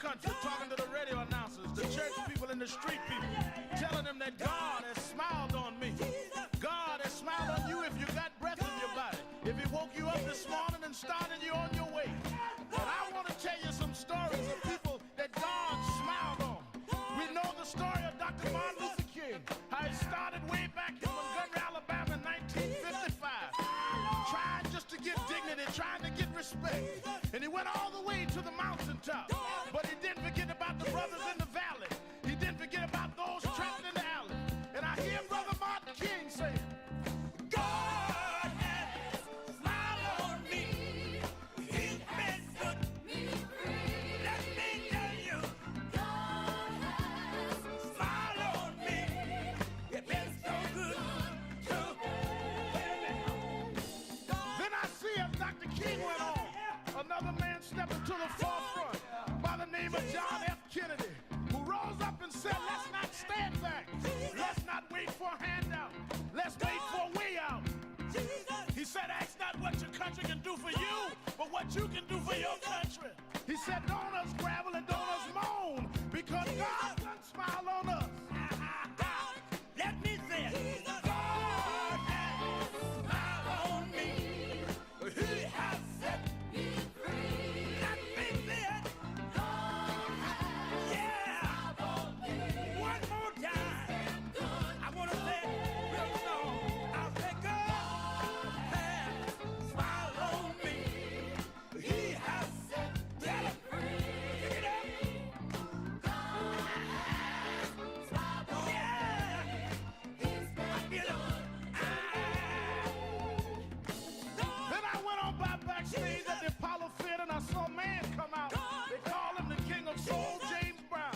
country, talking to the radio announcers, the church people and the street people, telling them that God has smiled on me. God has smiled on you if you got breath in your body. If he woke you up this morning and started you on your way. But I want to tell you some stories of people that God smiled on. We know the story of Dr. Martin Luther King, how he started way back in Montgomery, Alabama in 1955, trying just to get dignity, trying to get respect. And he went all the way to the mountaintop. But he didn't forget about the brothers in the valley. He didn't forget about those trapped in the alley. And I hear Brother Martin King saying, God has smiled on me. He's been good to me. Let me tell you, God has smiled on me. He's been so good to me. Then I see as Dr. King went on, another man stepped into the forefront by the name of John F. Kennedy, who rose up and said, let's not stand back. Let's not wait for a handout. Let's wait for a way out. He said, ask not what your country can do for you, but what you can do for your country. He said, don't us gravel and don't us moan, because God done smile on us. Let me say it. God has smiled on me. He has set me free. Let me say it. God has smiled on me. One more time. I want to say it real slow. I'll say God has smiled on me. He has set me free. Pick it up. God has smiled on me. He's been good. Then I went on by backstage at the Apollo Theater and I saw a man come out. They call him the King of Soul, James Brown.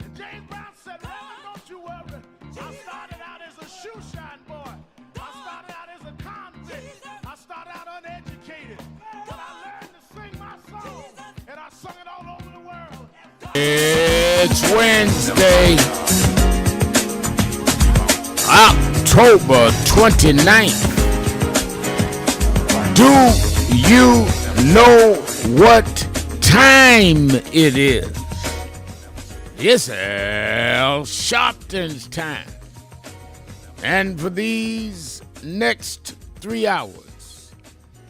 And James Brown said, Reverend, don't you worry. I started out as a shoe shine boy. I started out as a convict. I started out uneducated. But I learned to sing my song. And I sung it all over the world. It's Wednesday, October 29th. Do you know what time it is? It's Al Sharpton's time. And for these next 3 hours,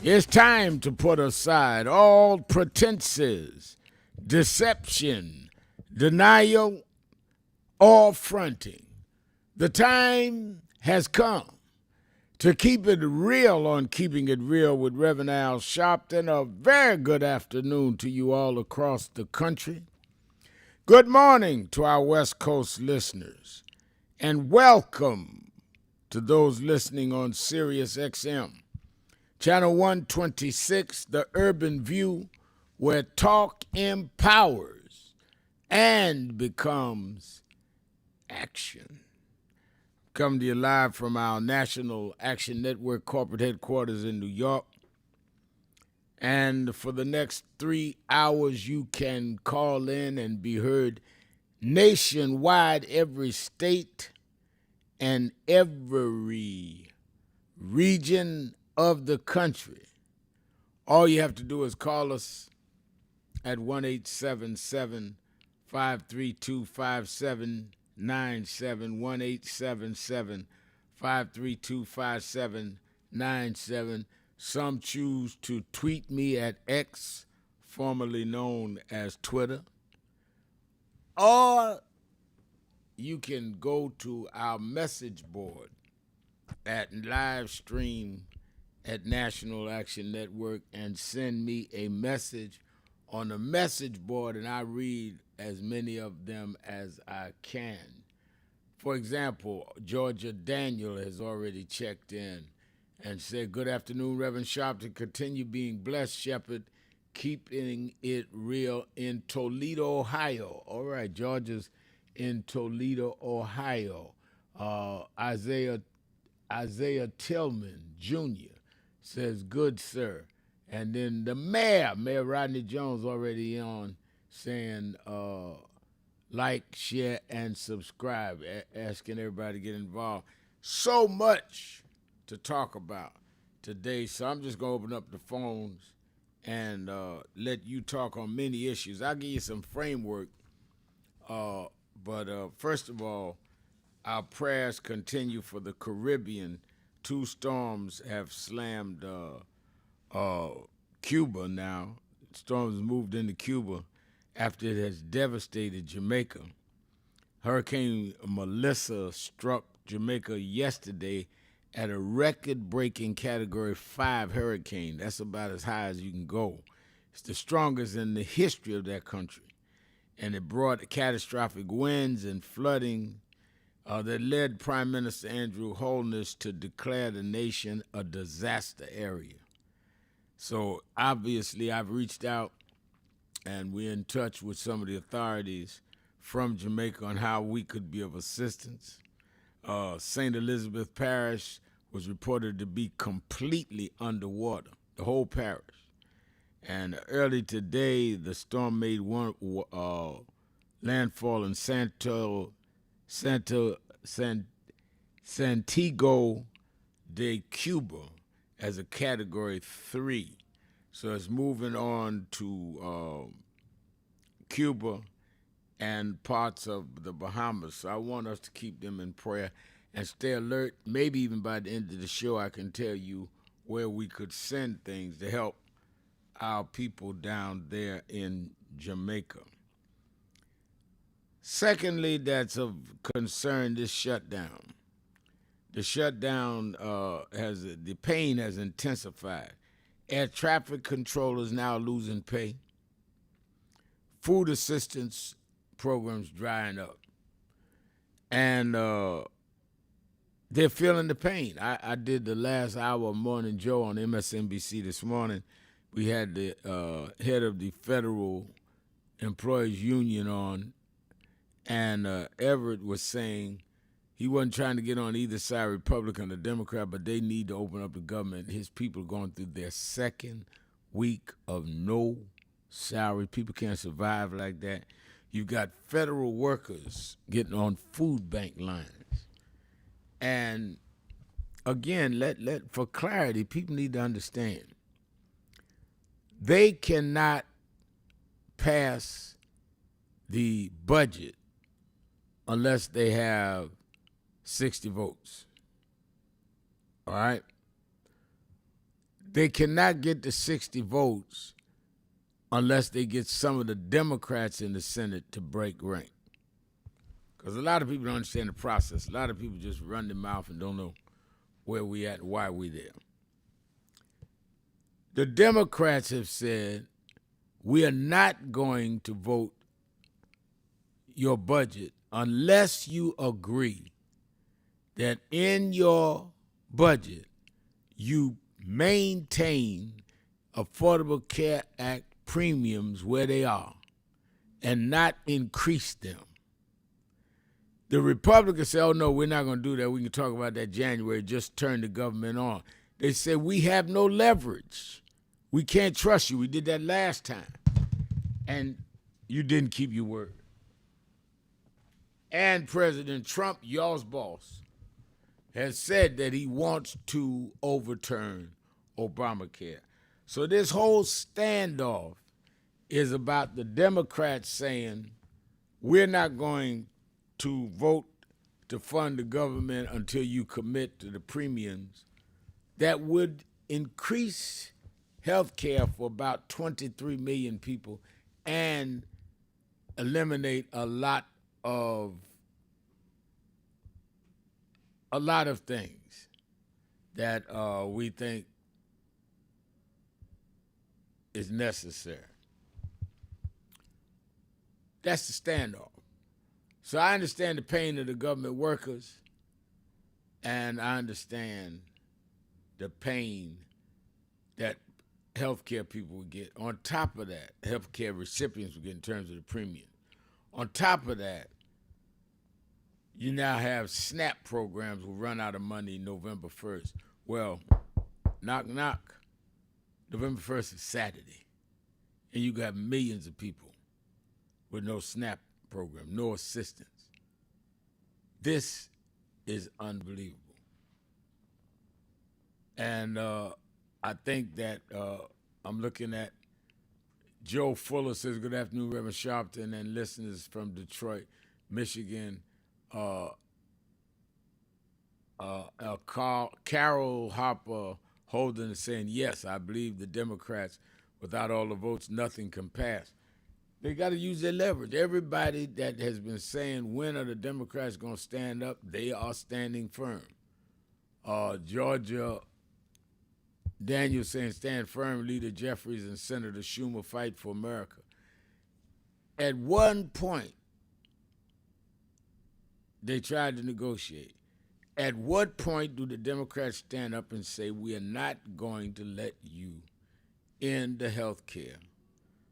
it's time to put aside all pretenses, deception, denial, or fronting. The time has come to keep it real on Keeping It Real with Reverend Al Sharpton. A very good afternoon to you all across the country. Good morning to our West Coast listeners, and welcome to those listening on Sirius XM, Channel 126, The Urban View, where talk empowers and becomes action. Coming to you live from our National Action Network corporate headquarters in New York. And for the next 3 hours, you can call in and be heard nationwide, every state and every region of the country. All you have to do is call us at 1-877-532-5797, 1-877-532-5797. Some choose to tweet me at X, formerly known as Twitter. Or you can go to our message board at live stream at National Action Network and send me a message on the message board, and I read as many of them as I can. For example, Georgia Daniel has already checked in and said, good afternoon, Reverend Sharpton. Continue being blessed, Shepherd, keeping it real in Toledo, Ohio. All right, Georgia's in Toledo, Ohio. Isaiah Tillman Jr. says, good, sir. And then the Mayor Rodney Jones, already on, saying, like, share, and subscribe, asking everybody to get involved. So much to talk about today, so I'm just going to open up the phones and let you talk on many issues. I'll give you some framework, but first of all, our prayers continue for the Caribbean. Two storms have slammed Cuba now. Storms moved into Cuba after it has devastated Jamaica. Hurricane Melissa struck Jamaica yesterday at a record-breaking Category 5 hurricane. That's about as high as you can go. It's the strongest in the history of that country. And it brought catastrophic winds and flooding that led Prime Minister Andrew Holness to declare the nation a disaster area. So obviously I've reached out and we're in touch with some of the authorities from Jamaica on how we could be of assistance. St. Elizabeth Parish was reported to be completely underwater, the whole parish. And early today, the storm made one landfall in Santiago de Cuba as a Category 3. So it's moving on to Cuba and parts of the Bahamas. So I want us to keep them in prayer and stay alert. Maybe even by the end of the show, I can tell you where we could send things to help our people down there in Jamaica. Secondly, that's of concern, this shutdown. The shutdown the pain has intensified. Air traffic controllers now losing pay. Food assistance programs drying up. And they're feeling the pain. I did the last hour of Morning Joe on MSNBC this morning. We had the head of the Federal Employees Union on, and Everett was saying he wasn't trying to get on either side, Republican or Democrat, but they need to open up the government. His people are going through their second week of no salary. People can't survive like that. You've got federal workers getting on food bank lines. And again, for clarity, people need to understand. They cannot pass the budget unless they have 60 votes. All right? They cannot get the 60 votes unless they get some of the Democrats in the Senate to break rank. Because a lot of people don't understand the process. A lot of people just run their mouth and don't know where we at and why we there. The Democrats have said, we are not going to vote your budget unless you agree that in your budget you maintain Affordable Care Act premiums where they are and not increase them. The Republicans say, oh, no, we're not going to do that. We can talk about that January, just turn the government on. They say, we have no leverage. We can't trust you. We did that last time. And you didn't keep your word. And President Trump, y'all's boss, has said that he wants to overturn Obamacare. So this whole standoff is about the Democrats saying, we're not going to vote to fund the government until you commit to the premiums that would increase health care for about 23 million people and eliminate a lot of things that we think is necessary. That's the standoff. So I understand the pain of the government workers, and I understand the pain that healthcare people would get. On top of that, healthcare recipients would get in terms of the premium. On top of that, you now have SNAP programs will run out of money November 1st. Well, knock, knock. November 1st is Saturday. And you got millions of people with no SNAP program, no assistance. This is unbelievable. And I think that I'm looking at Joe Fuller says, good afternoon, Reverend Sharpton, and listeners from Detroit, Michigan. Carol Hopper Holden is saying, yes, I believe the Democrats, without all the votes, nothing can pass. They got to use their leverage. Everybody that has been saying, when are the Democrats going to stand up, they are standing firm. Georgia, Daniel saying, stand firm, Leader Jeffries and Senator Schumer fight for America. At one point, they tried to negotiate. At what point do the Democrats stand up and say, we are not going to let you end the health care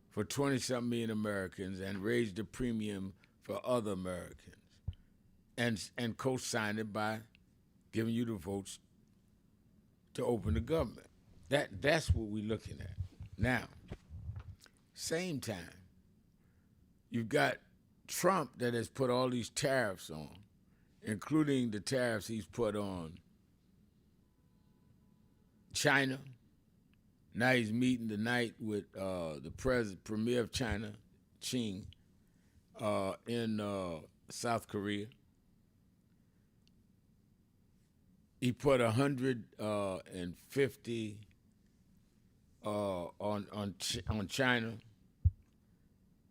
for 20-something million Americans and raise the premium for other Americans and co-sign it by giving you the votes to open the government? That's what we're looking at. Now, same time, you've got Trump that has put all these tariffs on, including the tariffs he's put on China. Now he's meeting tonight with the premier of China, Qing, in South Korea. He put 150 on China,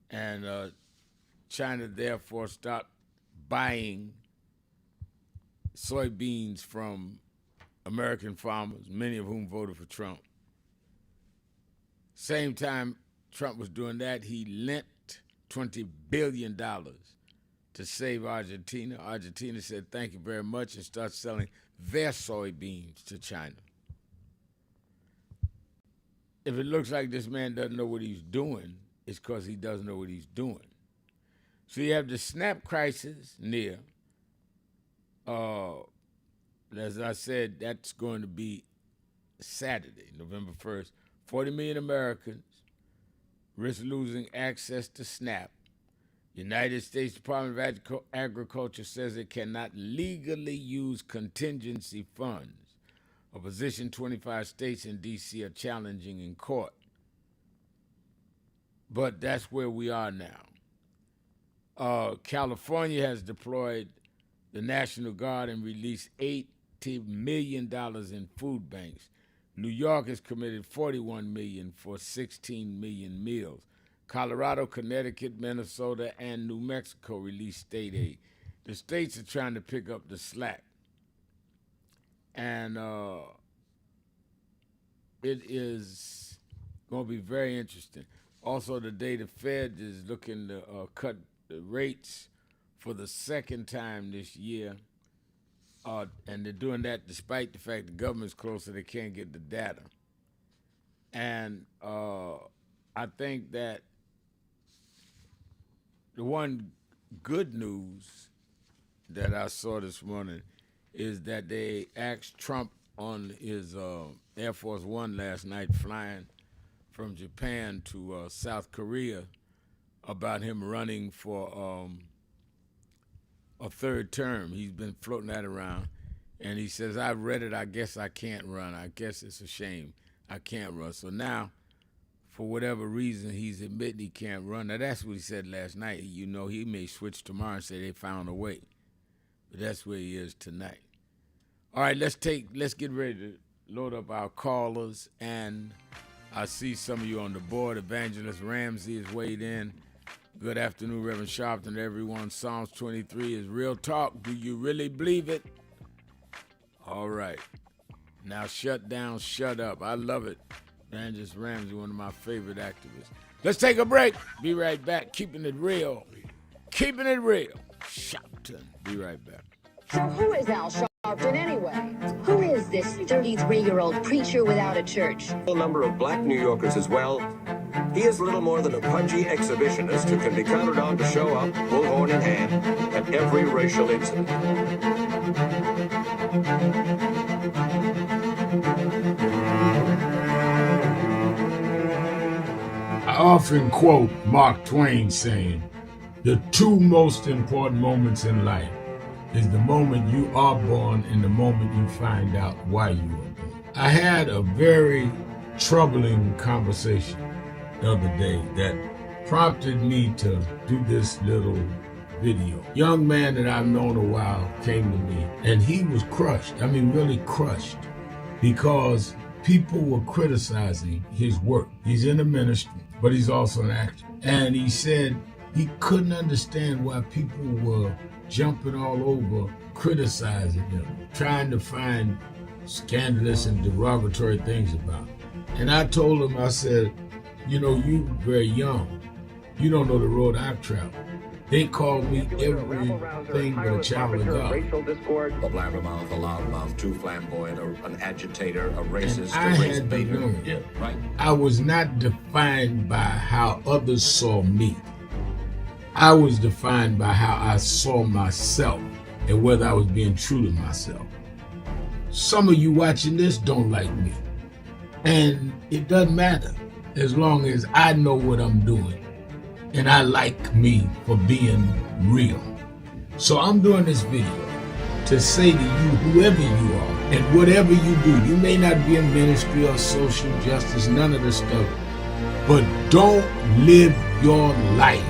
and China therefore stopped buying soybeans from American farmers, many of whom voted for Trump. Same time Trump was doing that, he lent $20 billion to save Argentina. Argentina said, thank you very much, and started selling their soybeans to China. If it looks like this man doesn't know what he's doing, it's because he doesn't know what he's doing. So you have the SNAP crisis near. As I said, that's going to be Saturday, November 1st. 40 million Americans risk losing access to SNAP. United States Department of Agriculture says it cannot legally use contingency funds, a position 25 states and D.C. are challenging in court. But that's where we are now. California has deployed the National Guard and released $80 million in food banks. New York has committed $41 million for 16 million meals. Colorado, Connecticut, Minnesota, and New Mexico released state aid. The states are trying to pick up the slack. And it is going to be very interesting. Also, today the Fed is looking to cut the rates for the second time this year. And they're doing that despite the fact the government's closed, so they can't get the data. And I think that the one good news that I saw this morning is that they asked Trump on his Air Force One last night flying from Japan to South Korea about him running for a third term. He's been floating that around. And he says, I've read it, I guess I can't run. I guess it's a shame I can't run. So now, for whatever reason, he's admitting he can't run. Now, that's what he said last night. You know, he may switch tomorrow and say they found a way. But that's where he is tonight. All right, let's get ready to load up our callers. And I see some of you on the board. Evangelist Ramsey is weighed in. Good afternoon, Reverend Sharpton, everyone. Psalms 23 is real talk. Do you really believe it? All right. Now shut down, shut up. I love it. Evangelist Ramsey, one of my favorite activists. Let's take a break. Be right back. Keeping it real. Keeping it real. Sharpton. Be right back. So who is Al Sharpton anyway? Who is this 33-year-old preacher without a church? A number of black New Yorkers as well. He is little more than a pudgy exhibitionist who can be counted on to show up, bullhorn in hand, at every racial incident. I often quote Mark Twain saying, the two most important moments in life is the moment you are born and the moment you find out why you were born. I had a very troubling conversation the other day that prompted me to do this little video. Young man that I've known a while came to me, and he was crushed. I mean, really crushed, because people were criticizing his work. He's in the ministry, but he's also an actor. And he said he couldn't understand why people were jumping all over, criticizing him, trying to find scandalous and derogatory things about him. And I told him, I said, you know, you very young. You don't know the road I've traveled. They call me everything but a child of God. A blabbermouth, a loudmouth, too flamboyant, an agitator, a racist, I had to learn. Yeah, right. I was not defined by how others saw me. I was defined by how I saw myself and whether I was being true to myself. Some of you watching this don't like me. And it doesn't matter as long as I know what I'm doing. And I like me for being real. So I'm doing this video to say to you, whoever you are and whatever you do, you may not be in ministry or social justice, none of this stuff, but don't live your life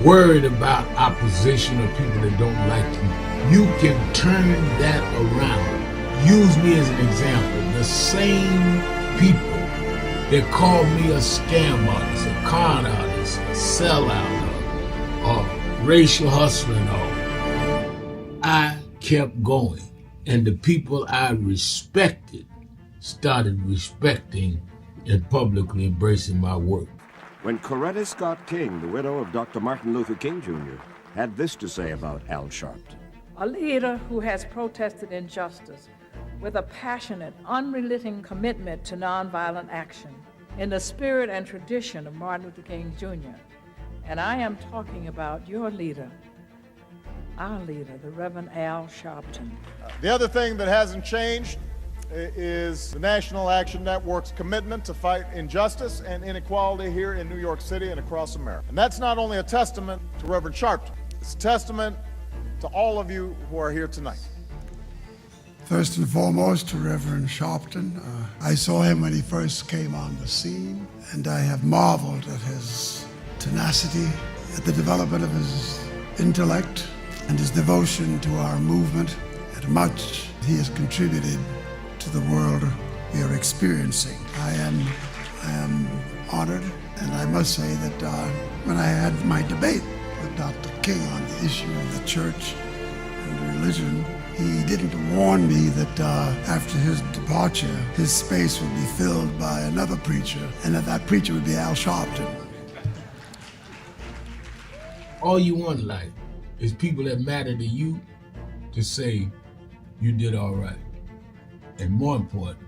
worried about opposition or people that don't like you. You can turn that around. Use me as an example. The same people that called me a scam artist, a con artist, a sellout, or racial hustler and all, I kept going. And the people I respected started respecting and publicly embracing my work. When Coretta Scott King, the widow of Dr. Martin Luther King Jr., had this to say about Al Sharpton. A leader who has protested injustice with a passionate, unrelenting commitment to nonviolent action in the spirit and tradition of Martin Luther King Jr. And I am talking about your leader, our leader, the Reverend Al Sharpton. The other thing that hasn't changed is the National Action Network's commitment to fight injustice and inequality here in New York City and across America. And that's not only a testament to Reverend Sharpton, it's a testament to all of you who are here tonight. First and foremost, to Reverend Sharpton. I saw him when he first came on the scene, and I have marveled at his tenacity, at the development of his intellect, and his devotion to our movement, and much he has contributed to the world we are experiencing. I am honored, and I must say that when I had my debate with Dr. King on the issue of the church and religion, he didn't warn me that after his departure, his space would be filled by another preacher, and that preacher would be Al Sharpton. All you want in life is people that matter to you to say you did all right. And more important,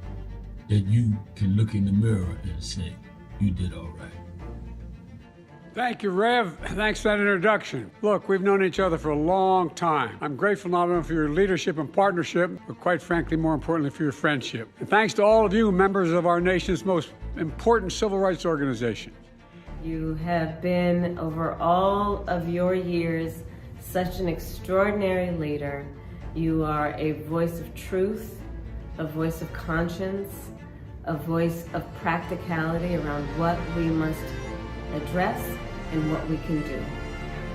that you can look in the mirror and say you did all right. Thank you, Rev. Thanks for that introduction. Look, we've known each other for a long time. I'm grateful not only for your leadership and partnership, but quite frankly, more importantly, for your friendship. And thanks to all of you, members of our nation's most important civil rights organization. You have been, over all of your years, such an extraordinary leader. You are a voice of truth, a voice of conscience, a voice of practicality around what we must address and what we can do.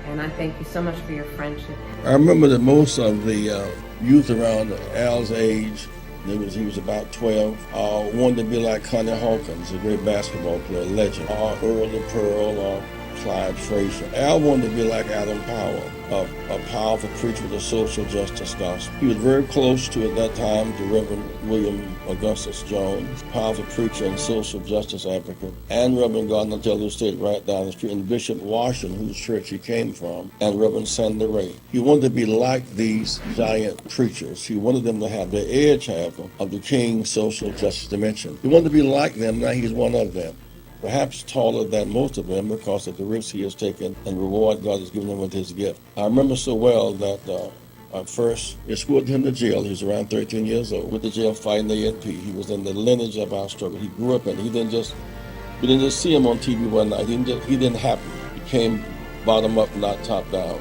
And I thank you so much for your friendship. I remember that most of the youth around Al's age, he was about 12, wanted to be like Connie Hawkins, a great basketball player, legend, or Earl the Pearl, or Clyde Frazier. Al wanted to be like Adam Powell, a powerful preacher with a social justice gospel. He was very close to, at that time, to Reverend William Augustus Jones, powerful preacher and social justice advocate, and Reverend Gardner Taylor State right down the street, and Bishop Washington, whose church he came from, and Reverend Sandy Ray. He wanted to be like these giant preachers. He wanted them to have the edge, however, of the King's social justice dimension. He wanted to be like them, now he's one of them. Perhaps taller than most of them because of the risks he has taken and the reward God has given him with his gift. I remember so well that first escorted him to jail. He was around 13 years old, with the jail fighting the ANP. He was in the lineage of our struggle. He grew up in it. We didn't just see him on TV one night. He didn't happen. He came bottom up, not top down.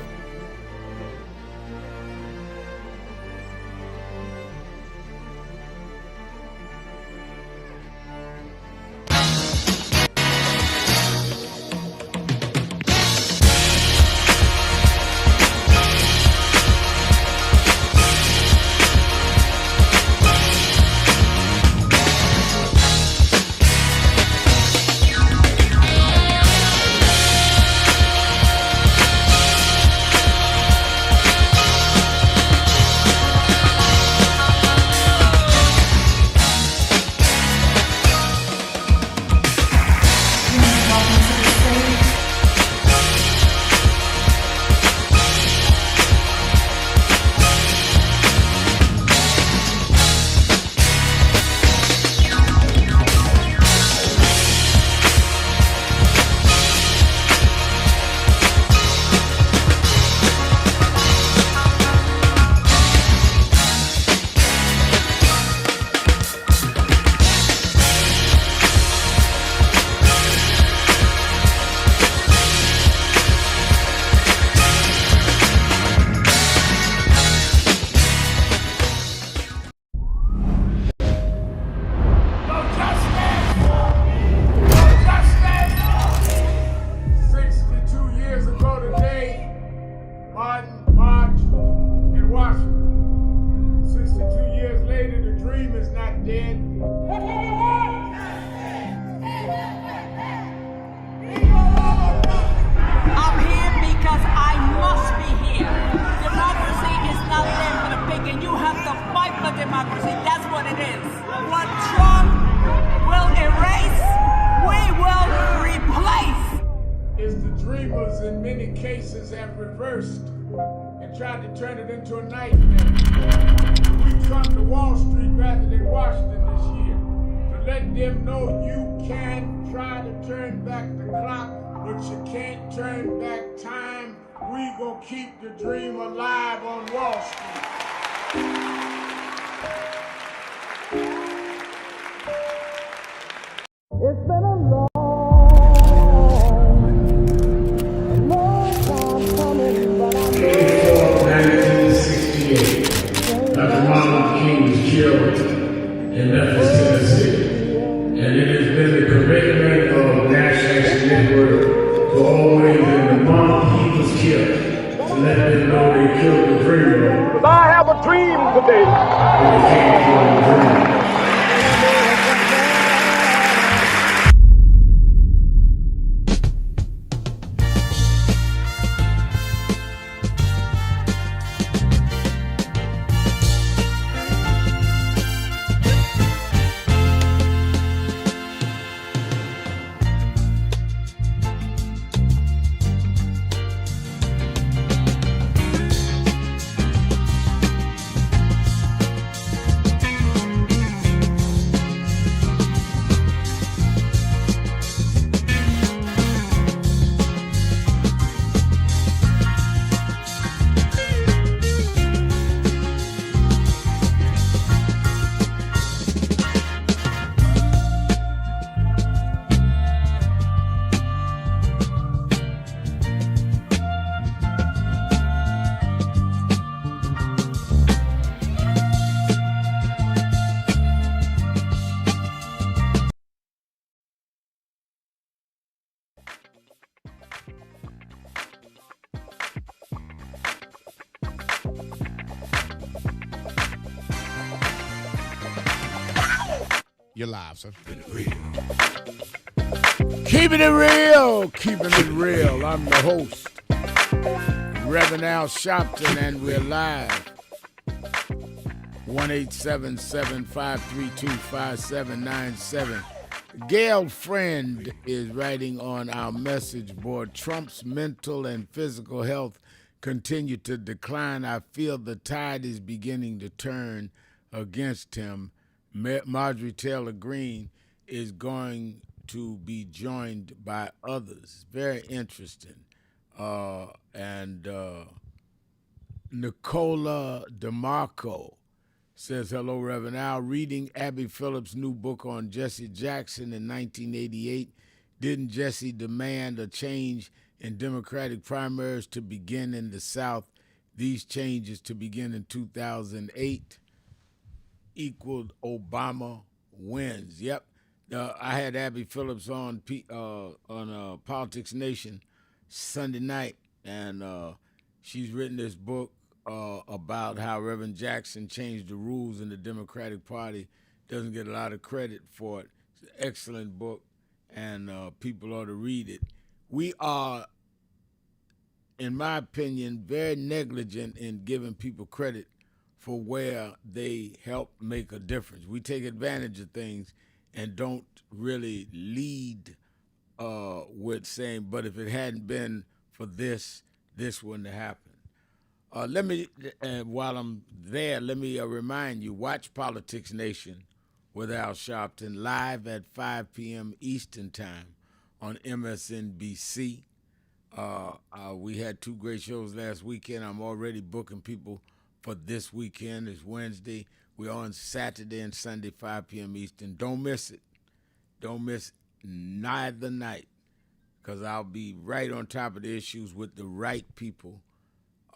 first and tried to turn it into a nightmare. We come to Wall Street rather than Washington this year to let them know you can try to turn back the clock, but you can't turn back time. We gonna keep the dream alive on Wall Street. It's been a long time coming, but I'm 1968. Dr. Martin Luther King was killed in Memphis, Tennessee. And it has been the commitment of National Action Network for always in the month he was killed to let them know they killed the dreamer. I have a dream today. They can't kill the dreamer. You're live, sir. Keeping it real, keeping it real. I'm the host, Reverend Al Sharpton, and we're live. 1-877-532-5797. Gail Friend is writing on our message board, Trump's mental and physical health continue to decline. I feel the tide is beginning to turn against him. Marjorie Taylor Greene is going to be joined by others. Very interesting. And Nicola DeMarco says, hello, Reverend Al. Reading Abby Phillips' new book on Jesse Jackson in 1988, didn't Jesse demand a change in Democratic primaries to begin in the South? These changes to begin in 2008 equaled Obama wins. Yep. I had Abby Phillips on Politics Nation Sunday night, and she's written this book about how Reverend Jackson changed the rules in the Democratic Party. Doesn't get a lot of credit for it. It's an excellent book, and people ought to read it. We are, in my opinion, very negligent in giving people credit for where they help make a difference. We take advantage of things and don't really lead with saying, but if it hadn't been for this, this wouldn't have happened. While I'm there, let me remind you, watch Politics Nation with Al Sharpton live at 5 p.m. Eastern Time on MSNBC. We had two great shows last weekend. I'm already booking people for this weekend. It's Wednesday. We're on Saturday and Sunday, 5 p.m. Eastern. Don't miss it. Don't miss neither night, because I'll be right on top of the issues with the right people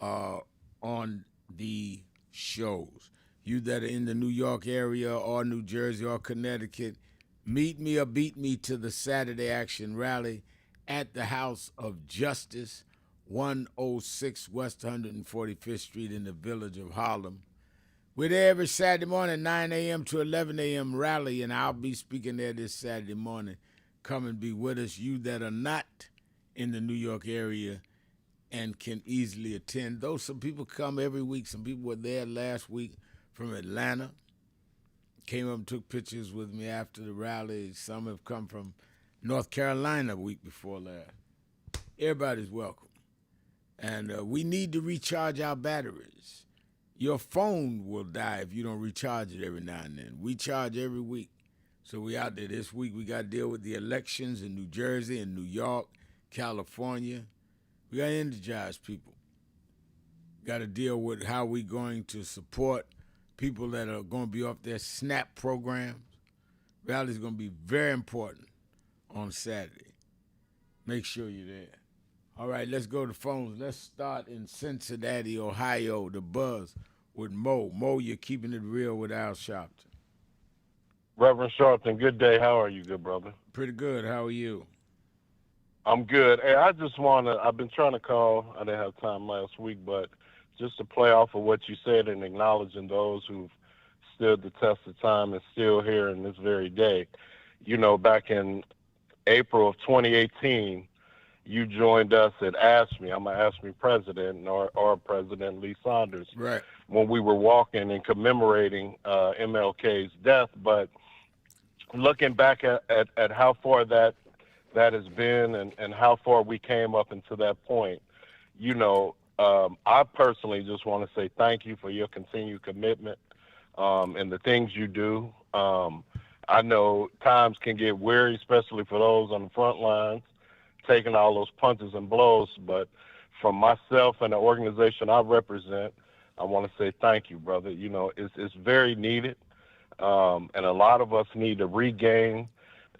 on the shows. You that are in the New York area or New Jersey or Connecticut, meet me or beat me to the Saturday Action Rally at the House of Justice, 106 West 145th Street in the village of Harlem. We're there every Saturday morning, 9 a.m. to 11 a.m. rally, and I'll be speaking there this Saturday morning. Come and be with us. You that are not in the New York area and can easily attend. Though some people come every week. Some people were there last week from Atlanta. Came up and took pictures with me after the rally. Some have come from North Carolina a week before last. Everybody's welcome. And we need to recharge our batteries. Your phone will die if you don't recharge it every now and then. We charge every week. So we out there this week. We got to deal with the elections in New Jersey and New York, California. We got to energize people. Got to deal with how we going to support people that are going to be off their SNAP programs. Rally's going to be very important on Saturday. Make sure you're there. All right, let's go to phones. Let's start in Cincinnati, Ohio, the Buzz with Mo. Mo, you're keeping it real with Al Sharpton. Reverend Sharpton, good day. How are you, good brother? Pretty good. How are you? I'm good. Hey, I've been trying to call. I didn't have time last week, but just to play off of what you said and acknowledging those who've stood the test of time and still here in this very day. You know, back in April of 2018, you joined us at ASME. I'm an ASME president, or President Lee Saunders. Right. When we were walking and commemorating MLK's death. But looking back at how far that has been and how far we came up into that point, you know, I personally just want to say thank you for your continued commitment and the things you do. I know times can get weary, especially for those on the front lines, taking all those punches and blows. But from myself and the organization I represent, I want to say thank you, brother. You know, it's very needed. And a lot of us need to regain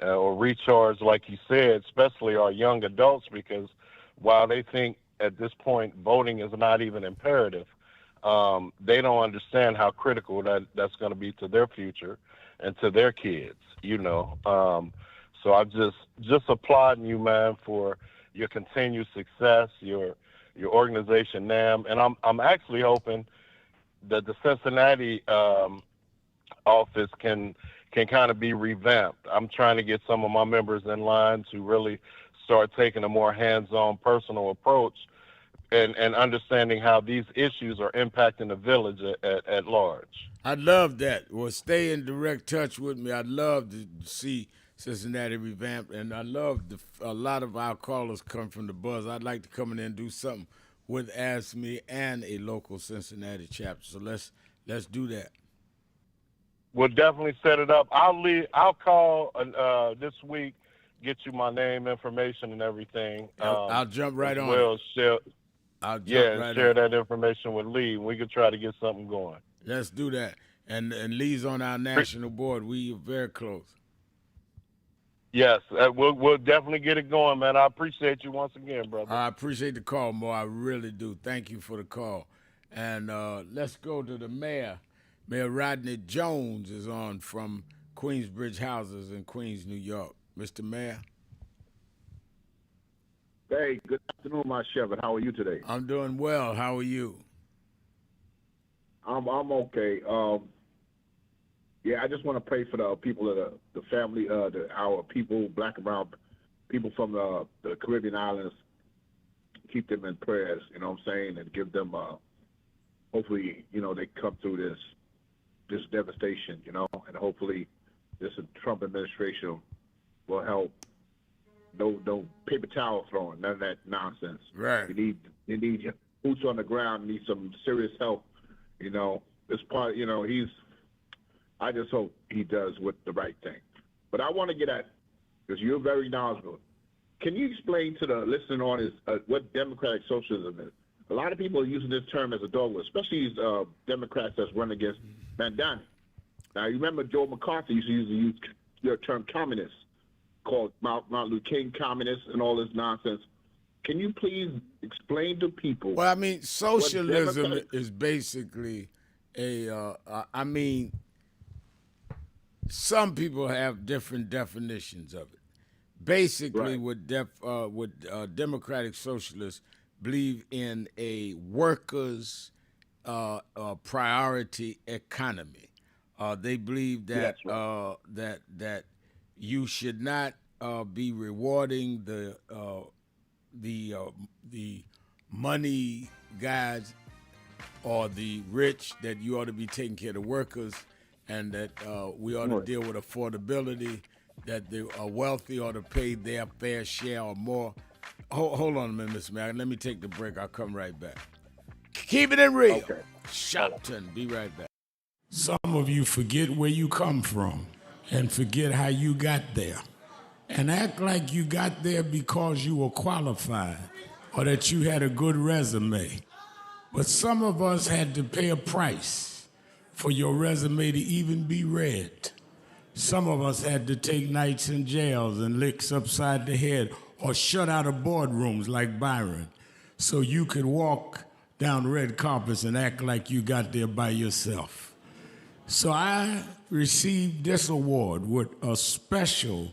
or recharge, like you said, especially our young adults, because while they think at this point voting is not even imperative, they don't understand how critical that's going to be to their future and to their kids, you know. So I just applauding you, man, for your continued success, your organization, NAM, and I'm actually hoping that the Cincinnati office can kind of be revamped. I'm trying to get some of my members in line to really start taking a more hands-on, personal approach and understanding how these issues are impacting the village at large. I'd love that. Well, stay in direct touch with me. I'd love to see Cincinnati revamped, and I love a lot of our callers come from the Buzz. I'd like to come in and do something with ASME and a local Cincinnati chapter. So let's do that. We'll definitely set it up. I'll call this week, get you my name, information, and everything. I'll jump right on. Well, share share that information with Lee. We could try to get something going. Let's do that. And Lee's on our national board. We are very close. Yes, we'll definitely get it going, man. I appreciate you once again, brother. I appreciate the call, Mo. I really do. Thank you for the call. And let's go to the mayor. Mayor Rodney Jones is on from Queensbridge Houses in Queens, New York. Mr. Mayor. Hey, good afternoon, my shepherd. How are you today? I'm doing well. How are you? I'm okay. Yeah, I just want to pray for the people of the family, our people, black and brown people from the Caribbean islands. Keep them in prayers, you know what I'm saying, and give them, hopefully, you know, they come through this devastation, you know, and hopefully this Trump administration will help. No paper towel throwing, none of that nonsense. Right. They need boots on the ground, need some serious help, you know. This part, you know, I just hope he does the right thing. But I want to get at, because you're very knowledgeable, can you explain to the listening audience what democratic socialism is? A lot of people are using this term as a dogwood, especially these Democrats that's running against Mandani. Now, you remember Joe McCarthy used to use the term communist, called Martin Luther King communist and all this nonsense. Can you please explain to people? Well, I mean, socialism is basically I mean, some people have different definitions of it. Basically, right. Democratic socialists believe in a workers' priority economy. They believe that that you should not be rewarding the money guys or the rich, that you ought to be taking care of the workers, and that we ought to deal with affordability, that the wealthy ought to pay their fair share or more Hold on a minute, Mr. Mack. Let me take the break. I'll come right back. Keep it in real. Okay. Sharpton, be right back. Some of you forget where you come from and forget how you got there and act like you got there because you were qualified or that you had a good resume. But some of us had to pay a price for your resume to even be read. Some of us had to take nights in jails and licks upside the head or shut out of boardrooms like Byron so you could walk down red carpets and act like you got there by yourself. So I received this award with a special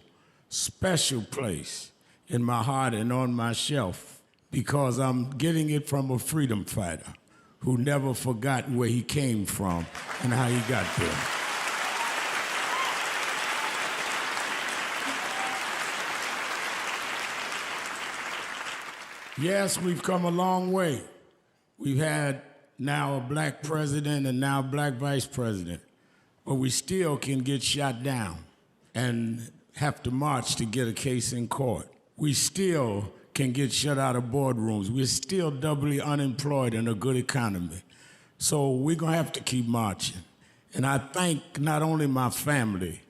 place in my heart and on my shelf because I'm getting it from a freedom fighter who never forgot where he came from and how he got there. Yes, we've come a long way. We've had now a black president and now a black vice president, but we still can get shot down and have to march to get a case in court. We still can get shut out of boardrooms. We're still doubly unemployed in a good economy. So we're gonna have to keep marching. And I thank not only my family,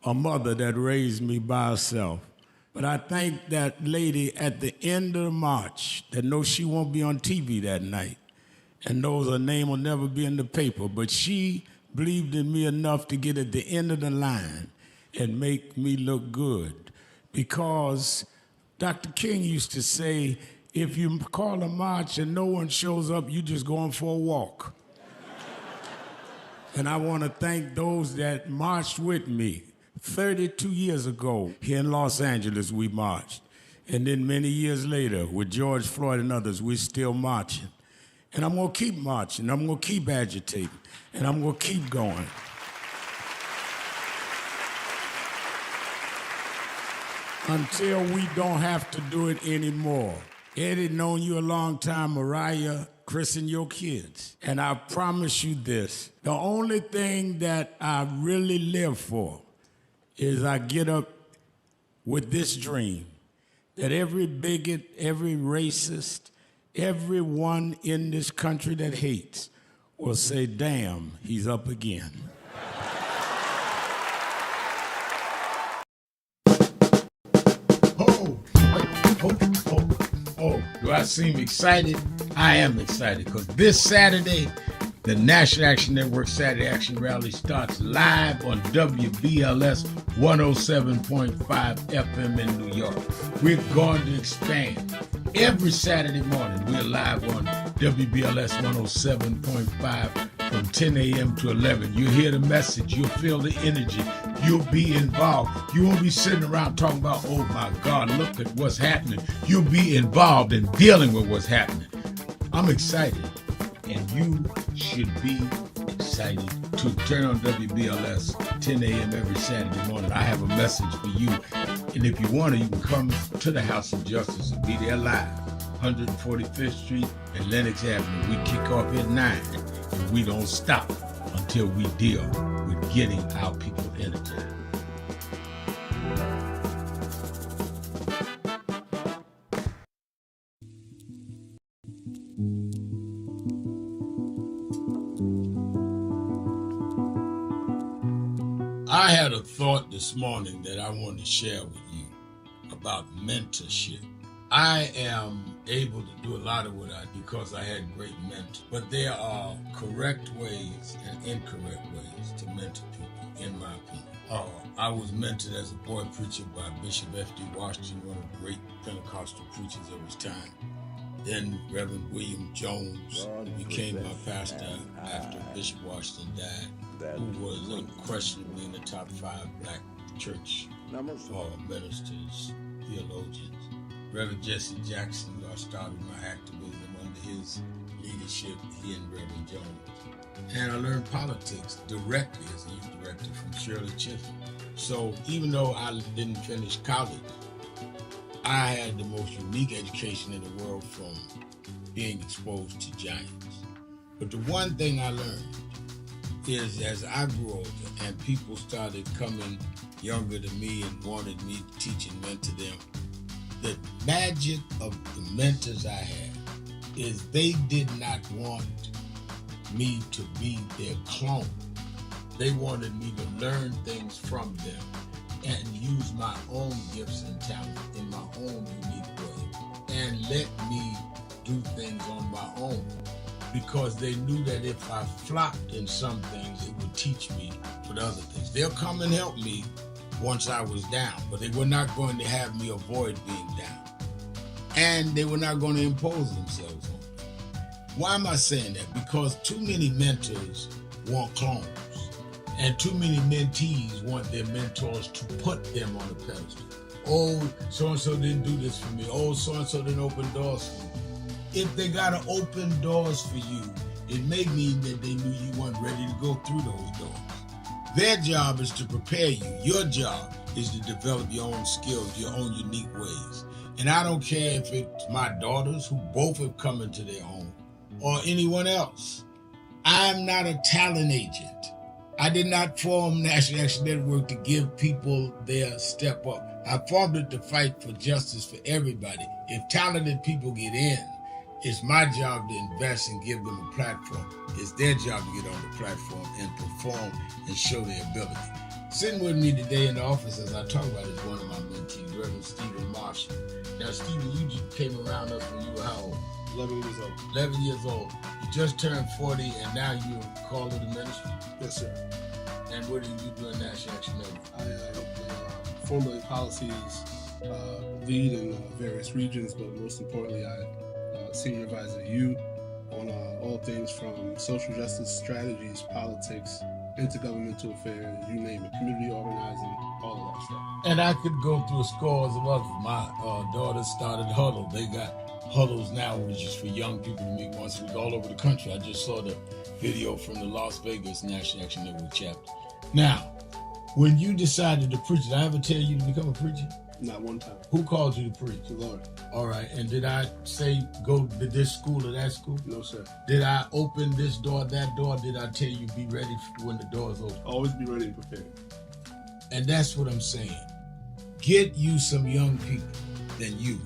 a mother that raised me by herself, but I thank that lady at the end of the march that knows she won't be on TV that night and knows her name will never be in the paper, but she believed in me enough to get at the end of the line and make me look good. Because Dr. King used to say, if you call a march and no one shows up, you just going for a walk. And I want to thank those that marched with me. 32 years ago, here in Los Angeles, we marched. And then many years later, with George Floyd and others, we're still marching. And I'm gonna keep marching, I'm gonna keep agitating, and I'm gonna keep going. Until we don't have to do it anymore. Eddie, known you a long time, Mariah, Chris and your kids. And I promise you this, the only thing that I really live for is I get up with this dream that every bigot, every racist, everyone in this country that hates will say, damn, he's up again. Oh, do I seem excited? I am excited because this Saturday, the National Action Network Saturday Action Rally starts live on WBLS 107.5 FM in New York. We're going to expand. Every Saturday morning, we're live on WBLS 107.5 from 10 a.m. to 11. You'll hear the message. You'll feel the energy. You'll be involved. You won't be sitting around talking about, oh my God, look at what's happening. You'll be involved in dealing with what's happening. I'm excited. And you should be excited to turn on WBLS 10 a.m. every Saturday morning. I have a message for you. And if you want to, you can come to the House of Justice and be there live. 145th Street and Lenox Avenue. We kick off at 9 and we don't stop until we deal with getting our people energized. I had a thought this morning that I want to share with you about mentorship. I am able to do a lot of what I do because I had great mentors, but there are correct ways and incorrect ways to mentor people, in my opinion. I was mentored as a boy preacher by Bishop F.D. Washington, one of the great Pentecostal preachers of his time. Then Reverend William Jones, who became my pastor after Bishop Washington died, who was unquestionably in the top 5 black church ministers, theologians. Reverend Jesse Jackson, who I started my activism under his leadership, he and Reverend Jones. And I learned politics directly as a youth director from Shirley Chisholm. So even though I didn't finish college, I had the most unique education in the world from being exposed to giants. But the one thing I learned is as I grew older and people started coming younger than me and wanted me to teach and mentor them, the magic of the mentors I had is they did not want me to be their clone. They wanted me to learn things from them and use my own gifts and talents in my own unique way and let me do things on my own, because they knew that if I flopped in some things, it would teach me for the other things. They'll come and help me once I was down, but they were not going to have me avoid being down. And they were not going to impose themselves on me. Why am I saying that? Because too many mentors want clones, and too many mentees want their mentors to put them on a pedestal. Oh, so-and-so didn't do this for me. Oh, so-and-so didn't open doors for me. If they got to open doors for you, it may mean that they knew you weren't ready to go through those doors. Their job is to prepare you. Your job is to develop your own skills, your own unique ways. And I don't care if it's my daughters, who both have come into their own, or anyone else. I'm not a talent agent. I did not form National Action Network to give people their step up. I formed it to fight for justice for everybody. If talented people get in, it's my job to invest and give them a platform. It's their job to get on the platform and perform and show their ability. Sitting with me today in the office as I talk about is one of my mentees, Reverend Stephen Marshall. Now, Stephen, you just came around us when you were how old? 11 years old. 11 years old. You just turned 40 and now you're called to the ministry? Yes, sir. And what do you do in National Action Network? I formulate policies, lead in various regions, but most importantly, I senior advisor to you on all things from social justice strategies, politics, intergovernmental affairs, you name it, community organizing, all of that stuff. And I could go through scores of others. My daughter started Huddle. They got Huddles now, which is for young people to meet once a week all over the country. I just saw the video from the Las Vegas National Action Network chapter. Now, when you decided to preach, did I ever tell you to become a preacher? Not one time. Who called you to preach? The Lord. All right. And did I say go to this school or that school? No, sir. Did I open this door, that door? Did I tell you be ready when the doors open? Always be ready and prepared. And that's what I'm saying. Get you some young people than you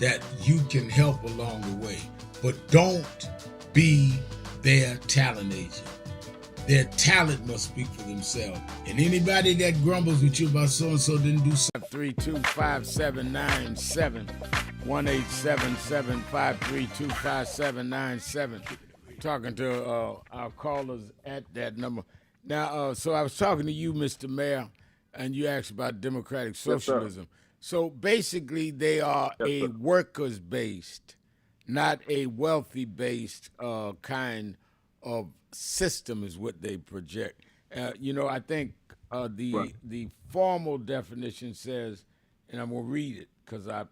that you can help along the way. But don't be their talent agent. Their talent must speak for themselves. And anybody that grumbles with you about so-and-so didn't do something. 532-5797, 1-877-532-5797. Talking to our callers at that number. Now, so I was talking to you, Mr. Mayor, and you asked about democratic socialism. Yes, so basically, they are a workers-based, not a wealthy-based kind of system is what they project. I think the formal definition says, and I'm going to read it because I,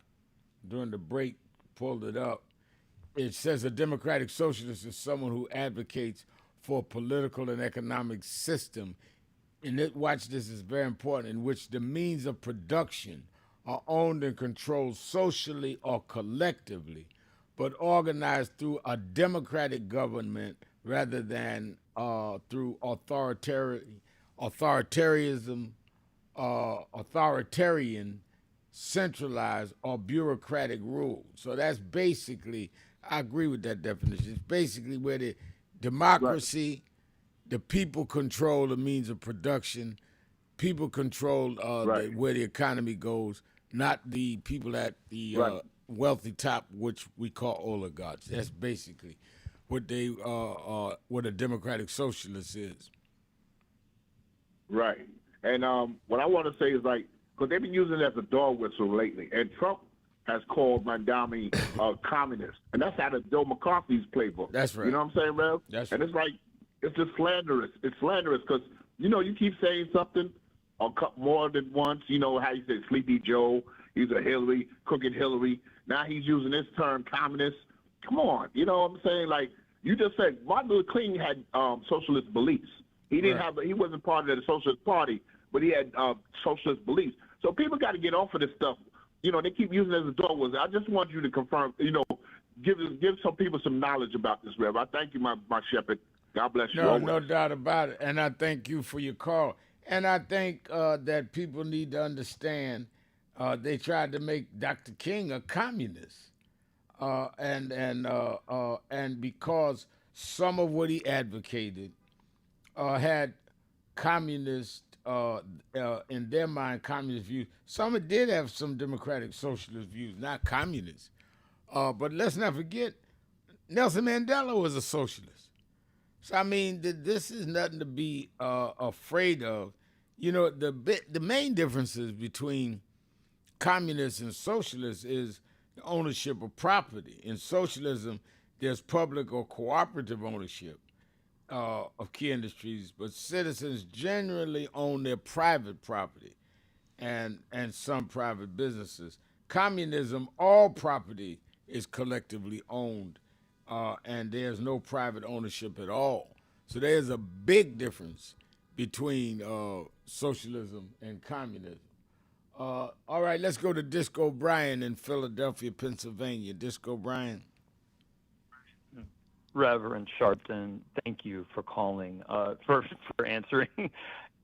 during the break, pulled it up. It says a democratic socialist is someone who advocates for a political and economic system, and watch this, is very important, in which the means of production are owned and controlled socially or collectively, but organized through a democratic government rather than through authoritarian, centralized, or bureaucratic rule. So that's basically, I agree with that definition. It's basically where the democracy, the people control the means of production, people control where the economy goes, not the people at the wealthy top, which we call oligarchs. That's basically what a democratic socialist is. Right. And what I want to say is, because they've been using it as a dog whistle lately, and Trump has called Mandami communist, and that's out of Joe McCarthy's playbook. That's right. You know what I'm saying, Rev? That's and right. It's just slanderous. It's slanderous because, you keep saying something more than once. You know how you said Sleepy Joe, he's a Hillary, crooked Hillary. Now he's using this term, communist. Come on, you know what I'm saying? Like you just said, Martin Luther King had socialist beliefs. He didn't he wasn't part of the Socialist Party, but he had socialist beliefs. So people got to get off of this stuff. They keep using it as a dog whistle. I just want you to confirm, give some people some knowledge about this, Rev. I thank you, my shepherd. God bless you. No doubt about it. And I thank you for your call. And I think that people need to understand They tried to make Dr. King a communist, and because some of what he advocated had communist in their mind communist views. Some did have some democratic socialist views, not communist. But let's not forget, Nelson Mandela was a socialist. So I mean, this is nothing to be afraid of. You know, the main differences between communists and socialists is the ownership of property. In socialism, there's public or cooperative ownership of key industries, but citizens generally own their private property and some private businesses. Communism, all property is collectively owned, and there's no private ownership at all. So there's a big difference between socialism and communism. All right, let's go to Disco Brian in Philadelphia, Pennsylvania. Disco Brian. Reverend Sharpton, thank you for calling, for answering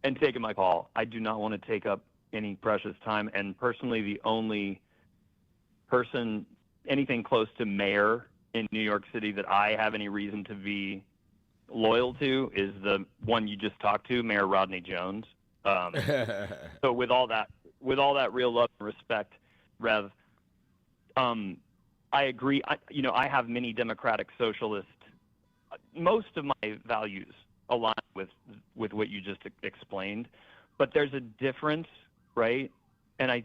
and taking my call. I do not want to take up any precious time, and personally, the only person, anything close to mayor in New York City that I have any reason to be loyal to is the one you just talked to, Mayor Rodney Jones. So with all that real love and respect, Rev, I agree. I have many democratic socialist. Most of my values align with what you just explained, but there's a difference, right? And I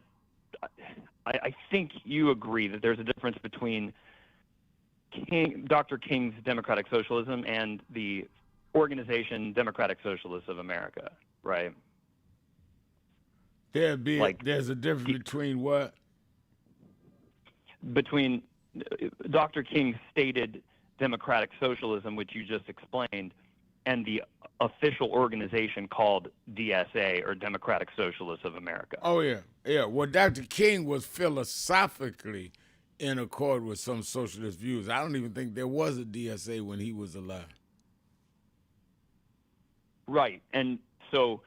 think you agree that there's a difference between Dr. King's democratic socialism and the organization Democratic Socialists of America, right? There's a difference between what? Between Dr. King's stated democratic socialism, which you just explained, and the official organization called DSA, or Democratic Socialists of America. Oh, yeah. Yeah. Well, Dr. King was philosophically in accord with some socialist views. I don't even think there was a DSA when he was alive. Right. And so,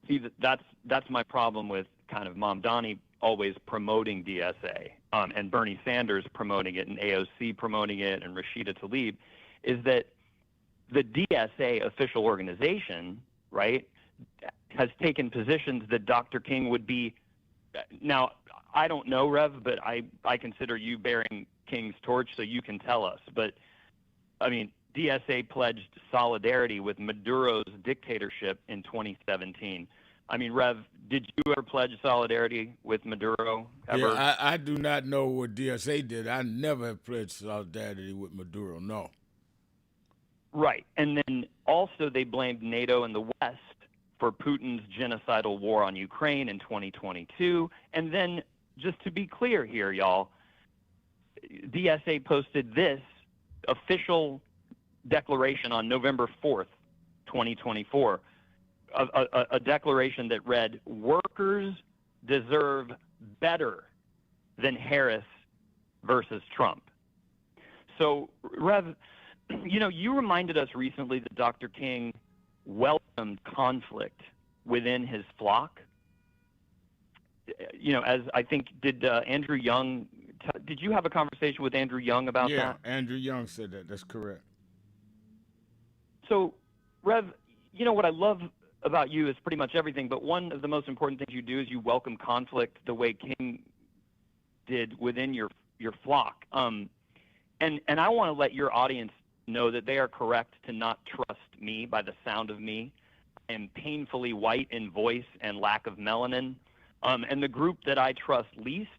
see, that's my problem with kind of Mom Donnie always promoting DSA, and Bernie Sanders promoting it, and AOC promoting it, and Rashida Tlaib, is that the DSA official organization, right, has taken positions that Dr. King would be. Now, I don't know, Rev, but I consider you bearing King's torch, so you can tell us. But, I mean, DSA pledged solidarity with Maduro's dictatorship in 2017. I mean, Rev, did you ever pledge solidarity with Maduro? Ever? Yeah, I do not know what DSA did. I never have pledged solidarity with Maduro, no. Right. And then also they blamed NATO and the West for Putin's genocidal war on Ukraine in 2022. And then, just to be clear here, y'all, DSA posted this official declaration on November 4th, 2024, a declaration that read, "Workers deserve better than Harris versus Trump." So, Rev, you reminded us recently that Dr. King welcomed conflict within his flock. As I think, did Andrew Young, did you have a conversation with Andrew Young about that? Yeah, Andrew Young said that. That's correct. So, Rev, what I love about you is pretty much everything, but one of the most important things you do is you welcome conflict the way King did within your flock. And I want to let your audience know that they are correct to not trust me by the sound of me. I am painfully white in voice and lack of melanin. And the group that I trust least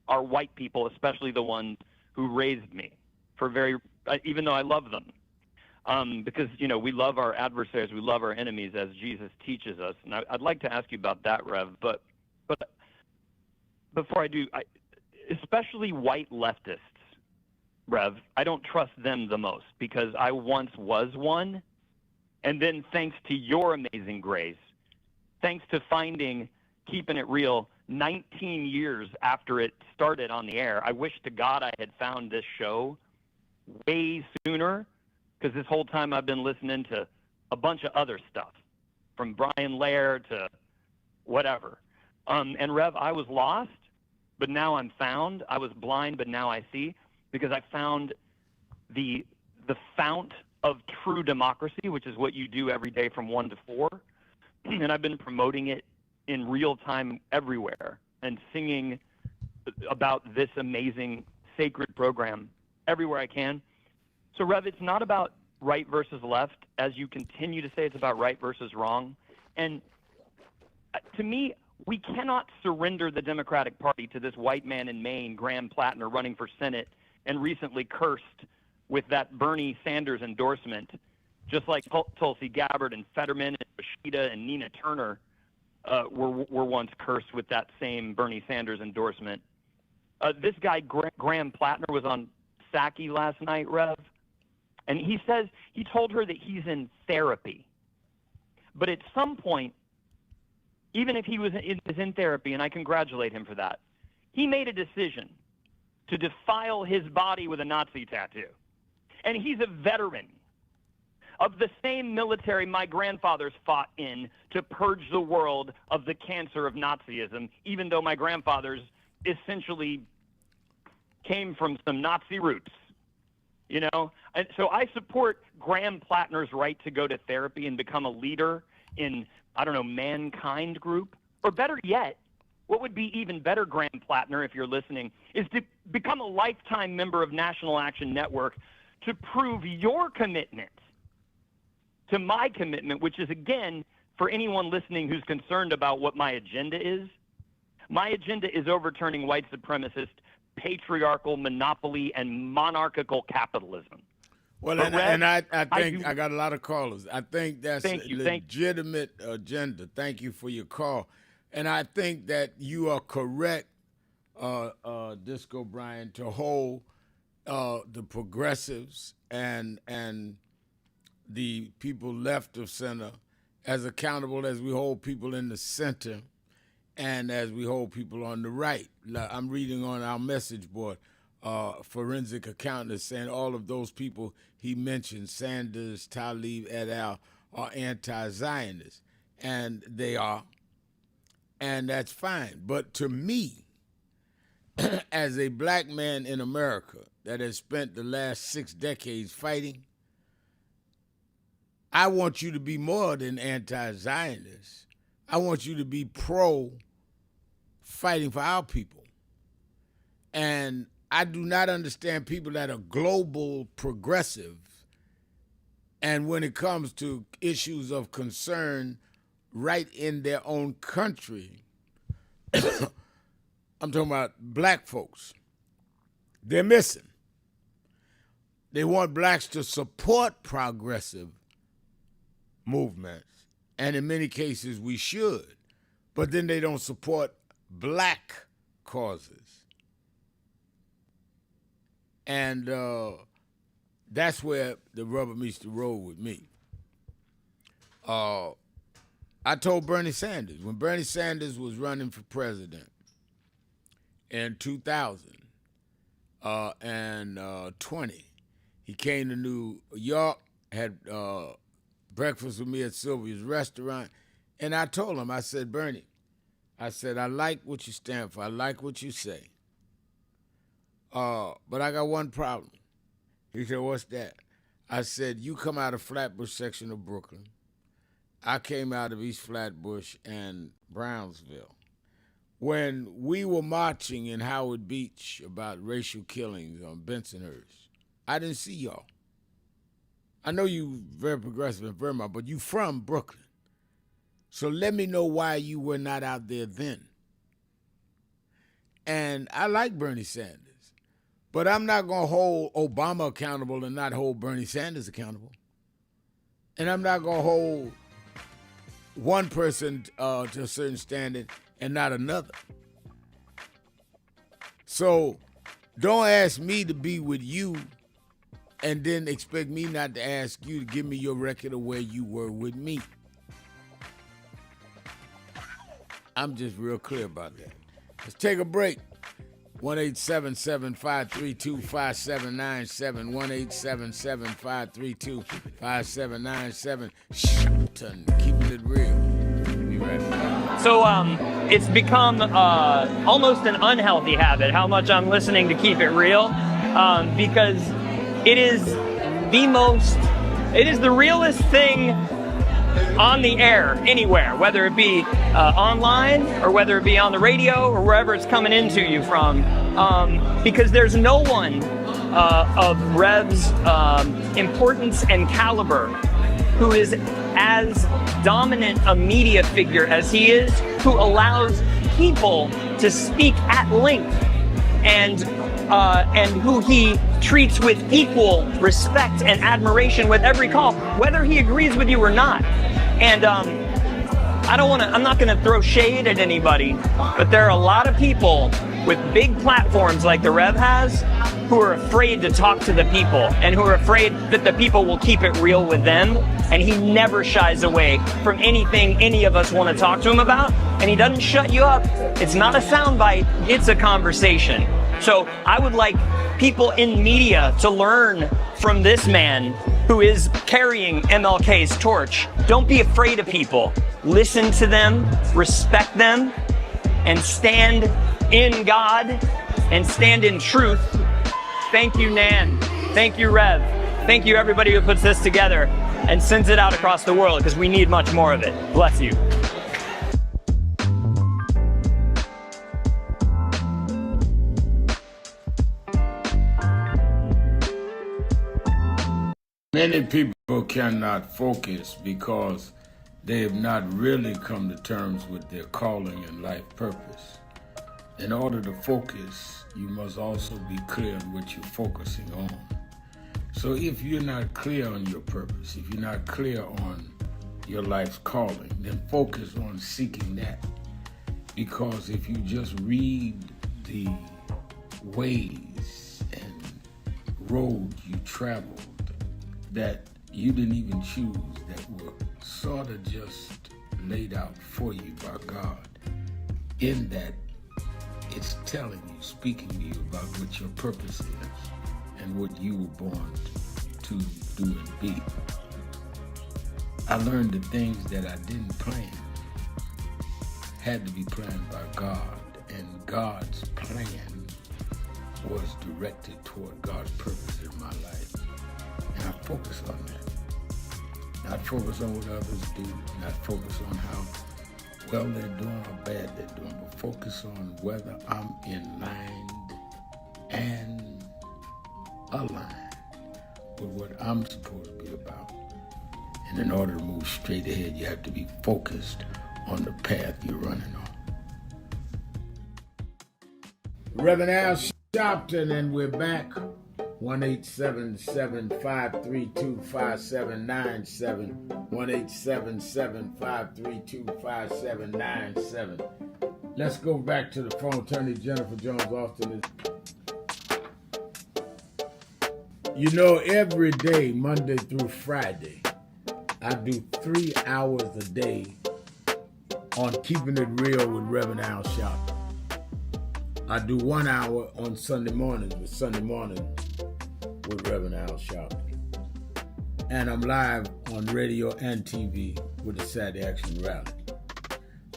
are white people, especially the ones who raised me, even though I love them. Because, we love our adversaries, we love our enemies, as Jesus teaches us. And I'd like to ask you about that, Rev. But before I do, especially white leftists, Rev, I don't trust them the most because I once was one. And then thanks to your amazing grace, thanks to finding Keepin' It Real 19 years after it started on the air, I wish to God I had found this show way sooner, because this whole time I've been listening to a bunch of other stuff, from Brian Lair to whatever. And Rev, I was lost, but now I'm found. I was blind, but now I see, because I found the fount of true democracy, which is what you do every day from 1 to 4. And I've been promoting it in real time everywhere and singing about this amazing sacred program everywhere I can. So, Rev, it's not about right versus left, as you continue to say. It's about right versus wrong. And to me, we cannot surrender the Democratic Party to this white man in Maine, Graham Plattner, running for Senate and recently cursed with that Bernie Sanders endorsement, just like Tulsi Gabbard and Fetterman and Rashida and Nina Turner were once cursed with that same Bernie Sanders endorsement. This guy, Graham Plattner, was on Psaki last night, Rev, and he says he told her that he's in therapy. But at some point, even if he is in therapy, and I congratulate him for that, he made a decision to defile his body with a Nazi tattoo. And he's a veteran of the same military my grandfathers fought in to purge the world of the cancer of Nazism, even though my grandfathers essentially came from some Nazi roots, you know? And so I support Graham Plattner's right to go to therapy and become a leader in, I don't know, Mankind Group. Or better yet, what would be even better, Graham Plattner, if you're listening, is to become a lifetime member of National Action Network to prove your commitment to my commitment, which is, again, for anyone listening who's concerned about what my agenda is overturning white supremacist, patriarchal, monopoly, and monarchical capitalism. Well, But and Rev, I think I got a lot of callers. I think that's a Thank you. legitimate agenda. Thank you for your call. And I think that you are correct, Disco Brian, to hold the progressives and the people left of center as accountable as we hold people in the center and as we hold people on the right. I'm reading on our message board, forensic accountant saying all of those people he mentioned, Sanders, Tlaib, et al., are anti-Zionists. And they are. And that's fine. But to me, as a black man in America that has spent the last 6 decades fighting, I want you to be more than anti-Zionist. I want you to be pro-fighting for our people. And I do not understand people that are global progressive, and when it comes to issues of concern right in their own country, I'm talking about black folks, they're missing. They want blacks to support progressive movements, and in many cases we should, but then they don't support black causes. And that's where the rubber meets the road with me. I told Bernie Sanders, when Bernie Sanders was running for president in 2020, he came to New York, had breakfast with me at Sylvia's restaurant, and I told him, I said, Bernie, I said, I like what you stand for. I like what you say. But I got one problem. He said, what's that? I said, you come out of Flatbush section of Brooklyn. I came out of East Flatbush and Brownsville. When we were marching in Howard Beach about racial killings on Bensonhurst, I didn't see y'all. I know you very progressive in Vermont, but you from Brooklyn. So let me know why you were not out there then. And I like Bernie Sanders, but I'm not going to hold Obama accountable and not hold Bernie Sanders accountable. And I'm not going to hold one person to a certain standard and not another. So don't ask me to be with you and then expect me not to ask you to give me your record of where you were with me. I'm just real clear about that. Let's take a break. 1-877-532-5797. 1-877-532-5797. Sharpton, keeping it real. Be right back. So it's become almost an unhealthy habit how much I'm listening to Keep It Real, because it is the realest thing on the air anywhere, whether it be online or whether it be on the radio or wherever it's coming into you from, because there's no one of Rev's importance and caliber who is as dominant a media figure as he is, who allows people to speak at length, and who he treats with equal respect and admiration with every call, whether he agrees with you or not. And I'm not gonna throw shade at anybody, but there are a lot of people with big platforms like the Rev has who are afraid to talk to the people and who are afraid that the people will keep it real with them. And he never shies away from anything any of us want to talk to him about. And he doesn't shut you up. It's not a soundbite, it's a conversation. So I would like people in media to learn from this man who is carrying MLK's torch. Don't be afraid of people. Listen to them, respect them, and stand in God and stand in truth. Thank you, Nan. Thank you, Rev. Thank you, everybody who puts this together and sends it out across the world, because we need much more of it. Bless you. Many people cannot focus because they have not really come to terms with their calling and life purpose. In order to focus, you must also be clear on what you're focusing on. So if you're not clear on your purpose, if you're not clear on your life's calling, then focus on seeking that. Because if you just read the ways and roads you traveled that you didn't even choose, that were sort of just laid out for you by God, in that it's telling you, speaking to you about what your purpose is and what you were born to do and be. I learned the things that I didn't plan had to be planned by God, and God's plan was directed toward God's purpose in my life. And I focus on that. Not focus on what others do, not focus on how well they're doing or bad they're doing, but focus on whether I'm in line and aligned with what I'm supposed to be about. And in order to move straight ahead, you have to be focused on the path you're running on. Reverend Al Sharpton, and we're back. 1-877-532-5797. 1-877-532-5797. Let's go back to the phone. Attorney Jennifer Jones-Austin is... every day, Monday through Friday, I do 3 hours a day on Keeping It Real with Reverend Al Sharpton. I do 1 hour on Sunday mornings with Reverend Al Sharpton. And I'm live on radio and TV with the Saturday Action Rally.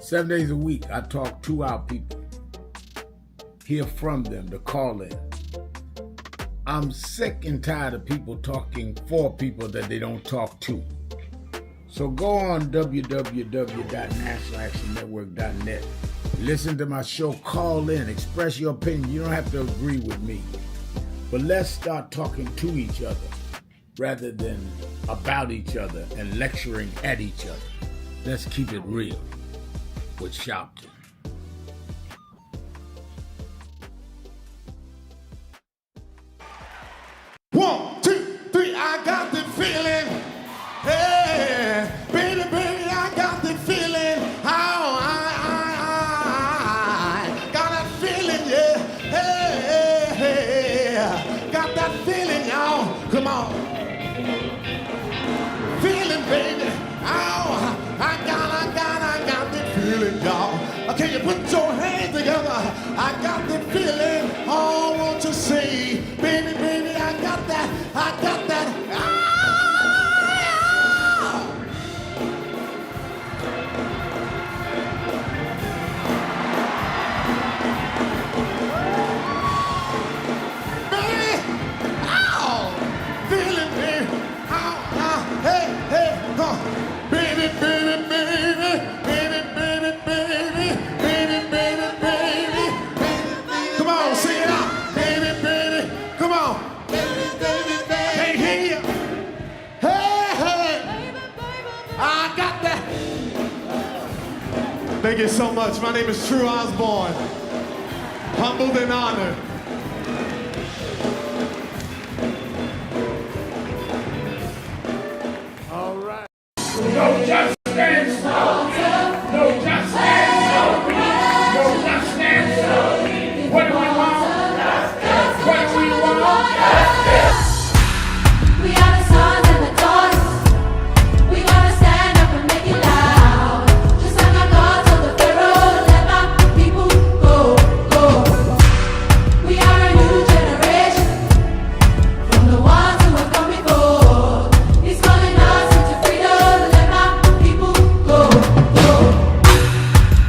7 days a week, I talk to our people, hear from them, the call-in. I'm sick and tired of people talking for people that they don't talk to. So go on www.nationalactionnetwork.net. Listen to my show, call in, express your opinion. You don't have to agree with me. But let's start talking to each other rather than about each other and lecturing at each other. Let's keep it real with Sharpton. One, two, three, I got the feeling. Hey, baby, I got the feeling. How I got that feeling, yeah. Hey, got that feeling, y'all. Come on. Feeling, baby. Oh, I got the feeling, y'all. Can you put your hands together? I got the feeling. Thank you so much. My name is True Osborne. Humbled and honored. All right. No justice. No justice. No justice. What do we want? What do we want? We are the sons and the daughters. We gotta stand up and make it loud. Just like our God told the Pharaoh, let my people go, go. We are a new generation from the ones who have come before. He's calling us into freedom, let my people go, go.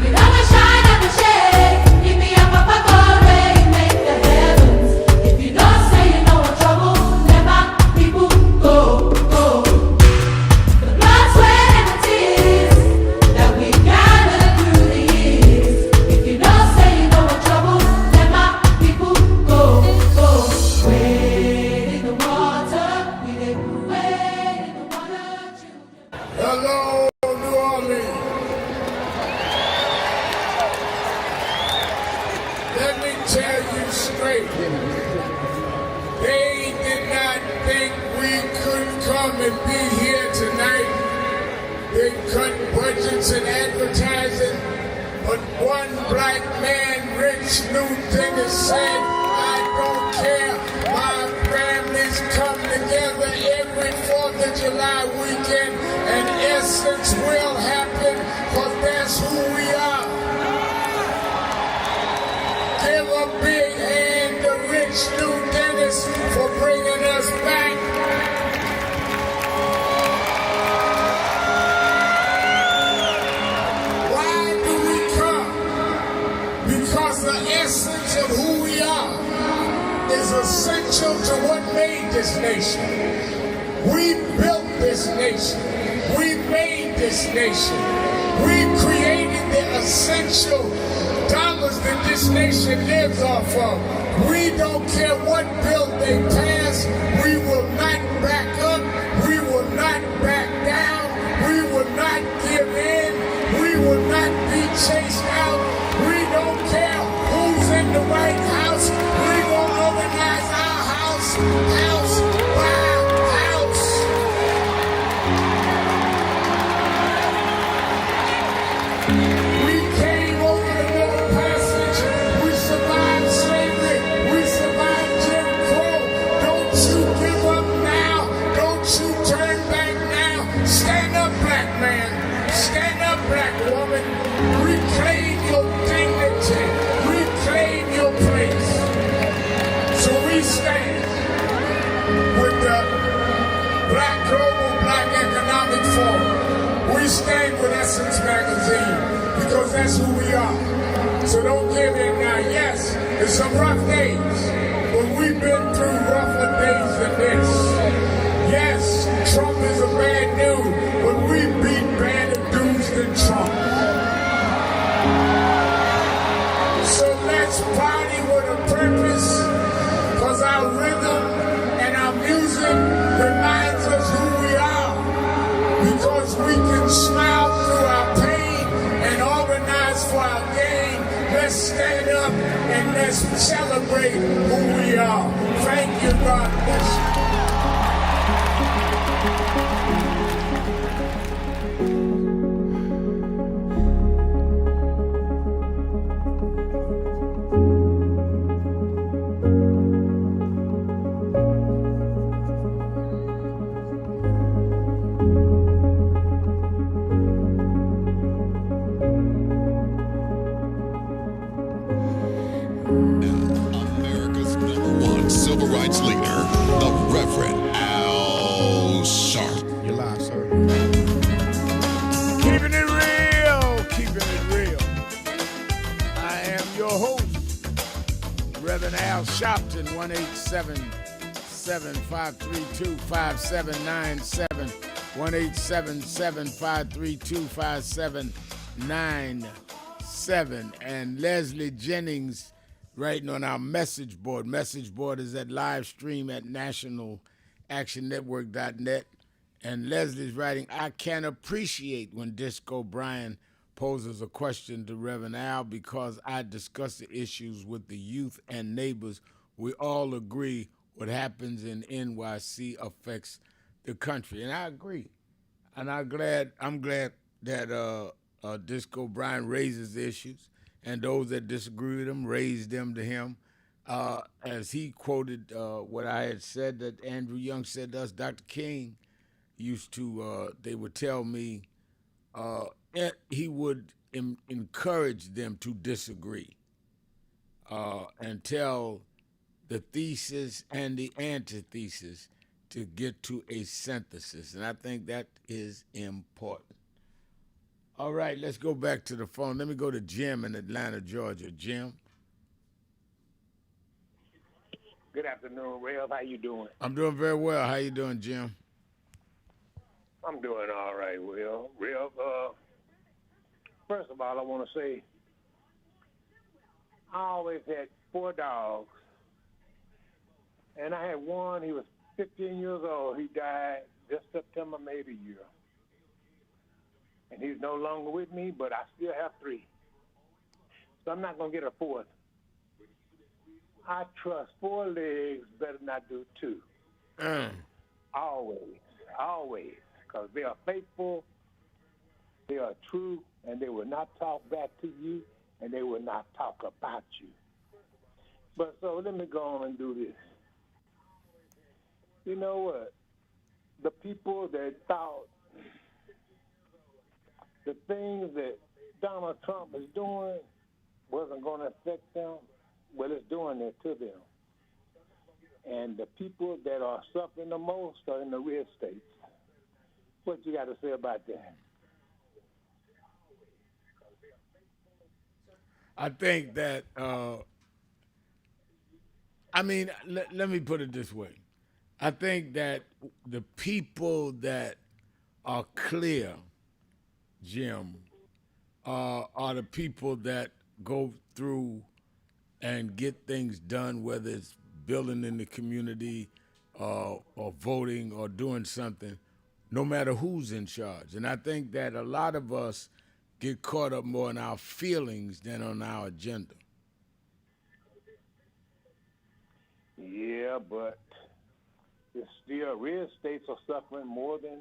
We're gonna shine up and shake. Give me a papa glory, make the heavens. If you don't say you know I'm trouble, let my people go, go. The blood, sweat, and the tears that we gathered through the years. If you don't say you know I'm trouble, let my people go, go. Wade in the water, we did wade in the water, children. Hello, New Orleans. Let me tell you straight. They did not think we could come and be here tonight. They cut budgets and advertising, but one black man, Rich New Dennis, said, I don't care. My families come together every 4th of July weekend, and Essence will happen, because that's who we are. Give a big hand to Rich New Dennis for bringing us back. Why do we come? Because the essence of who we are is essential to what made this nation. We built this nation. We made this nation. We created the essential dollars that this nation lives off of. We don't care what bill they pass. We will not back up. We will not back down. We will not give in. We will not be chased out. We don't care who's in the White House. We will organize our house, house by house. We came over the Middle Passage. We survived slavery. We survived Jim Crow. Don't you give up now. Don't you turn back now. Stand up, black man. Stand up, black woman. Reclaim your dignity. Reclaim your place. So we stand with the Black Global Black Economic Forum. We stand with Essence Magazine because that's who we are. So don't give in now. Yes, it's some rough days, but we've been through rougher days than this. Yes, Trump is a bad dude, but we beat badder dudes than Trump. So let's party with a purpose, because our rhythm and our music reminds us who we are. Because we can smile through our pain and organize for our gain. Let's stand up and let's celebrate who we are. Thank you, God bless you. America's #1 civil rights leader, the Reverend Al Sharpton. You're live, sir. Keeping it real, keeping it real. I am your host, Reverend Al Sharpton, 1-877-532-5797, 1-877-532-5797, and Leslie Jennings writing on our message board. Message board is at live stream at nationalactionnetwork.net. And Leslie's writing, I can appreciate when Disco Brian poses a question to Reverend Al because I discuss the issues with the youth and neighbors. We all agree what happens in NYC affects the country, and I agree. And I'm glad that Disco Brian raises the issues, and those that disagree with him raise them to him. As he quoted what I had said that Andrew Young said to us, Dr. King used to, they would tell me he would encourage them to disagree and tell the thesis and the antithesis to get to a synthesis. And I think that is important. All right, let's go back to the phone. Let me go to Jim in Atlanta, Georgia. Jim? Good afternoon, Rev. How you doing? I'm doing very well. How you doing, Jim? I'm doing all right, Will. Rev, first of all, I want to say I always had 4 dogs. And I had one, he was 15 years old. He died this September, made a year. And he's no longer with me, but I still have 3. So I'm not going to get a 4th. I trust 4 legs better than I do 2. Always. Because they are faithful, they are true, and they will not talk back to you, and they will not talk about you. But so let me go on and do this. You know what? The people that thought the things that Donald Trump is doing wasn't going to affect them, well, it's doing it to them. And the people that are suffering the most are in the red states. What you got to say about that? I think that, let me put it this way. I think that the people that are clear, Jim, are the people that go through and get things done, whether it's building in the community or voting or doing something, no matter who's in charge. And I think that a lot of us get caught up more in our feelings than on our agenda. Yeah, but it's still red states are suffering more than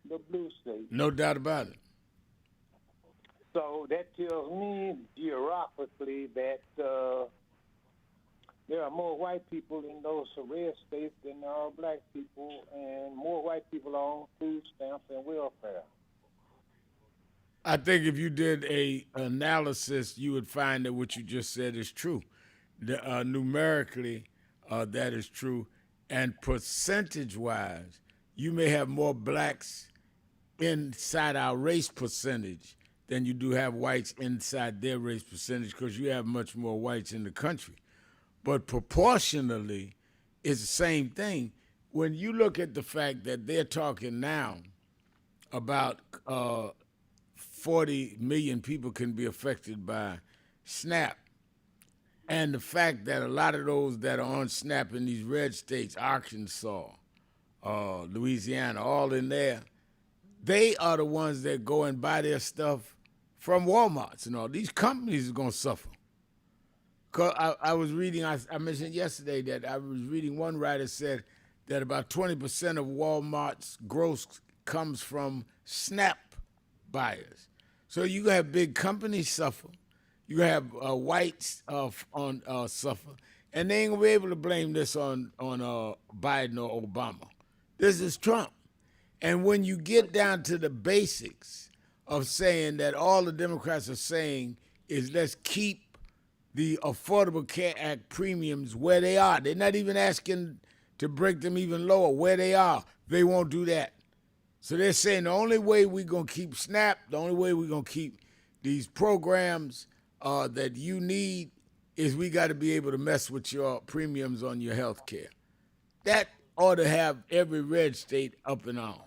the blue states. No doubt about it. So that tells me geographically that there are more white people in those red states than there are black people, and more white people are on food stamps and welfare. I think if you did a analysis, you would find that what you just said is true. Numerically, that is true. And percentage-wise, you may have more blacks inside our race percentage than you do have whites inside their race percentage because you have much more whites in the country. But proportionally, it's the same thing. When you look at the fact that they're talking now about 40 million people can be affected by SNAP, and the fact that a lot of those that are on SNAP in these red states, Arkansas, Louisiana, all in there, they are the ones that go and buy their stuff from Walmarts and all. These companies are going to suffer. Cause I was reading, I mentioned yesterday that I was reading one writer said that about 20% of Walmart's gross comes from SNAP buyers. So you have big companies suffer. You have whites suffer. And they ain't gonna be able to blame this on Biden or Obama. This is Trump. And when you get down to the basics of saying that all the Democrats are saying is let's keep the Affordable Care Act premiums where they are. They're not even asking to break them even lower. Where they are, they won't do that. So they're saying the only way we're going to keep SNAP, the only way we're going to keep these programs that you need is we got to be able to mess with your premiums on your health care. That ought to have every red state up in arms.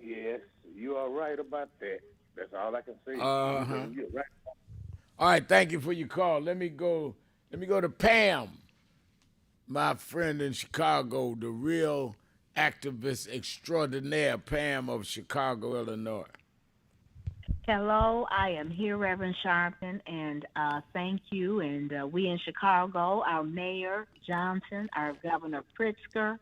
Yes, you are right about that. That's all I can say. You're right. All right, thank you for your call. Let me go to Pam, my friend in Chicago, the real activist extraordinaire, Pam of Chicago, Illinois. Hello, I am here, Reverend Sharpton, and thank you. And we in Chicago, our Mayor Johnson, our Governor Pritzker,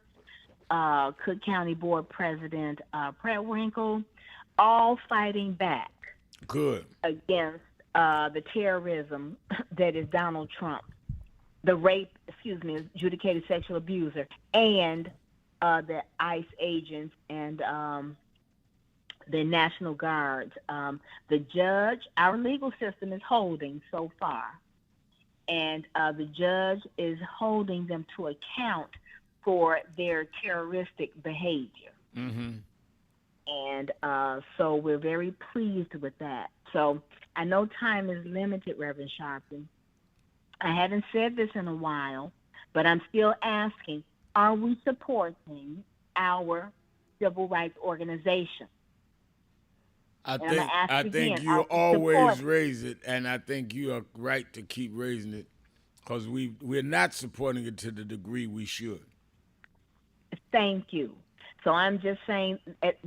Cook County Board President Prewinkle, all fighting back Good. against the terrorism that is Donald Trump, the adjudicated sexual abuser, and the ICE agents and the National Guards. The judge, our legal system is holding so far, and the judge is holding them to account for their terroristic behavior. Mm-hmm. And so we're very pleased with that. So I know time is limited, Reverend Sharpton. I haven't said this in a while, but I'm still asking, are we supporting our civil rights organization? I think you always raise it, and I think you are right to keep raising it, because we're not supporting it to the degree we should. Thank you. So I'm just saying,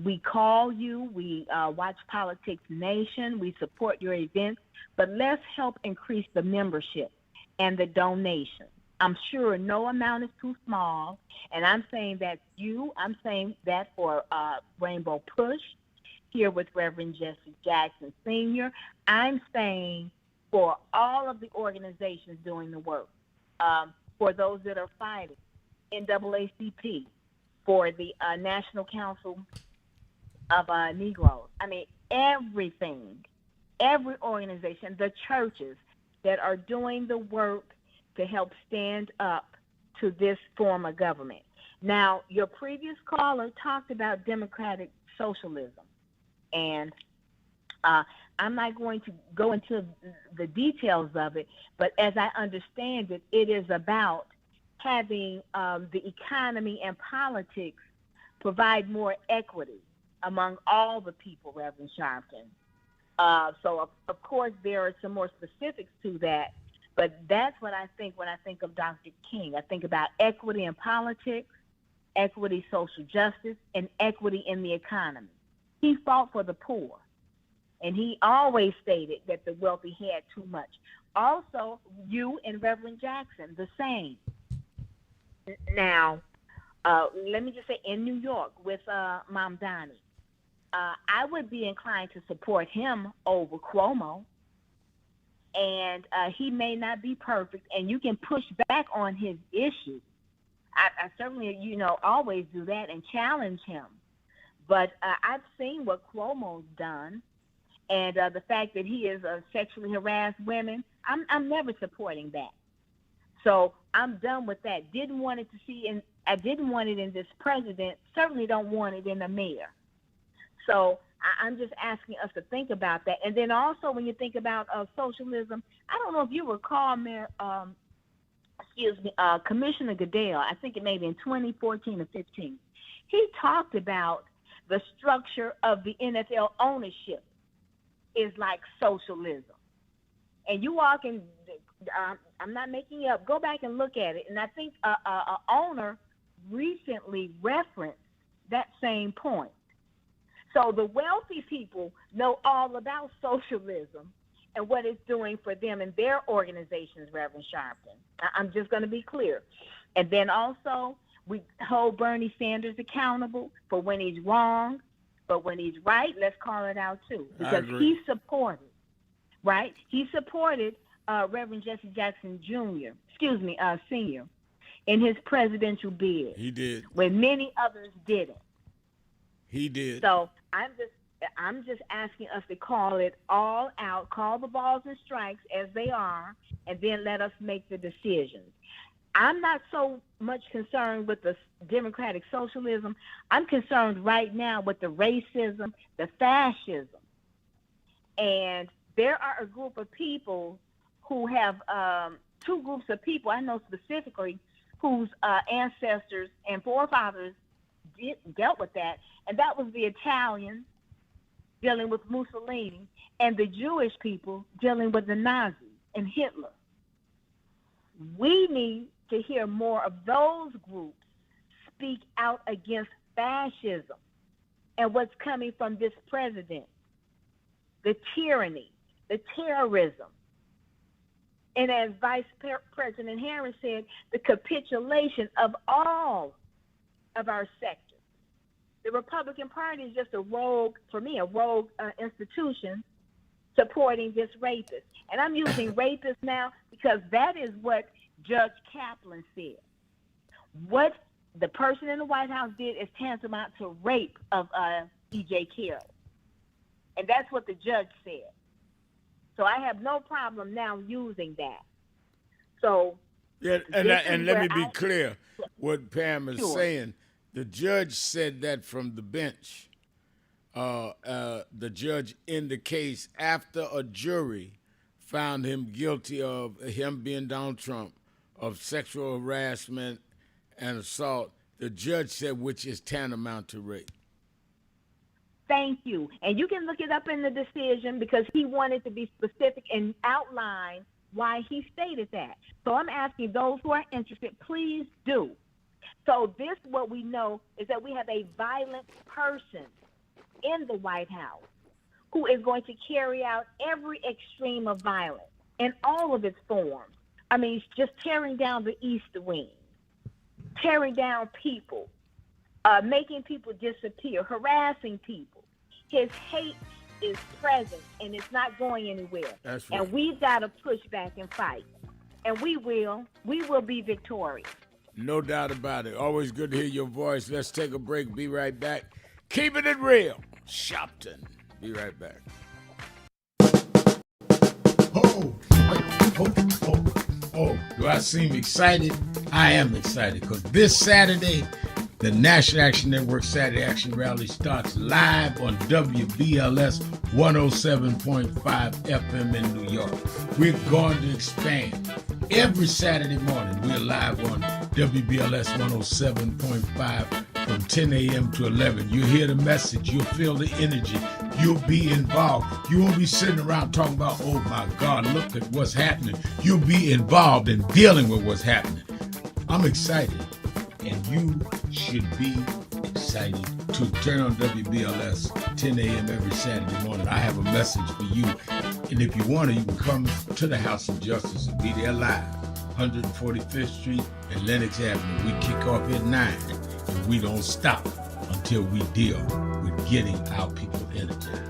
we call you, we watch Politics Nation, we support your events, but let's help increase the membership and the donation. I'm sure no amount is too small, and I'm saying that I'm saying that for Rainbow Push, here with Reverend Jesse Jackson Sr. I'm saying for all of the organizations doing the work, for those that are fighting, NAACP, for the National Council of Negroes. I mean, everything, every organization, the churches that are doing the work to help stand up to this form of government. Now, your previous caller talked about democratic socialism, and I'm not going to go into the details of it, but as I understand it, it is about having the economy and politics provide more equity among all the people, Reverend Sharpton. So, of course, there are some more specifics to that, but that's what I think when I think of Dr. King. I think about equity in politics, equity, social justice, and equity in the economy. He fought for the poor, and he always stated that the wealthy had too much. Also, you and Reverend Jackson, the same. Now, let me just say, in New York with Mom Donnie, I would be inclined to support him over Cuomo, and he may not be perfect, and you can push back on his issues. I certainly, always do that and challenge him. But I've seen what Cuomo's done, and the fact that he is sexually harassed women, I'm never supporting that. So I'm done with that. Didn't want it I didn't want it in this president. Certainly don't want it in the mayor. So I'm just asking us to think about that. And then also when you think about socialism, I don't know if you recall, Commissioner Goodell, I think it may be in 2014 or 15, he talked about the structure of the NFL ownership is like socialism. And you all can, I'm not making it up, go back and look at it. And I think an owner recently referenced that same point. So the wealthy people know all about socialism and what it's doing for them and their organizations, Reverend Sharpton. I'm just going to be clear. And then also, we hold Bernie Sanders accountable for when he's wrong, but when he's right, let's call it out too. Because he supported, right? He supported Reverend Jesse Jackson Sr., in his presidential bid. He did. When many others didn't. He did. So I'm just asking us to call it all out, call the balls and strikes as they are, and then let us make the decisions. I'm not so much concerned with the democratic socialism. I'm concerned right now with the racism, the fascism. And there are a group of people who have, two groups of people I know specifically whose ancestors and forefathers dealt with that, and that was the Italians dealing with Mussolini and the Jewish people dealing with the Nazis and Hitler. We need to hear more of those groups speak out against fascism and what's coming from this president. the tyranny, the terrorism. And as Vice President Harris said, the capitulation of all of our sectors. The Republican Party is just a rogue institution supporting this rapist. And I'm using rapist now because that is what Judge Kaplan said. What the person in the White House did is tantamount to rape of E.J. Carroll. And that's what the judge said. So I have no problem now using that. So yeah, and let me be clear what Pam is saying. The judge said that from the bench. The judge in the case after a jury found him guilty of him being Donald Trump, of sexual harassment and assault. The judge said which is tantamount to rape. Thank you. And you can look it up in the decision because he wanted to be specific and outline why he stated that. So I'm asking those who are interested, please do. So this, what we know is that we have a violent person in the White House who is going to carry out every extreme of violence in all of its forms. I mean, just tearing down the East Wing, tearing down people, making people disappear, harassing people. His hate is present and it's not going anywhere. That's right. And we've got to push back and fight. And we will be victorious. No doubt about it. Always good to hear your voice. Let's take a break. Be right back. Keeping it real. Sharpton. Be right back. Oh, do I seem excited? I am excited because this Saturday, the National Action Network Saturday Action Rally starts live on WBLS 107.5 FM in New York. We're going to expand. Every Saturday morning, we're live on WBLS 107.5 from 10 a.m. to 11. You'll hear the message. You'll feel the energy. You'll be involved. You won't be sitting around talking about, oh my God, look at what's happening. You'll be involved in dealing with what's happening. I'm excited. And you should be excited to turn on WBLS 10 a.m. every Saturday morning. I have a message for you. And if you want to, you can come to the House of Justice and be there live. 145th Street and Lenox Avenue. We kick off at 9. And we don't stop until we deal with getting our people energized.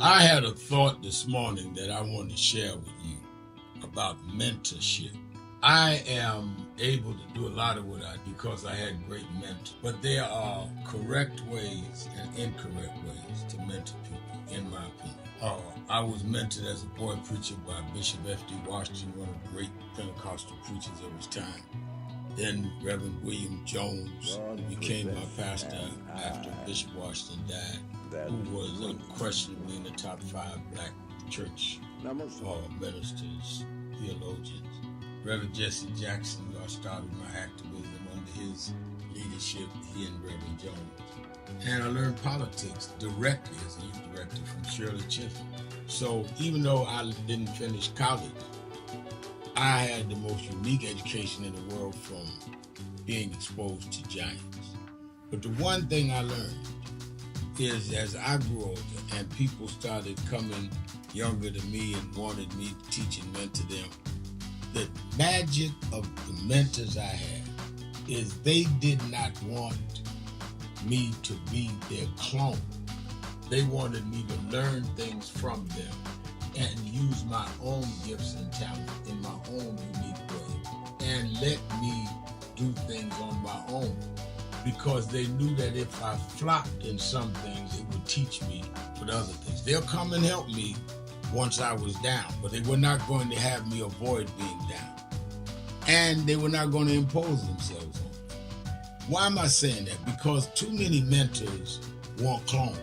I had a thought this morning that I want to share with you about mentorship. I am able to do a lot of what I do because I had great mentors, but there are correct ways and incorrect ways to mentor people, in my opinion. I was mentored as a boy preacher by Bishop F.D. Washington, one of the great Pentecostal preachers of his time. Then Reverend William Jones, who became my pastor after Bishop Washington died, who was unquestionably in the top 5 black church ministers, theologians. Reverend Jesse Jackson, who I started my activism under his leadership, he and Reverend Jones. And I learned politics directly as a youth director from Shirley Chisholm. So even though I didn't finish college, I had the most unique education in the world from being exposed to giants. But the one thing I learned is as I grew older and people started coming younger than me and wanted me to teach and mentor them, the magic of the mentors I had is they did not want me to be their clone. They wanted me to learn things from them and use my own gifts and talents in my own unique way and let me do things on my own, because they knew that if I flopped in some things, it would teach me for the other things. They'll come and help me once I was down, but they were not going to have me avoid being down. And they were not going to impose themselves on me. Why am I saying that? Because too many mentors want clones,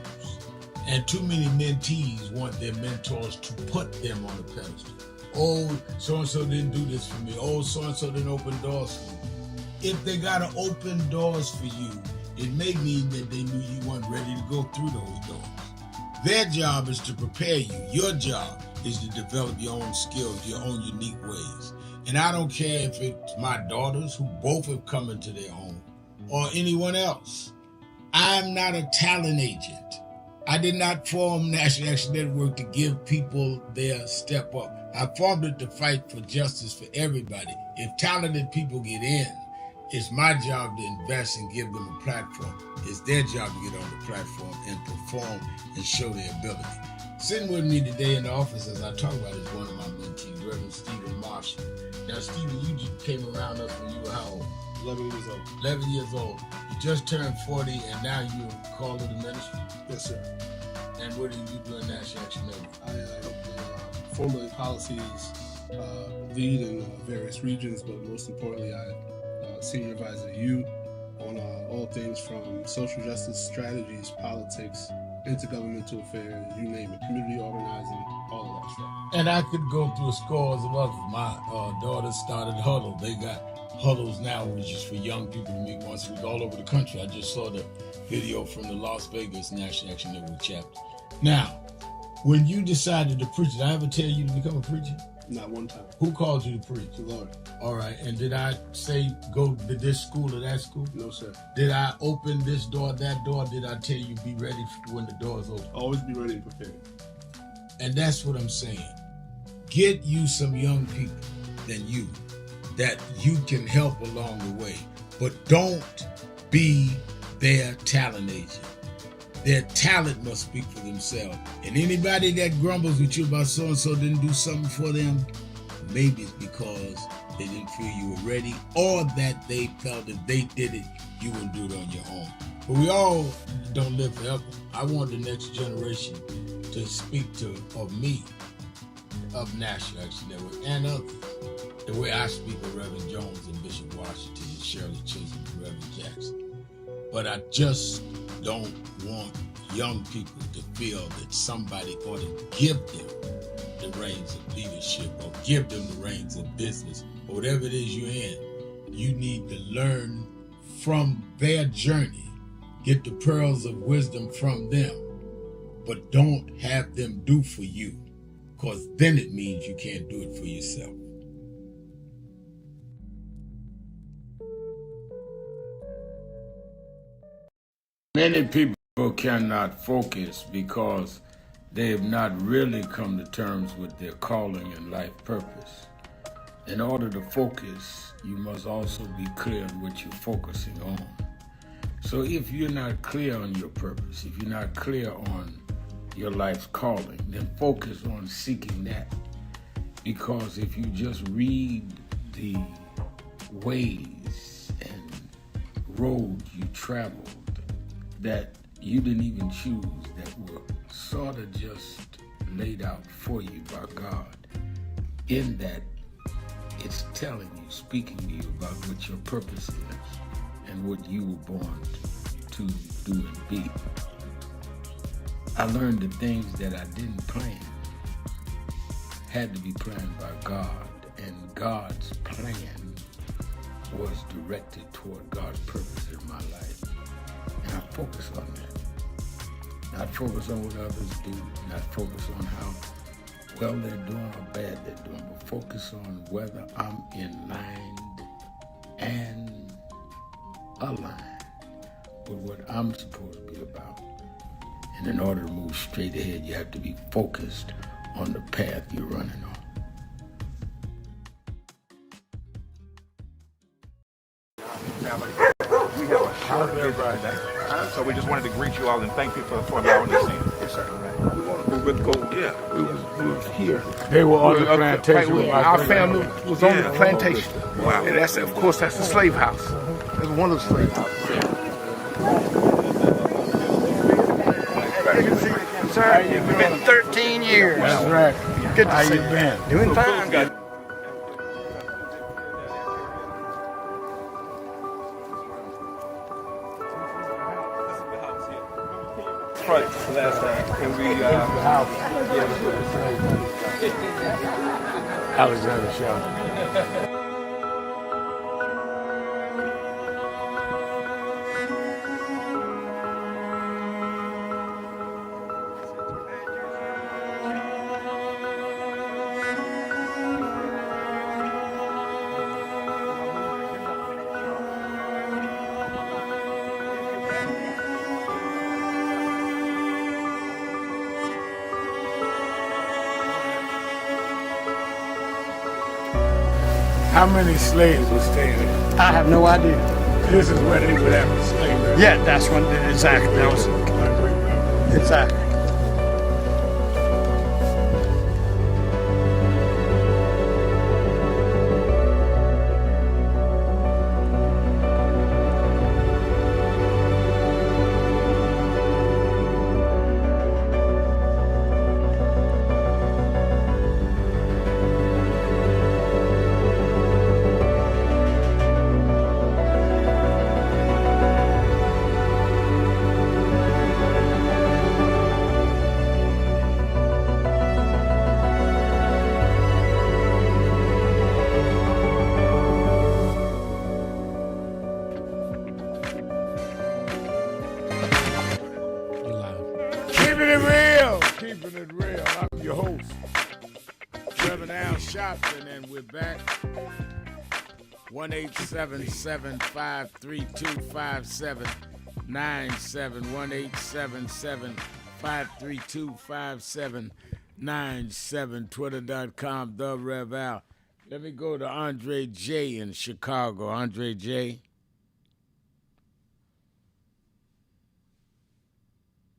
and too many mentees want their mentors to put them on a pedestal. Oh, so-and-so didn't do this for me. Oh, so-and-so didn't open doors for me. If they got to open doors for you, it may mean that they knew you weren't ready to go through those doors. Their job is to prepare you. Your job is to develop your own skills, your own unique ways. And I don't care if it's my daughters who both have come into their home or anyone else. I'm not a talent agent. I did not form National Action Network to give people their step up. I formed it to fight for justice for everybody. If talented people get in, it's my job to invest and give them a platform. It's their job to get on the platform and perform and show their ability. Sitting with me today in the office as I talk about is one of my mentees, Reverend Stephen Marshall. Now, Stephen, you just came around us when you were how old? 11 years old. 11 years old. You just turned 40 and now you're called to the ministry? Yes, sir. And what do you do in National Action Network? I formulate policies, lead in various regions, but most importantly, I senior advisor to you on all things from social justice strategies, politics, intergovernmental affairs, you name it, community organizing, all of that stuff. And I could go through scores of others. My daughter started Huddle. They got Huddles now, which is for young people to meet once a week all over the country. I just saw the video from the Las Vegas National Action Network chapter. Now, when you decided to preach, did I ever tell you to become a preacher? Not one time. Who called you to preach? The Lord. All right. And did I say go to this school or that school? No, sir. Did I open this door, that door? Did I tell you be ready when the doors open? Always be ready and prepared. And that's what I'm saying. Get you some young people than you that you can help along the way. But don't be their talent agent. Their talent must speak for themselves. And anybody that grumbles with you about so-and-so didn't do something for them, maybe it's because they didn't feel you were ready or that they felt if they did it, you wouldn't do it on your own. But we all don't live forever. I want the next generation to speak of me, of National Action Network, and others. The way I speak of Reverend Jones and Bishop Washington and Shirley Chisholm and Reverend Jackson. But I just don't want young people to feel that somebody ought to give them the reins of leadership or give them the reins of business or whatever it is you're in. You need to learn from their journey, get the pearls of wisdom from them, but don't have them do for you, because then it means you can't do it for yourself. Many people cannot focus because they have not really come to terms with their calling and life purpose. In order to focus, you must also be clear on what you're focusing on. So if you're not clear on your purpose, if you're not clear on your life's calling, then focus on seeking that. Because if you just read the ways and roads you traveled that you didn't even choose, that were sort of just laid out for you by God, in that it's telling you, speaking to you about what your purpose is and what you were born to do and be. I learned the things that I didn't plan had to be planned by God, and God's plan was directed toward God's purpose in my life. And I focus on that. Not focus on what others do, not focus on how well they're doing or bad they're doing, but focus on whether I'm in line and aligned with what I'm supposed to be about. And in order to move straight ahead, you have to be focused on the path you're running on. We have a short visit today, so we just wanted to greet you all and thank you for allowing us in. Yes, sir. We were go. Yeah, we was here. They were on the plantation. Our family was on the plantation. Wow. And that's, of course, that's the slave house. That's one of the slave houses. Sir, it's been 13 years. That's right. Good to How see you been? Doing fine. Good. Last time, and we Alexander Sharpton. How many slaves were staying there? I have no idea. This is where they would have slavery. Yeah, that's what exactly. That was exactly. Keeping it real. Keeping it real. I'm your host, Reverend Al Sharpton, and we're back. 1-877-532-5797. 1-877-532-5797. Twitter.com, The Rev Al. Let me go to Andre J. in Chicago. Andre J.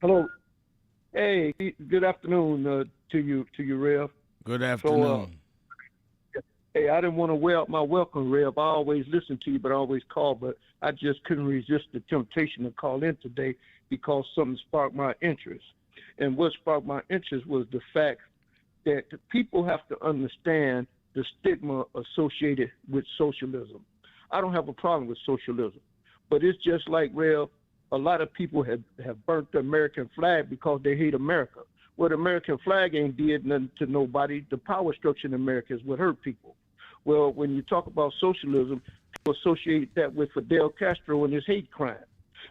Hello. Hey, good afternoon to you, Rev. Good afternoon. Hey, I didn't want to wear out my welcome, Rev. I always listen to you, but I always call. But I just couldn't resist the temptation to call in today because something sparked my interest. And what sparked my interest was the fact that people have to understand the stigma associated with socialism. I don't have a problem with socialism, but it's just like, Rev, a lot of people have burnt the American flag because they hate America. Well, the American flag ain't did nothing to nobody. The power structure in America is what hurt people. Well, when you talk about socialism, people associate that with Fidel Castro and his hate crime.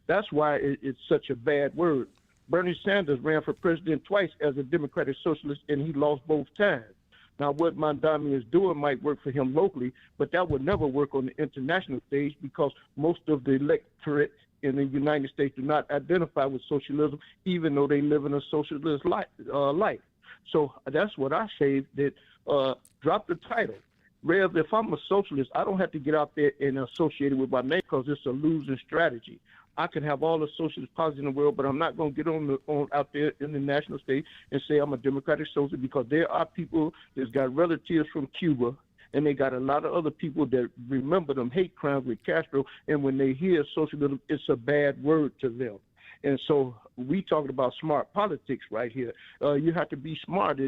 That's why it's such a bad word. Bernie Sanders ran for president twice as a Democratic Socialist, and he lost both times. Now, what Mondami is doing might work for him locally, but that would never work on the international stage because most of the electorate in the United States do not identify with socialism, even though they live in a socialist life. So that's what I say, that drop the title. Rev, if I'm a socialist, I don't have to get out there and associate it with my name because it's a losing strategy. I can have all the socialist policies in the world, but I'm not going to get on out there in the national stage and say I'm a democratic socialist, because there are people that's got relatives from Cuba, and they got a lot of other people that remember them hate crimes with Castro, and when they hear socialism, it's a bad word to them. And so we talking about smart politics right here. You have to be smart.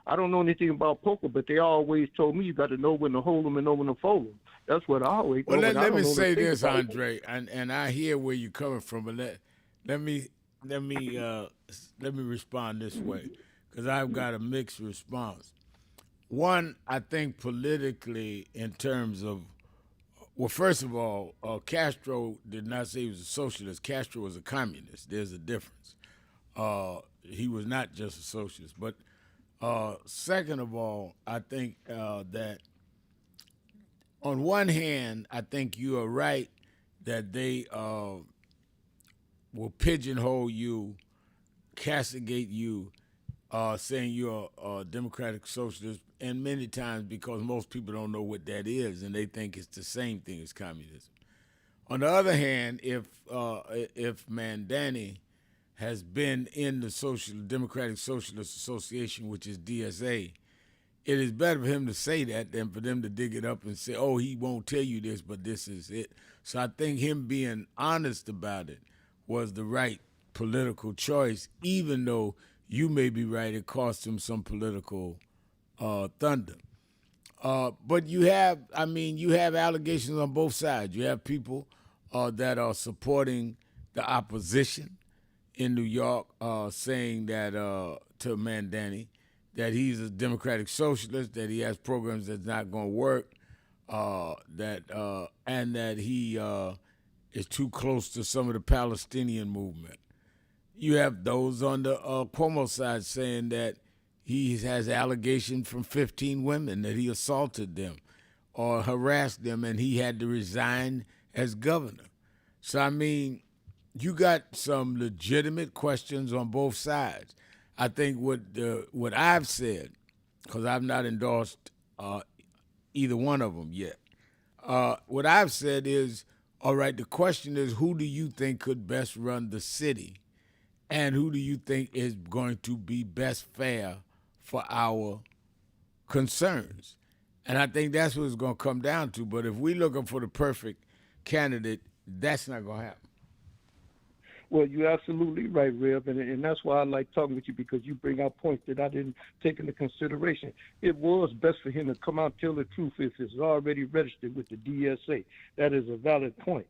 I don't know anything about poker, but they always told me you got to know when to hold them and know when to fold them. That's what I always know. Well, let me say this, Andre, and I hear where you're coming from, but let me respond this way, because I've got a mixed response. One, I think politically, in terms of, well, first of all, Castro did not say he was a socialist. Castro was a communist. There's a difference. He was not just a socialist. But second of all, I think that on one hand, I think you are right that they will pigeonhole you, castigate you, saying you're a democratic socialist, and many times because most people don't know what that is, and they think it's the same thing as communism. On the other hand, if Mandani has been in the Democratic Socialist Association, which is DSA, it is better for him to say that than for them to dig it up and say, oh, he won't tell you this, but this is it. So I think him being honest about it was the right political choice, even though you may be right, it cost him some political thunder. But you have allegations on both sides. You have people that are supporting the opposition in New York, saying that to Mandani, that he's a democratic socialist, that he has programs that's not going to work, and that he is too close to some of the Palestinian movement. You have those on the Cuomo side saying that he has allegations from 15 women that he assaulted them or harassed them, and he had to resign as governor. So, I mean, you got some legitimate questions on both sides. I think what I've said, because I've not endorsed either one of them yet, What I've said is, all right, the question is, who do you think could best run the city? And who do you think is going to be best fair for our concerns? And I think that's what it's going to come down to. But if we're looking for the perfect candidate, that's not going to happen. Well, you're absolutely right, Rev, and that's why I like talking with you, because you bring out points that I didn't take into consideration. It was best for him to come out and tell the truth if it's already registered with the DSA. That is a valid point.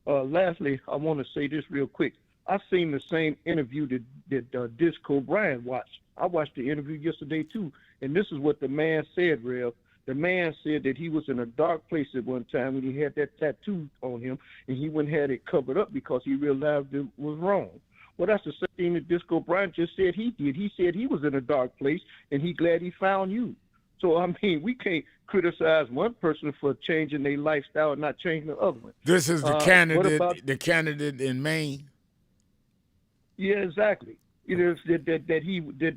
Lastly, I want to say this real quick. I've seen the same interview that Disco Brian watched. I watched the interview yesterday, too, and this is what the man said, Rev. The man said that he was in a dark place at one time when he had that tattoo on him, and he went and had it covered up because he realized it was wrong. Well, that's the same thing that Disco Brian just said he did. He said he was in a dark place, and he glad he found you. So, I mean, we can't criticize one person for changing their lifestyle and not changing the other one. This is the candidate in Maine? Yeah, exactly. It is that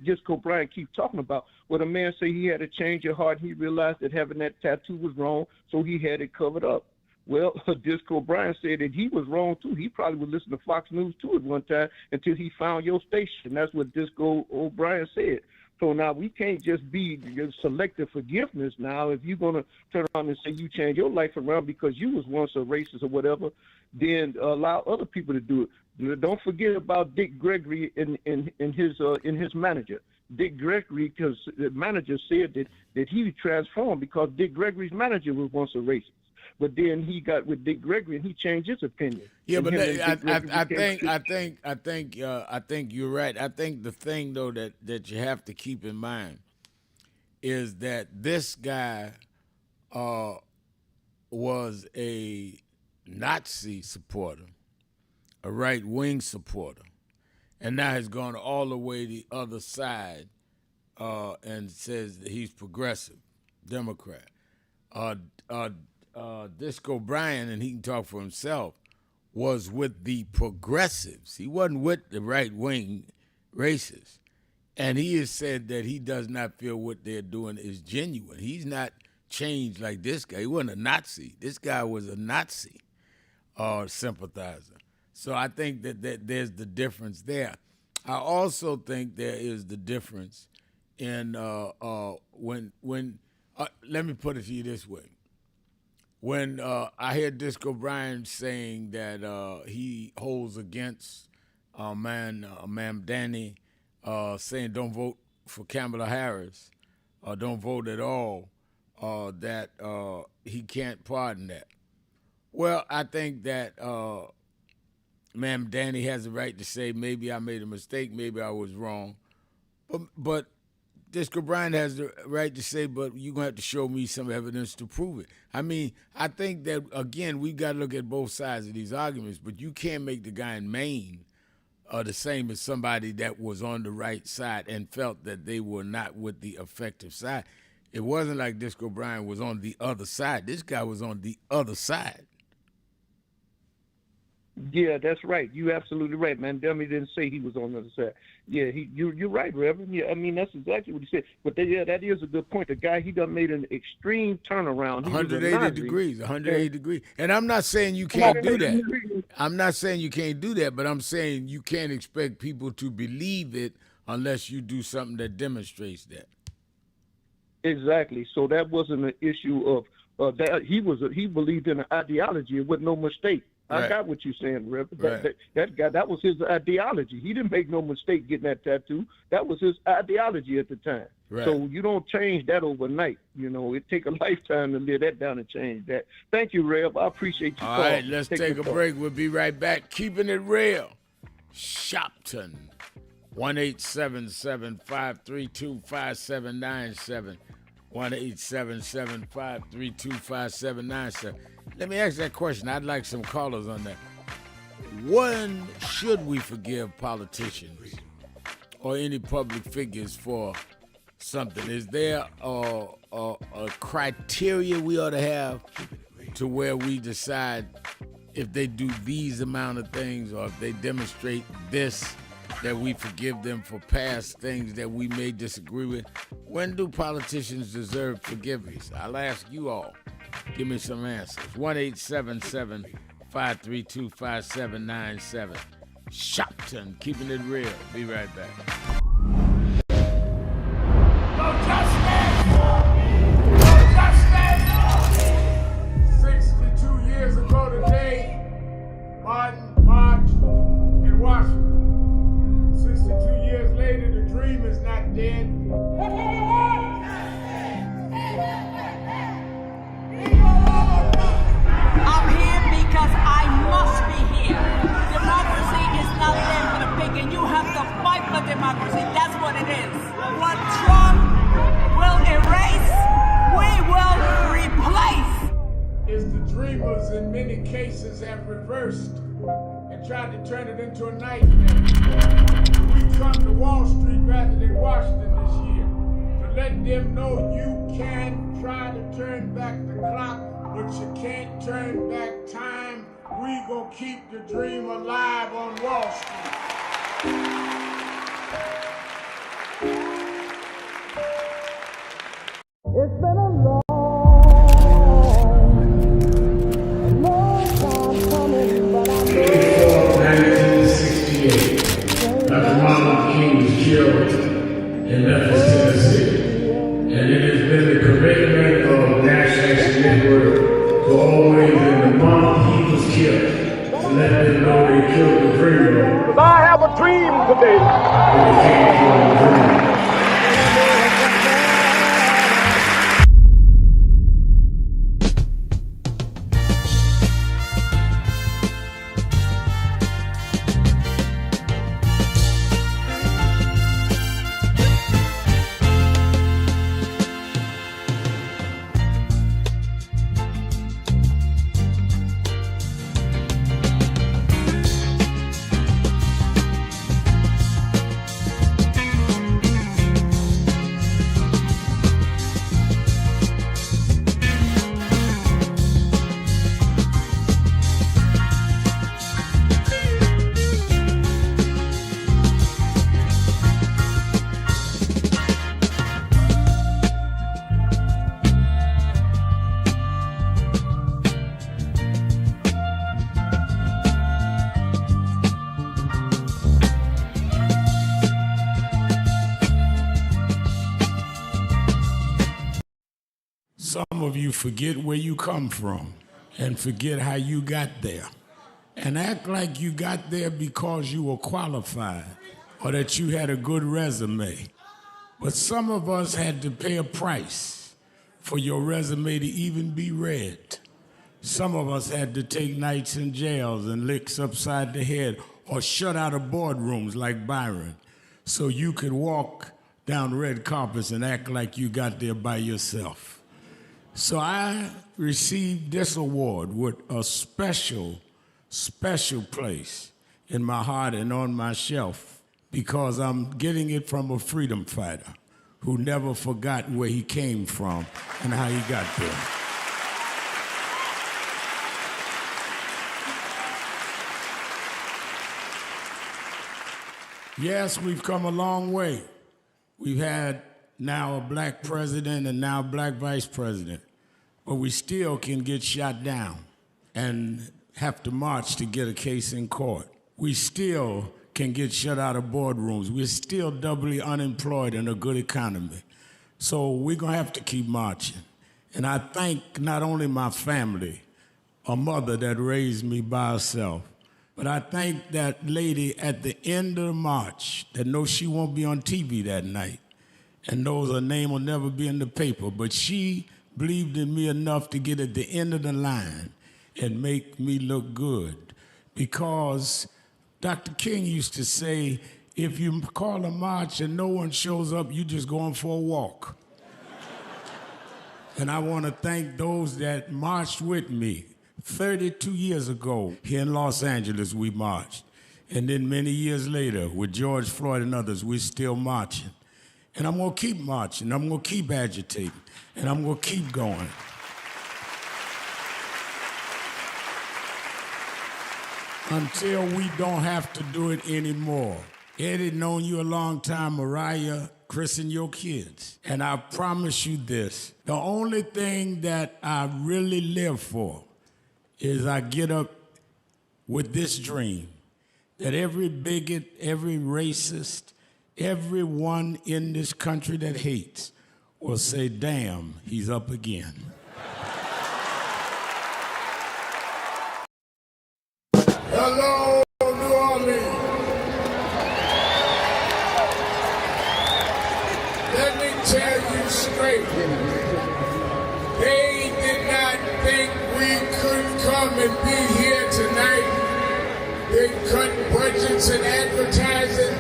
Disco Brian keeps talking about. Well, the man say he had a change of heart. He realized that having that tattoo was wrong, so he had it covered up. Well, Disco Brian said that he was wrong too. He probably would listen to Fox News too at one time until he found your station. That's what Disco O'Brien said. So now we can't just be selective forgiveness now. If you're going to turn around and say you changed your life around because you was once a racist or whatever, then allow other people to do it. Don't forget about Dick Gregory and his manager. Dick Gregory, because the manager said that he transformed because Dick Gregory's manager was once a racist. But then he got with Dick Gregory and he changed his opinion. Yeah, but I think you're right. I think the thing though that you have to keep in mind is that this guy was a Nazi supporter, a right-wing supporter, and now has gone all the way the other side and says that he's progressive, Democrat. Disco Brian, and he can talk for himself, was with the progressives. He wasn't with the right-wing racists. And he has said that he does not feel what they're doing is genuine. He's not changed like this guy. He wasn't a Nazi. This guy was a Nazi sympathizer. So I think that there's the difference there. I also think there is the difference in when let me put it to you this way. When I hear Disco Brian saying that he holds against Ma'am Danny saying don't vote for Kamala Harris or don't vote at all, that he can't pardon that. Well, I think that Ma'am Danny has the right to say maybe I made a mistake, maybe I was wrong, but Disco Brian has the right to say, but you're going to have to show me some evidence to prove it. I mean, I think that, again, we got to look at both sides of these arguments, but you can't make the guy in Maine the same as somebody that was on the right side and felt that they were not with the effective side. It wasn't like Disco Brian was on the other side. This guy was on the other side. Yeah, that's right. You're absolutely right, man. Dummy didn't say he was on the other side. Yeah, you're right, Reverend. Yeah, I mean, that's exactly what he said. But that is a good point. The guy, he done made an extreme turnaround. 180 degrees. And I'm not saying you can't do that. I'm not saying you can't do that, but I'm saying you can't expect people to believe it unless you do something that demonstrates that. Exactly. So that wasn't an issue of that. He believed in an ideology. It wasn't no mistake. I got what you're saying, Rev. That guy, that was his ideology. He didn't make no mistake getting that tattoo. That was his ideology at the time. Right. So you don't change that overnight. You know, it take a lifetime to live that down and change that. Thank you, Rev. I appreciate you. All right, let's take a break. We'll be right back. Keeping it real. Sharpton, 1-877-532-5797. 1-877-532-5797. Let me ask that question. I'd like some callers on that. When should we forgive politicians or any public figures for something? Is there a criteria we ought to have to where we decide if they do these amount of things or if they demonstrate this, that we forgive them for past things that we may disagree with? When do politicians deserve forgiveness? I'll ask you all. Give me some answers. 1-877-532-5797. Sharpton, keeping it real. Be right back. 62 years ago today, Martin marched in Washington. 62 years later, the dream is not dead. I'm here because I must be here. Democracy is not there for the pig, and you have to fight for democracy. That's what it is. What Trump will erase, we will replace. Is the dreamers in many cases have reversed and tried to turn it into a nightmare. We come to Wall Street rather than Washington this year to let them know you can try to turn back the clock, but you can't turn back time. We gonna keep the dream alive on Wall Street. It's been a long time coming, but I know 1968, Dr. Martin King was killed in Memphis, Tennessee. And it has been the commitment of National Action Network to always, in the month he was killed, to let them know they killed the dreamer. I have a dream today. When they came from the dream. Some of you forget where you come from and forget how you got there and act like you got there because you were qualified or that you had a good resume. But some of us had to pay a price for your resume to even be read. Some of us had to take nights in jails and licks upside the head or shut out of boardrooms like Byron so you could walk down red carpets and act like you got there by yourself. So I received this award with a special place in my heart and on my shelf because I'm getting it from a freedom fighter who never forgot where he came from and how he got there. Yes, we've come a long way. We've had now a black president and now a black vice president. But we still can get shot down and have to march to get a case in court. We still can get shut out of boardrooms. We're still doubly unemployed in a good economy. So we're gonna have to keep marching. And I thank not only my family, a mother that raised me by herself, but I thank that lady at the end of the march that knows she won't be on TV that night and knows her name will never be in the paper, but she believed in me enough to get at the end of the line and make me look good. Because Dr. King used to say, if you call a march and no one shows up, you just going for a walk. And I want to thank those that marched with me. 32 years ago, here in Los Angeles, we marched. And then many years later, with George Floyd and others, we're still marching. And I'm going to keep marching. I'm going to keep agitating. And I'm going to keep going. Until we don't have to do it anymore. Eddie, known you a long time. Mariah, christen your kids. And I promise you this, the only thing that I really live for is I get up with this dream that every bigot, every racist, everyone in this country that hates will say, damn, he's up again. Hello, New Orleans. Let me tell you straight. They did not think we could come and be here tonight. They cut budgets and advertising,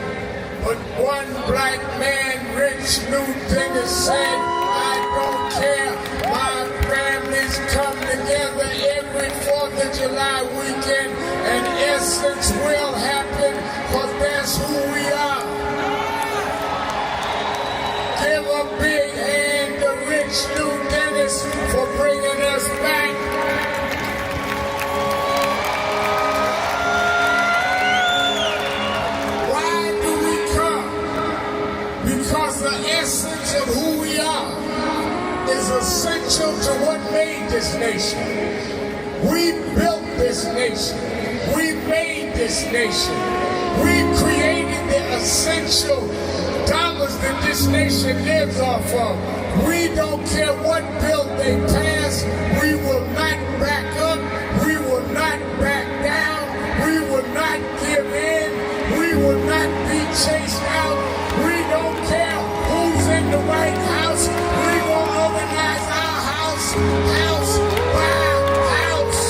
but one black man, Rich Newton, said, I don't care. My families come together every 4th of July weekend, and Essence will happen, because that's who we are. Give a big hand to Rich New Dennis for bringing us back. Why do we come? Because the essence of who we are is essential to what made this nation. We built this nation. We made this nation. We created the essential dollars that this nation lives off of. We don't care what bill they pass. We will not back up. We will not back down. We will not give in. We will not be chased out. We don't care who's in the White House. We will organize our house by house.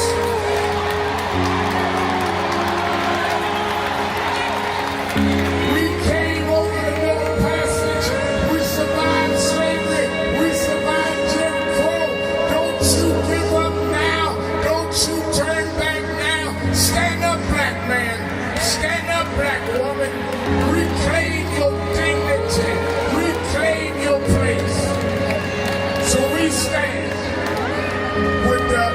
We came over the Middle Passage. We survived slavery. We survived Jim Crow. Don't you give up now. Don't you turn back now. Stand up, black man. Stand up, black woman. Reclaim your dignity. Reclaim your place. So we stand with the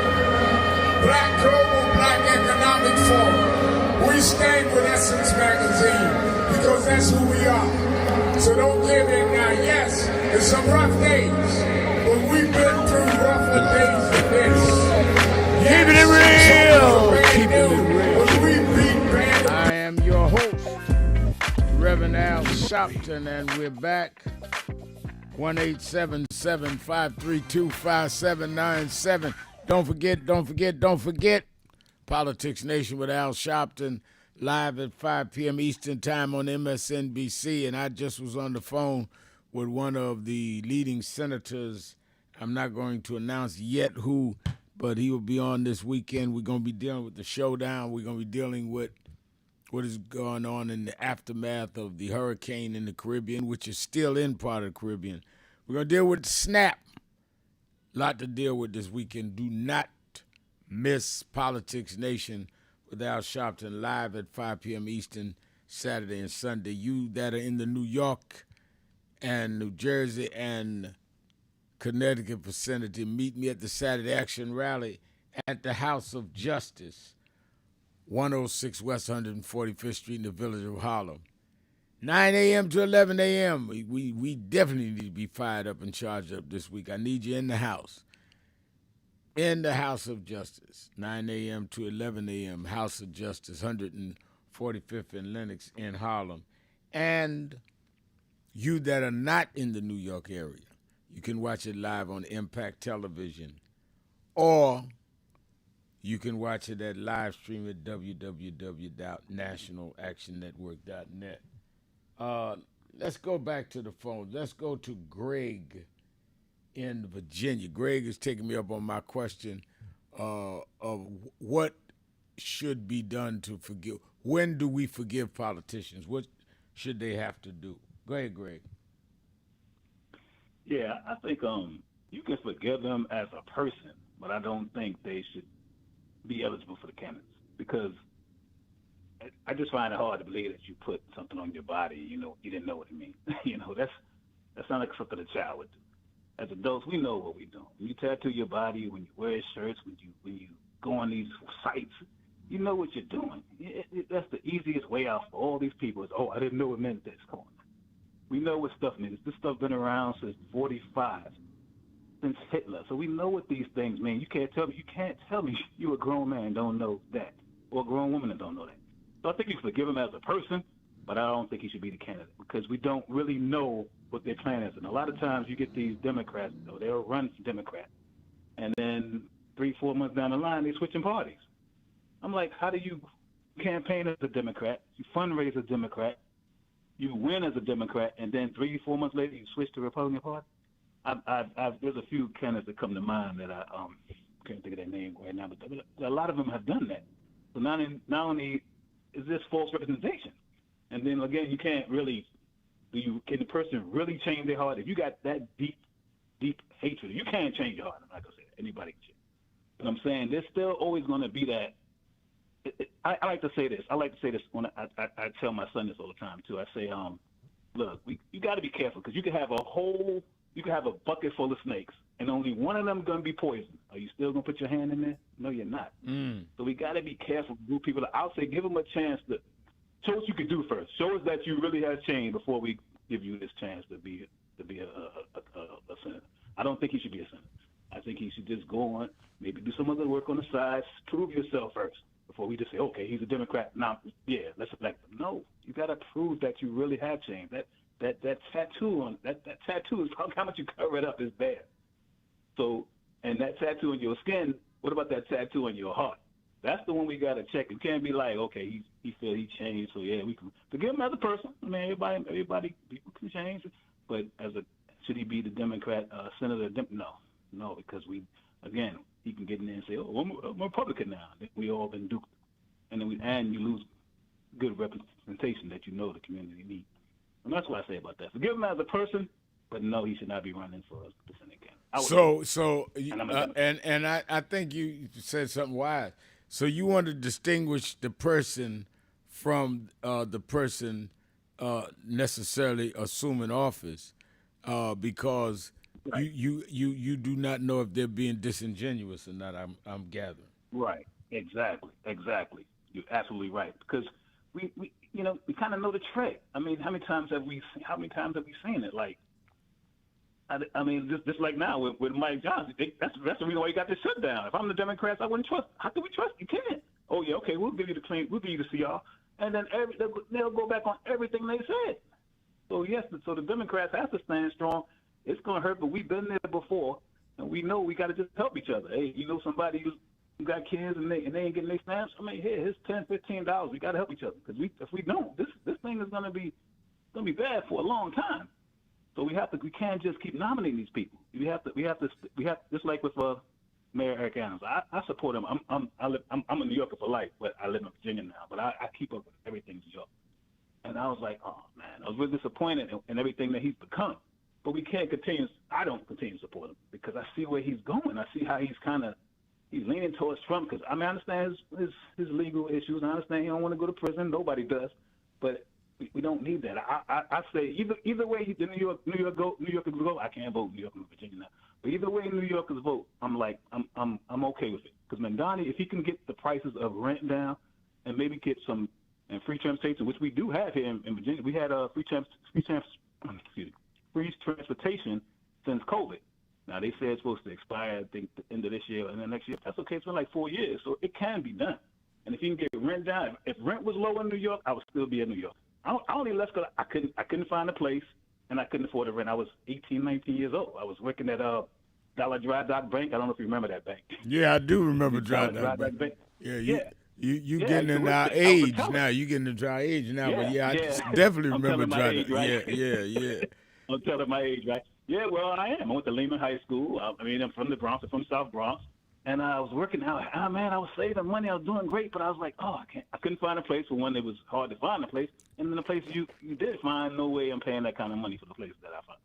Black Global Black Economic Forum. We stand with Essence Magazine because that's who we are. So don't give in now. Yes, there's some rough days, but we've been through rougher days than this. Keeping it real. Keeping it real. But we beat bad. I am your host, Reverend Al Sharpton, and we're back. 1-877-532-5797. Don't forget. Politics Nation with Al Sharpton, live at 5 p.m. Eastern Time on MSNBC. And I just was on the phone with one of the leading senators. I'm not going to announce yet who, but he will be on this weekend. We're going to be dealing with the showdown. We're going to be dealing with what is going on in the aftermath of the hurricane in the Caribbean, which is still in part of the Caribbean. We're going to deal with SNAP. A lot to deal with this weekend. Do not miss Politics Nation with Al Sharpton live at 5 p.m. Eastern, Saturday and Sunday. You that are in the New York and New Jersey and Connecticut vicinity, meet me at the Saturday Action Rally at the House of Justice, 106 West 145th Street in the village of Harlem. 9 a.m. to 11 a.m. We definitely need to be fired up and charged up this week. I need you in the house. In the House of Justice, 9 a.m. to 11 a.m., House of Justice, 145th and Lenox in Harlem. And you that are not in the New York area, you can watch it live on Impact Television, or you can watch it at live stream at www.nationalactionnetwork.net. Let's go back to the phone. Let's go to Greg in Virginia. Greg is taking me up on my question of what should be done to forgive. When do we forgive politicians? What should they have to do? Go ahead, Greg. Yeah, I think you can forgive them as a person, but I don't think they should be eligible for the candidates, because I just find it hard to believe that you put something on your body, you didn't know what it means. That's not like something a child would do. As adults, we know what we're doing. When you tattoo your body, when you wear shirts, when you go on these sites, you know what you're doing. That's the easiest way out for all these people is, I didn't know it meant this. Come on. We know what stuff means. This stuff been around since 45, since Hitler. So we know what these things mean. You can't tell me you a grown man don't know that, or a grown woman that don't know that. So I think you can forgive him as a person, but I don't think he should be the candidate because we don't really know what their plan is. And a lot of times you get these Democrats, they'll run for Democrat, and then 3-4 months down the line, they're switching parties. I'm like, how do you campaign as a Democrat, you fundraise as a Democrat, you win as a Democrat, and then 3-4 months later you switch to the Republican Party? There's a few candidates that come to mind that I can't think of their name right now, but a lot of them have done that. So not only is this false representation, and then again, you can't really, can the person really change their heart? If you got that deep hatred, you can't change your heart. I'm not gonna say that. Anybody can change. But I'm saying there's still always going to be that. I like to say this. I like to say this when I tell my son this all the time too. I say, look, you got to be careful because you can have a bucket full of snakes and only one of them going to be poison. Are you still going to put your hand in there? No, you're not. So we got to be careful. Group people. I'll say give them a chance to show what you can do first. Show us that you really have changed before we give you this chance to be a senator. I don't think he should be a senator. I think he should just go on, maybe do some other work on the side, prove yourself first before we just say, okay, he's a Democrat. Now, yeah, let's elect him. No, you got to prove that you really have changed. That tattoo on that tattoo is how much you cover it up is bad. So, and that tattoo on your skin, what about that tattoo on your heart? That's the one we got to check. It can't be like, okay, he feel he changed, so yeah, we can forgive him as a person. I mean, everybody, people can change, but should he be the Democrat senator? No, because he can get in there and say, oh, I'm a Republican now. Then we all been duped. And then you lose good representation that you know the community needs. And that's what I say about that. Forgive him as a person, but no, he should not be running for the Senate candidate. And I think you said something wise. So you want to distinguish the person from the person necessarily assuming office because you do not know if they're being disingenuous or not. I'm gathering. Right. Exactly. You're absolutely right. Because we kind of know the trick. I mean, how many times have we seen it? Like, I mean, just like now with Mike Johnson, that's the reason why you got this shutdown. If I'm the Democrats, I wouldn't trust. How can we trust? You can't. Oh yeah, okay, we'll give you the CR, and then they'll go back on everything they said. So yes, so the Democrats have to stand strong. It's gonna hurt, but we've been there before, and we know we got to just help each other. Hey, you know somebody who got kids and they ain't getting their stamps. I mean, here's $10, $15. We got to help each other because if we don't, this thing is gonna be bad for a long time. So we can't just keep nominating these people. We have to just like with Mayor Eric Adams. I support him. I'm a New Yorker for life, but I live in Virginia now. But I keep up with everything New York. And I was like, oh man, I was really disappointed in everything that he's become. But we can't continue. I don't continue to support him because I see where he's going. I see how he's leaning towards Trump. Because I understand his legal issues. I understand he don't want to go to prison. Nobody does. But we don't need that. I say either way the New Yorkers go. I can't vote New York and Virginia now. But either way New Yorkers vote, I'm okay with it. Because Mandani, if he can get the prices of rent down and maybe get some free transportation, which we do have here in Virginia, we had free transportation since COVID. Now they say it's supposed to expire I think the end of this year and then next year. That's okay. It's been like 4 years, so it can be done. And if you can get rent down, if rent was low in New York, I would still be in New York. I only left because I couldn't find a place and I couldn't afford the rent. I was 18, 19 years old. I was working at Dollar Dry Dock Bank. I don't know if you remember that bank. Yeah, I do remember Dry Dock Bank. You getting in our age now. You getting in dry age now, but I definitely remember Dry Dock. Right? Yeah. I'm telling my age, right? Yeah, well, I am. I went to Lehman High School. I'm from the Bronx. I'm from South Bronx. And I was working out. I was saving money. I was doing great, but I was like, I couldn't find a place. For one, it was hard to find a place. And then the place you did find, no way I'm paying that kind of money for the place that I found.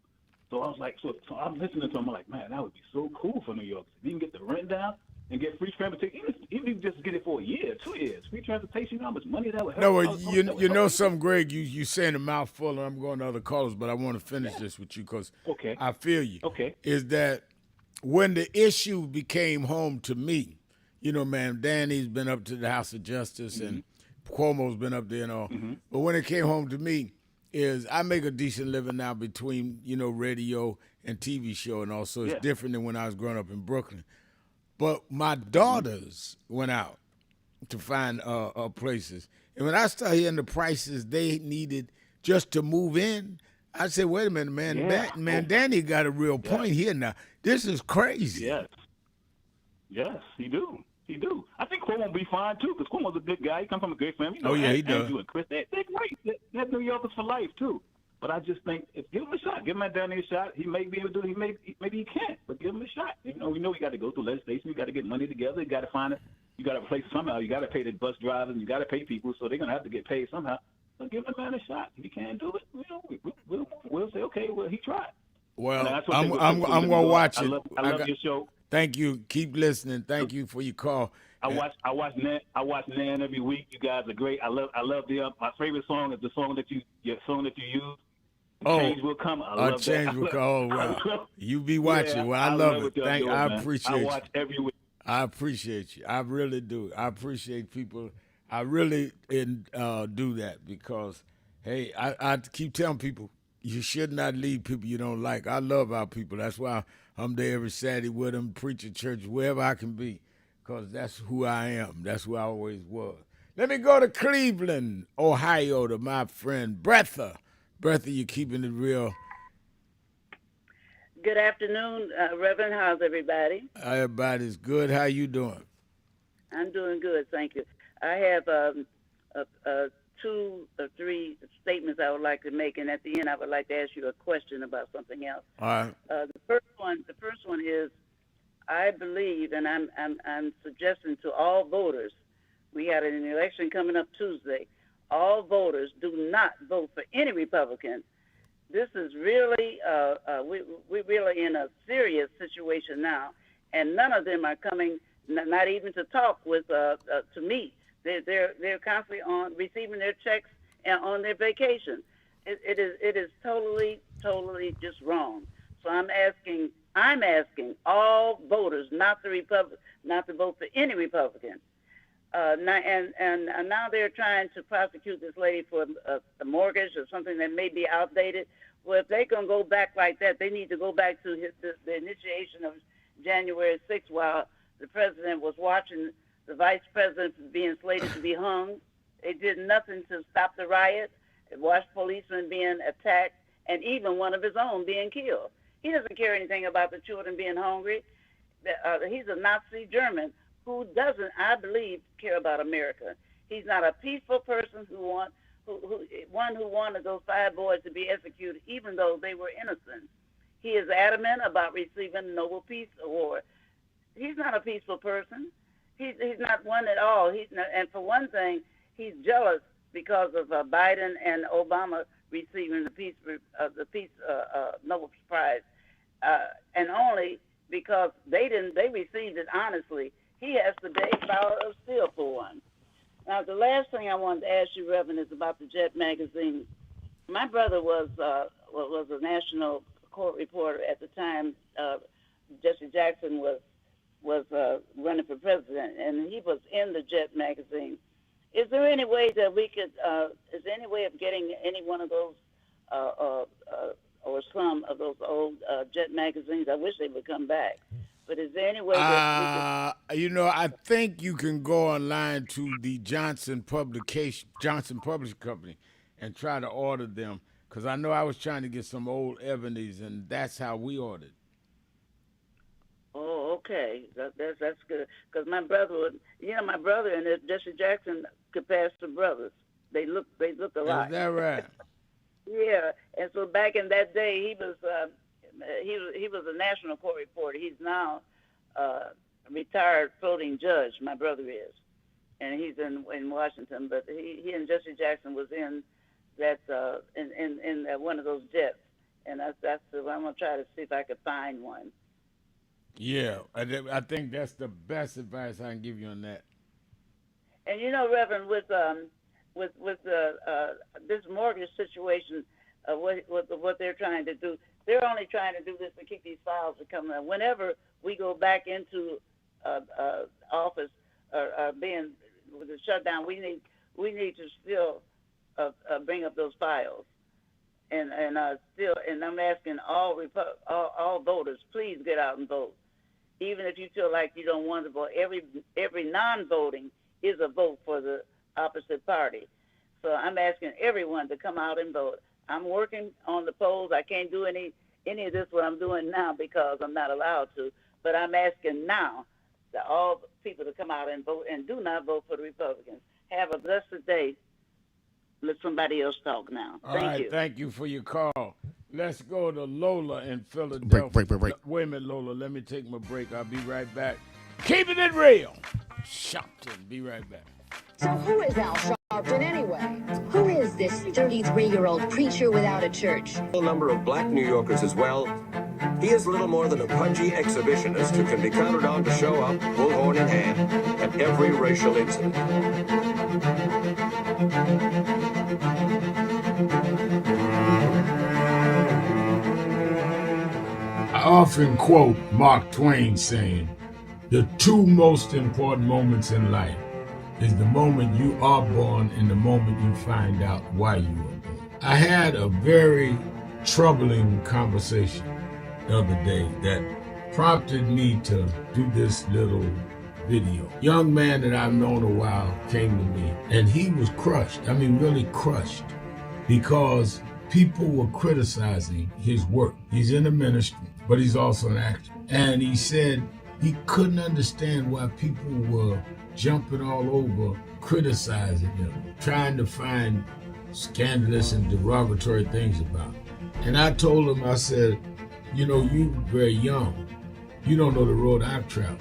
So I was like, so I'm listening to him. I'm like, man, that would be so cool for New York. If you can get the rent down and get free transportation, even if you just get it for a year, 2 years, free transportation, how much money that would help. No, well, you know something, Greg, you saying a mouthful, and I'm going to other callers, but I want to finish this with you because I feel you. Okay. Is that when the issue became home to me, man, Danny's been up to the House of Justice and Cuomo's been up there and all. Mm-hmm. But when it came home to me, is I make a decent living now between, radio and TV show, and also it's Yeah. different than when I was growing up in Brooklyn. But my daughters went out to find places. And when I started hearing the prices they needed just to move in, I said, wait a minute, man. Yeah. Danny got a real point here now. This is crazy. Yes, he do. He do. I think Cuomo will be fine, too, because Cuomo's a good guy. He comes from a great family. He does. Andrew and Chris, they're great. They're New Yorkers for life, too. But I just think, give him a shot. Give him Danny a shot. He may be able to do it. Maybe he can't, but give him a shot. We know you got to go through legislation. You got to get money together. You got to find it. You got to replace somehow. You got to pay the bus drivers. You got to pay people, so they're going to have to get paid somehow. So give the man a shot. If he can't do it, we'll say, okay, well, he tried. Well, I'm going to watch it. I love your show. Thank you. Keep listening. Thank you for your call. I watch Nan every week. You guys are great. I love my favorite song is the song that you use. Change will come. I love Change that. will come. Oh, wow. You be watching. Yeah, well, I love it. I appreciate you. I watch every week. I appreciate you. I really do. I appreciate people. I really do that because, hey, I keep telling people you should not leave people you don't like. I love our people. That's why I'm there every Saturday with them, preaching church, wherever I can be, because that's who I am. That's who I always was. Let me go to Cleveland, Ohio, to my friend Breatha. Breatha, you keeping it real. Good afternoon, Reverend. How's everybody? Everybody's good. How you doing? I'm doing good, thank you. I have 2 or 3 statements I would like to make, and at the end, I would like to ask you a question about something else. All right. The first one is, I believe, and I'm suggesting to all voters, we had an election coming up Tuesday. All voters do not vote for any Republican. This is really, we're really in a serious situation now, and none of them are coming, not even to talk with, to meet. They're constantly on receiving their checks and on their vacation. It is totally just wrong. So I'm asking all voters not to vote for any Republican. Now they're trying to prosecute this lady for a mortgage or something that may be outdated. Well, if they're going to go back like that, they need to go back to the initiation of January 6th while the president was watching the vice president being slated to be hung. They did nothing to stop the riot. They watched policemen being attacked and even one of his own being killed. He doesn't care anything about the children being hungry. He's a Nazi German who doesn't, I believe, care about America. He's not a peaceful person who wanted those 5 boys to be executed, even though they were innocent. He is adamant about receiving the Nobel Peace Award. He's not a peaceful person. He's not one at all. And for one thing, he's jealous because of Biden and Obama receiving the peace Nobel Prize, and only because they received it honestly. He has to pay $1 still for one. Now, the last thing I wanted to ask you, Reverend, is about the Jet magazine. My brother was a national court reporter at the time. Jesse Jackson was running for president, and he was in the Jet magazine. Is there any way that we could? Is there any way of getting any one of those, or some of those old Jet magazines? I wish they would come back. But is there any way that we could? I think you can go online to the Johnson Publishing Company and try to order them. Because I know I was trying to get some old Ebony's, and that's how we ordered. Oh, okay. That's good. Because my brother and Jesse Jackson could pass for brothers. They look alike. Is that right? Yeah. And so back in that day, he was a national court reporter. He's now a retired floating judge. My brother is, and he's in Washington. But he and Jesse Jackson was in that in one of those jets, and I'm gonna try to see if I could find one. Yeah, I think that's the best advice I can give you on that. And Reverend, with this mortgage situation, what they're trying to do, they're only trying to do this to keep these files from coming up. Whenever we go back into office or being with the shutdown, we need to still bring up those files. And I'm asking all voters, please get out and vote. Even if you feel like you don't want to vote, every non-voting is a vote for the opposite party. So I'm asking everyone to come out and vote. I'm working on the polls. I can't do any of this what I'm doing now because I'm not allowed to. But I'm asking now that all people to come out and vote, and do not vote for the Republicans. Have a blessed day. Let somebody else talk now. Thank you. Thank you for your call. Let's go to Lola in Philadelphia. Break. Wait a minute, Lola. Let me take my break. I'll be right back. Keeping it real. Sharpton. Be right back. So who is Al Sharpton anyway? Who is this 33-year-old preacher without a church? A number of black New Yorkers as well. He is little more than a pudgy exhibitionist who can be counted on to show up, bullhorn in hand, at every racial incident. I often quote Mark Twain saying, the two most important moments in life is the moment you are born and the moment you find out why you were born. I had a very troubling conversation the other day that prompted me to do this little video. Young man that I've known a while came to me and he was crushed. I mean, really crushed, because people were criticizing his work. He's in the ministry, but he's also an actor. And he said he couldn't understand why people were jumping all over, criticizing him, trying to find scandalous and derogatory things about him. And I told him, I said, you know, you're very young. You don't know the road I've traveled.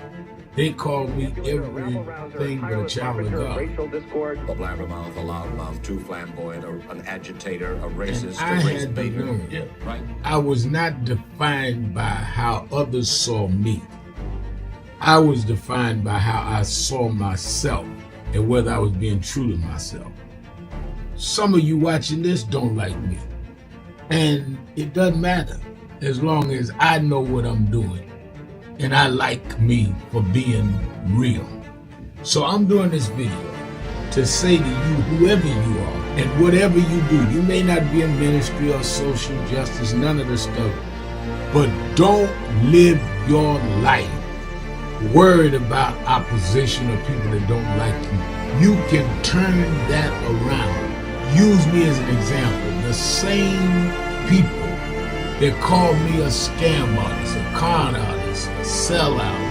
They call me everything but a child of God. A blabbermouth, a loudmouth, too flamboyant, an agitator, a racist, I had to learn. Yeah, right. I was not defined by how others saw me. I was defined by how I saw myself and whether I was being true to myself. Some of you watching this don't like me. And it doesn't matter as long as I know what I'm doing. And I like me for being real. So I'm doing this video to say to you, whoever you are and whatever you do, you may not be in ministry or social justice, none of this stuff, but don't live your life worried about opposition or people that don't like you. You can turn that around. Use me as an example. The same people that call me a scam artist, a con artist, a sellout,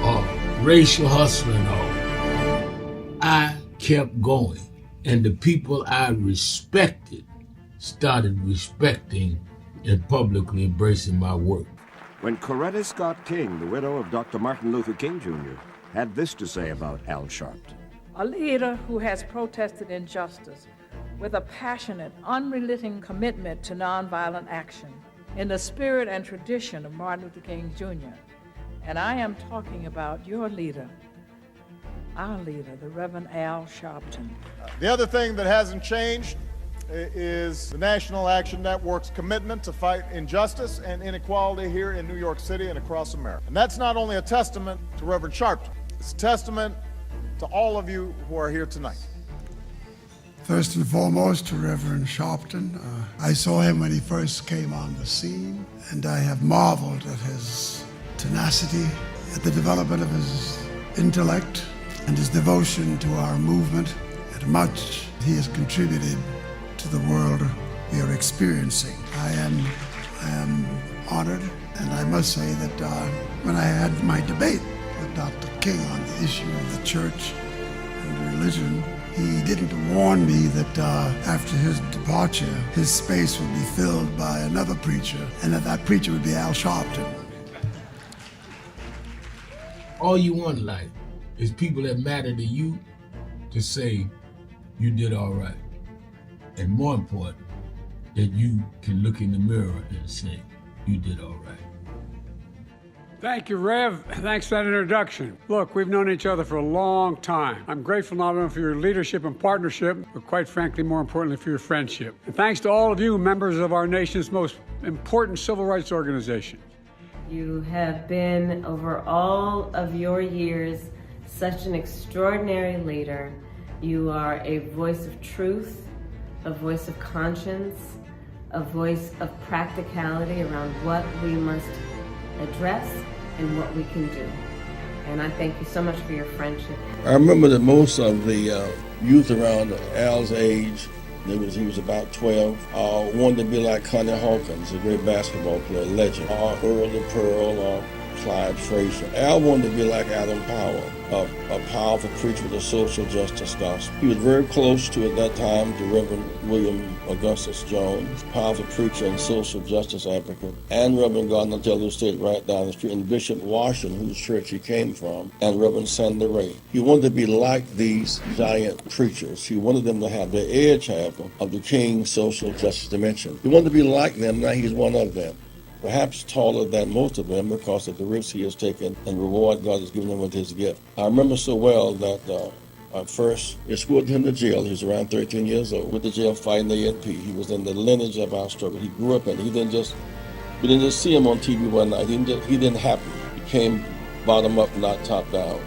or racial hustler and all, I kept going. And the people I respected started respecting and publicly embracing my work. When Coretta Scott King, the widow of Dr. Martin Luther King Jr., had this to say about Al Sharpton. A leader who has protested injustice with a passionate, unrelenting commitment to nonviolent action in the spirit and tradition of Martin Luther King Jr. And I am talking about your leader, our leader, the Reverend Al Sharpton. The other thing that hasn't changed is the National Action Network's commitment to fight injustice and inequality here in New York City and across America. And that's not only a testament to Reverend Sharpton, it's a testament to all of you who are here tonight. First and foremost, to Reverend Sharpton. I saw him when he first came on the scene, and I have marveled at his tenacity, at the development of his intellect, and his devotion to our movement, and much he has contributed to the world we are experiencing. I am honored, and I must say that when I had my debate with Dr. King on the issue of the church and religion, he didn't warn me that after his departure, his space would be filled by another preacher, and that preacher would be Al Sharpton. All you want in life is people that matter to you to say you did all right. And more important, that you can look in the mirror and say you did all right. Thank you, Rev. Thanks for that introduction. Look, we've known each other for a long time. I'm grateful not only for your leadership and partnership, but quite frankly, more importantly, for your friendship. And thanks to all of you, members of our nation's most important civil rights organization. You have been, over all of your years, such an extraordinary leader. You are a voice of truth, a voice of conscience, a voice of practicality around what we must address and what we can do. And I thank you so much for your friendship. I remember that most of the youth around Al's age, he was about 12, wanted to be like Connie Hawkins, a great basketball player, legend, or Earl the Pearl, or Clyde Frazier. Al wanted to be like Adam Powell, a powerful preacher with a social justice gospel. He was very close to, at that time, to Reverend William Augustus Jones, powerful preacher and social justice advocate, and Reverend Gardner Taylor stayed right down the street, and Bishop Washington, whose church he came from, and Reverend Sandy Ray. He wanted to be like these giant preachers. He wanted them to have the edge, however, of the King's social justice dimension. He wanted to be like them. Now he's one of them. Perhaps taller than most of them because of the risks he has taken and the reward God has given him with his gift. I remember so well that I first escorted him to jail. He was around 13 years old, with the jail fighting the ANP. He was in the lineage of our struggle. He grew up in it. We didn't just see him on TV one night. He didn't happen. He came bottom up, not top down.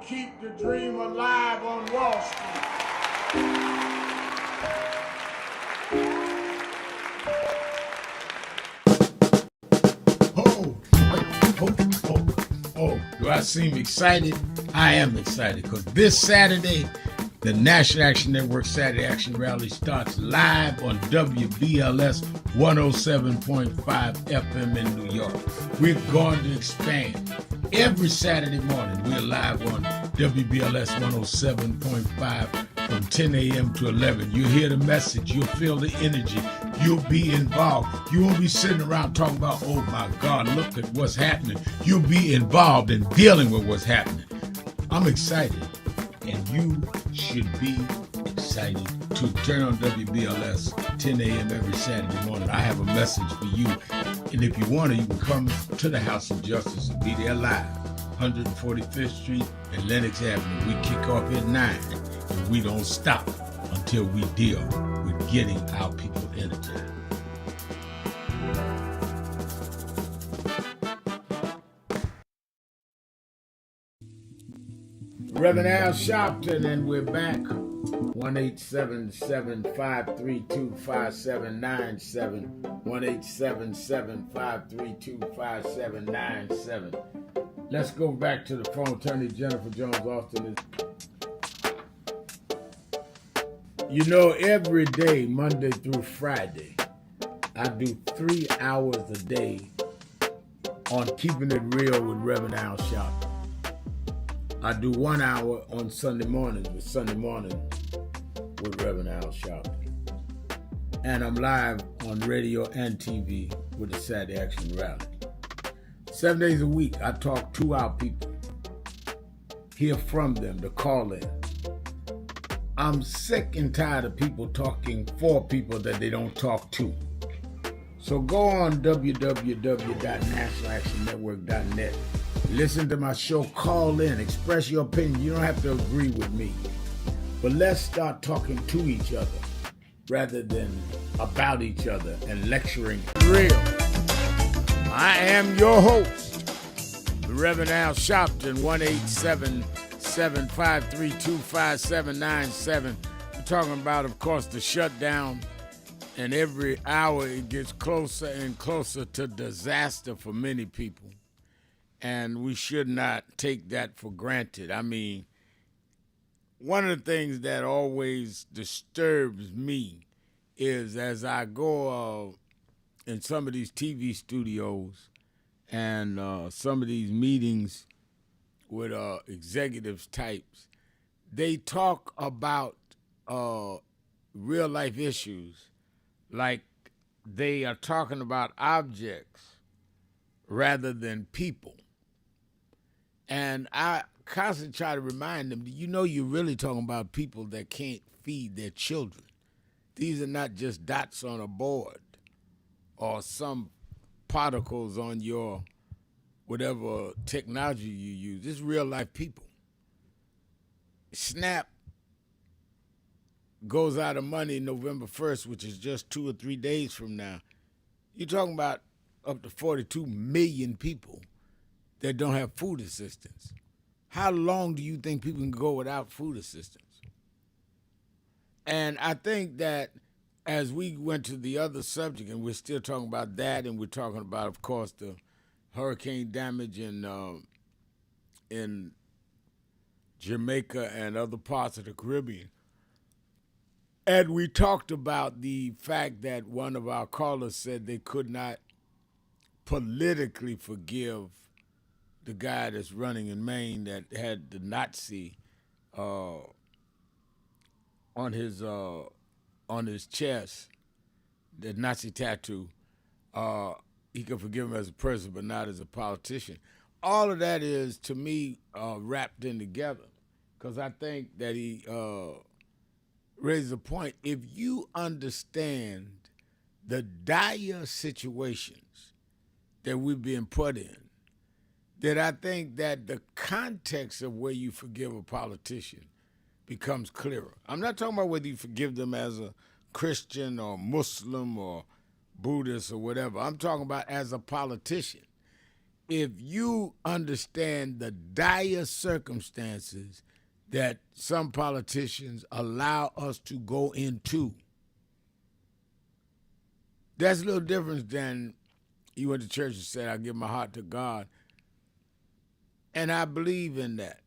Keep the dream alive on Wall Street. Oh, do I seem excited? I am excited because this Saturday, the National Action Network Saturday Action Rally starts live on WBLS 107.5 FM in New York. We're going to expand. Every Saturday morning, we're live on WBLS 107.5 from 10 a.m. to 11. You'll hear the message. You'll feel the energy. You'll be involved. You won't be sitting around talking about, oh my God, look at what's happening. You'll be involved in dealing with what's happening. I'm excited, and you should be excited to turn on WBLS 10 a.m. every Saturday morning. I have a message for you. And if you want to, you can come to the House of Justice and be there live. 145th Street and Lenox Avenue. We kick off at 9, and we don't stop until we deal with getting our people energized. Reverend Al Sharpton, and we're back. 1-877-532-5797. 1-877-532-5797. Let's go back to the phone. Attorney Jennifer Jones Austin is. You know, every day, Monday through Friday, I do 3 hours a day on Keeping It Real with Reverend Al Sharpton. I do 1 hour on Sunday mornings with Reverend Al Sharpton. And I'm live on radio and TV with the Saturday Action Rally. 7 days a week, I talk to our people, hear from them, to call in. I'm sick and tired of people talking for people that they don't talk to. So go on www.nationalactionnetwork.net. Listen to my show, call in, express your opinion. You don't have to agree with me. But let's start talking to each other rather than about each other and lecturing. Real. I am your host, the Reverend Al Sharpton, 1-877-532-5797. We're talking about, of course, the shutdown, and every hour it gets closer and closer to disaster for many people. And we should not take that for granted. I mean, one of the things that always disturbs me is as I go in some of these TV studios and some of these meetings with executives types, they talk about real life issues like they are talking about objects rather than people. And I constantly try to remind them, you know, you're really talking about people that can't feed their children. These are not just dots on a board or some particles on your whatever technology you use. This is real life people. SNAP goes out of money November 1st, which is just 2 or 3 days from now. You're talking about up to 42 million people that don't have food assistance. How long do you think people can go without food assistance? And I think that as we went to the other subject, and we're still talking about that, and we're talking about, of course, the hurricane damage in Jamaica and other parts of the Caribbean. And we talked about the fact that one of our callers said they could not politically forgive the guy that's running in Maine that had the Nazi on his chest, the Nazi tattoo. He could forgive him as a person, but not as a politician. All of that is, to me, wrapped in together, because I think that he raises a point. If you understand the dire situations that we've been put in, that I think that the context of where you forgive a politician becomes clearer. I'm not talking about whether you forgive them as a Christian or Muslim or Buddhist or whatever. I'm talking about as a politician. If you understand the dire circumstances that some politicians allow us to go into, that's a little different than you went to church and said, I give my heart to God. And I believe in that.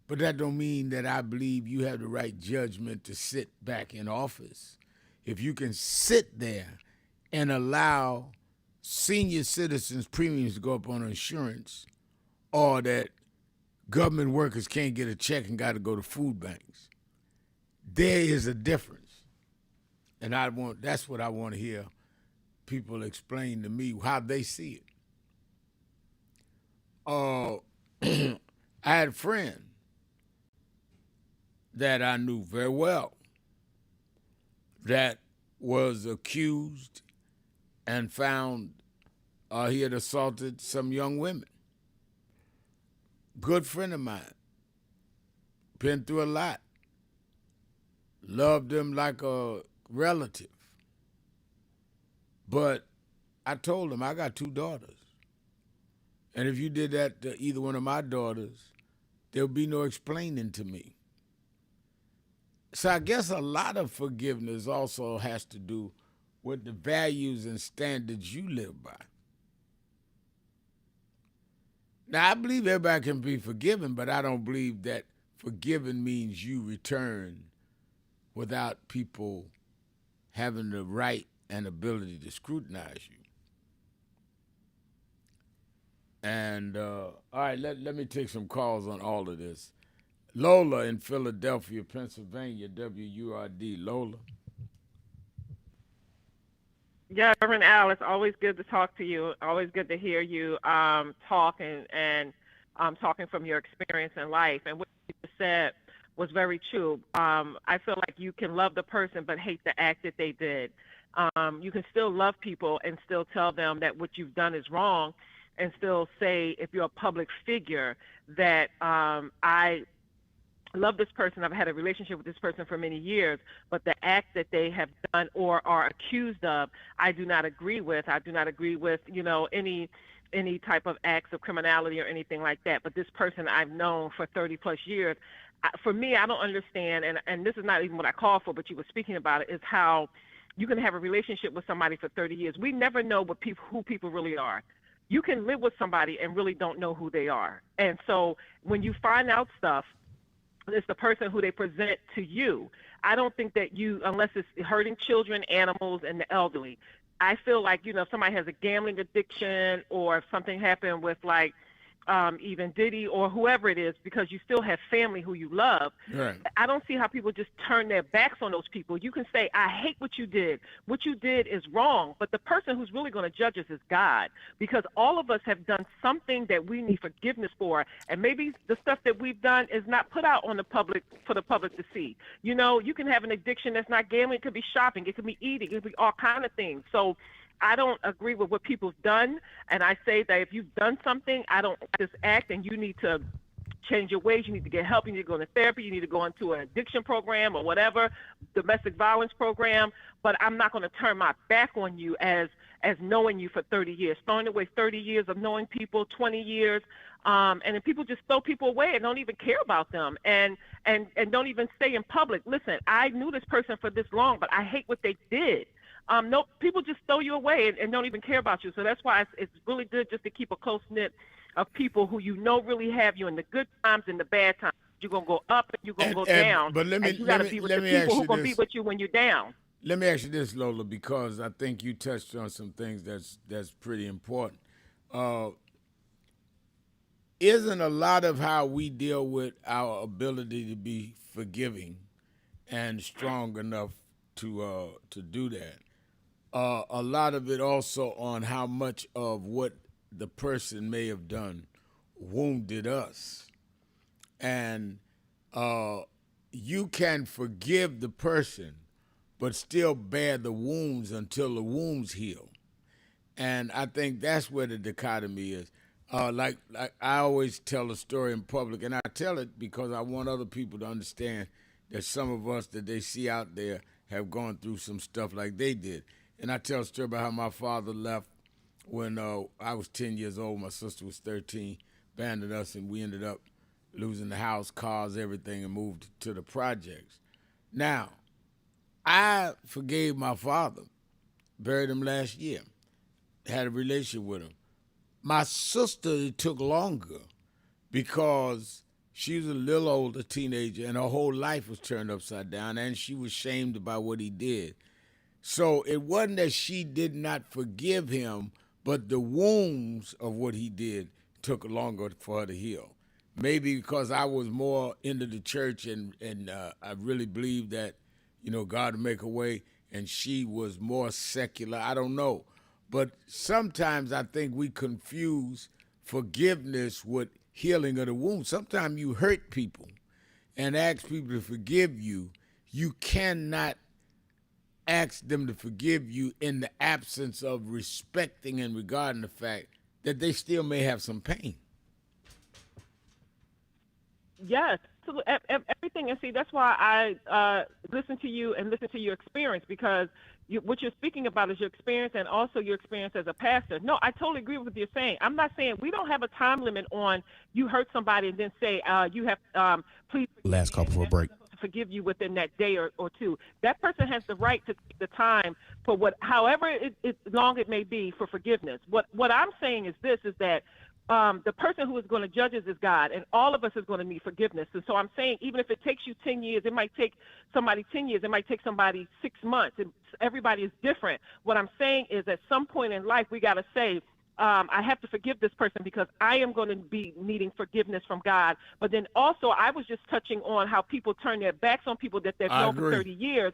But that don't mean that I believe you have the right judgment to sit back in office. If you can sit there and allow senior citizens' premiums to go up on insurance, or that government workers can't get a check and got to go to food banks, there is a difference. And that's what I want to hear people explain to me, how they see it. I had a friend that I knew very well that was accused and found he had assaulted some young women. Good friend of mine. Been through a lot. Loved him like a relative. But I told him, I got 2 daughters. And if you did that to either one of my daughters, there'll be no explaining to me. So I guess a lot of forgiveness also has to do with the values and standards you live by. Now, I believe everybody can be forgiven, but I don't believe that forgiven means you return without people having the right and ability to scrutinize you. And all right, let me take some calls on all of this. Lola in Philadelphia, Pennsylvania, WURD. Lola. Yeah, Reverend Al, it's always good to talk to you. Always good to hear you talk and talking from your experience in life. And what you said was very true. I feel like you can love the person but hate the act that they did. You can still love people and still tell them that what you've done is wrong, and still say, if you're a public figure, that I love this person, I've had a relationship with this person for many years, but the act that they have done or are accused of, I do not agree with. I do not agree with, any type of acts of criminality or anything like that. But this person I've known for 30 plus years, for me, I don't understand, and this is not even what I call for, but you were speaking about it, is how you can have a relationship with somebody for 30 years. We never know who people really are. You can live with somebody and really don't know who they are. And so when you find out stuff, it's the person who they present to you. I don't think that unless it's hurting children, animals, and the elderly, I feel like, if somebody has a gambling addiction, or if something happened with even Diddy or whoever it is, because you still have family who you love. Right. I don't see how people just turn their backs on those people. You can say, I hate what you did. What you did is wrong. But the person who's really going to judge us is God, because all of us have done something that we need forgiveness for. And maybe the stuff that we've done is not put out on the public for the public to see. You can have an addiction that's not gambling. It could be shopping. It could be eating. It could be all kinds of things. So I don't agree with what people's done, and I say that if you've done something, I don't like this act, and you need to change your ways. You need to get help. You need to go into therapy. You need to go into an addiction program or whatever, domestic violence program. But I'm not going to turn my back on you as knowing you for 30 years, throwing away 30 years of knowing people, 20 years, and then people just throw people away and don't even care about them and don't even stay in public. Listen, I knew this person for this long, but I hate what they did. No, people just throw you away and don't even care about you. So that's why it's really good just to keep a close knit of people who really have you in the good times and the bad times. You're gonna go up and you're gonna go down. But let me you gotta be with the people who gonna be with you when you're down. Let me ask you this, Lola, because I think you touched on some things that's pretty important. Isn't a lot of how we deal with our ability to be forgiving and strong enough to do that? A lot of it also on how much of what the person may have done wounded us. And you can forgive the person, but still bear the wounds until the wounds heal. And I think that's where the dichotomy is. Like I always tell a story in public, and I tell it because I want other people to understand that some of us that they see out there have gone through some stuff like they did. And I tell a story about how my father left when I was 10 years old. My sister was 13, abandoned us, and we ended up losing the house, cars, everything, and moved to the projects. Now, I forgave my father, buried him last year, had a relationship with him. My sister, it took longer because she was a little older, teenager, and her whole life was turned upside down, and she was shamed about what he did. So it wasn't that she did not forgive him, but the wounds of what he did took longer for her to heal. Maybe because I was more into the church and I really believed that, God would make a way, and she was more secular. I don't know. But sometimes I think we confuse forgiveness with healing of the wound. Sometimes you hurt people and ask people to forgive you. You cannot ask them to forgive you in the absence of respecting and regarding the fact that they still may have some pain. Yes, everything. And see, that's why I listen to you and listen to your experience, because what you're speaking about is your experience and also your experience as a pastor. No, I totally agree with what you're saying. I'm not saying we don't have a time limit on you hurt somebody and then say you have please. Last call before break. Forgive you within that day or two. That person has the right to take the time for however long it may be for forgiveness. What I'm saying is this, is that the person who is going to judge us is God, and all of us is going to need forgiveness. And so I'm saying, even if it takes you 10 years, it might take somebody 10 years, it might take somebody 6 months. Everybody is different. What I'm saying is at some point in life, we got to say, I have to forgive this person because I am going to be needing forgiveness from God. But then also, I was just touching on how people turn their backs on people that they've known for 30 years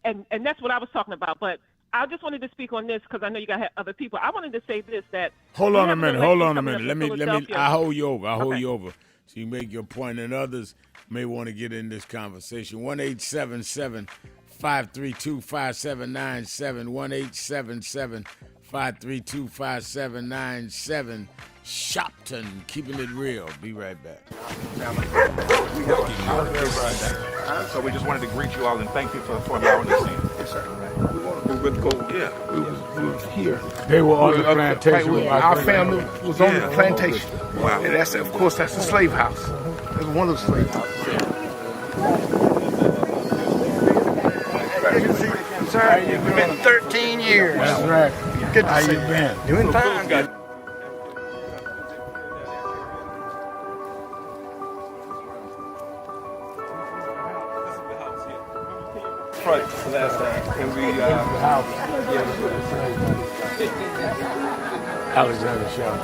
and that's what I was talking about. But I just wanted to speak on this because I know you got other people. I wanted to say this, that Hold on a minute. Let me. I hold you over. So you make your point, and others may want to get in this conversation. 1-877-532-5797. 1-877-532-5797. Sharpton, keeping it real. Be right back. So we just wanted to greet you all and thank you for allowing us in. Yes, sir. We would go. Yeah, we was here. They were on the plantation. Our family was on the plantation. Wow. And that's, of course, that's the slave house. That's one of the slave houses. Sir, it's been 13 years. That's right. Good to How see you been? Doing fine. Good. Right, last time. And we, Alexander Shaw.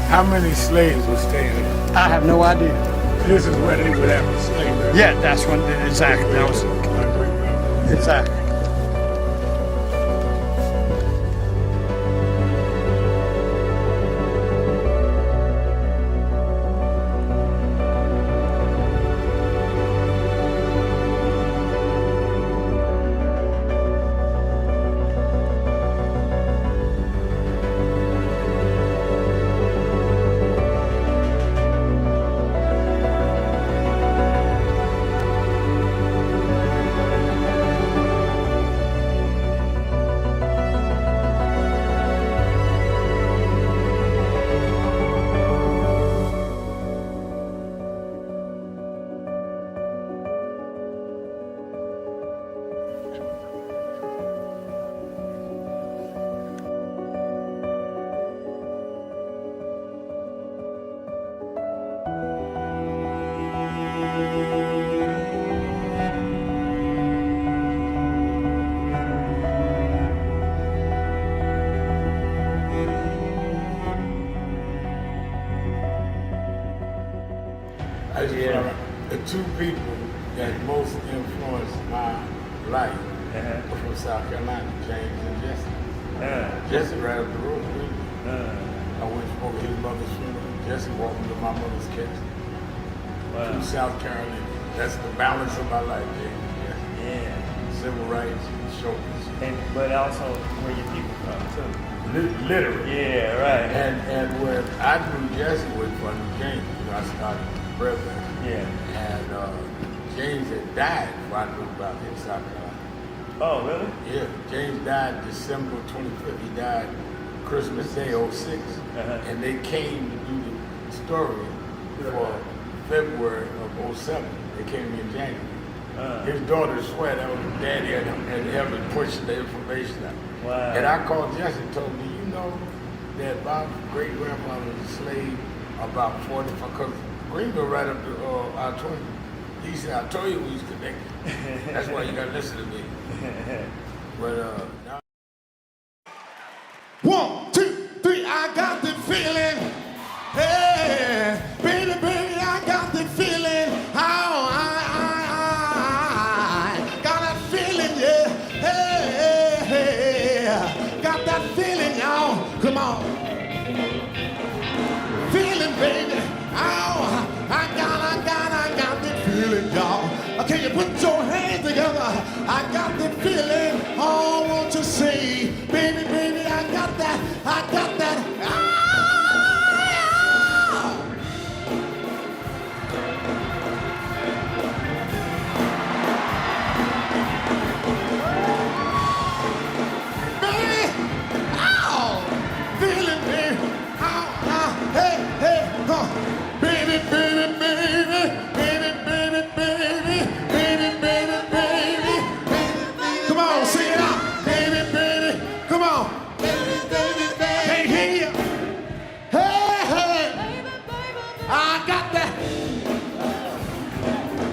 How many slaves were staying here? I have no idea. This is where they would have a slave. Yeah, that's when, exactly. That was, exactly. The two people that most influenced my life were from South Carolina, James and Jesse. Jesse right up the road with me. I went over his mother's funeral. Jesse walked me to my mother's casket. Wow. To South Carolina. That's the balance of my life, James and Jesse. Yeah. Civil rights, shoulders. But also where your people from too. Literally. Yeah, right. And when I knew Jesse was from James, I started president. Yeah. And James had died before I knew about him in South Carolina. Oh, really? Yeah. James died December 25th. He died Christmas Day, 06. And they came to do the story for February of 07. They came in January. His daughter swear that was his daddy and him pushing the information out. Wow. And I called Jesse and told me, you know that my great-grandfather was a slave about 45, because Greenville right up to I-20. He said, I told you we was connected. That's why you gotta listen to me. But now. 1, 2, 3, I got the feeling. Hey, baby, baby, I got the feeling. How I got that feeling, yeah. Hey, got that feeling, y'all. Come on. Feeling, baby. Oh, I got the feeling, y'all. Can you put your hands together? I got the feeling. Oh, won't you say, baby, baby, I got that. I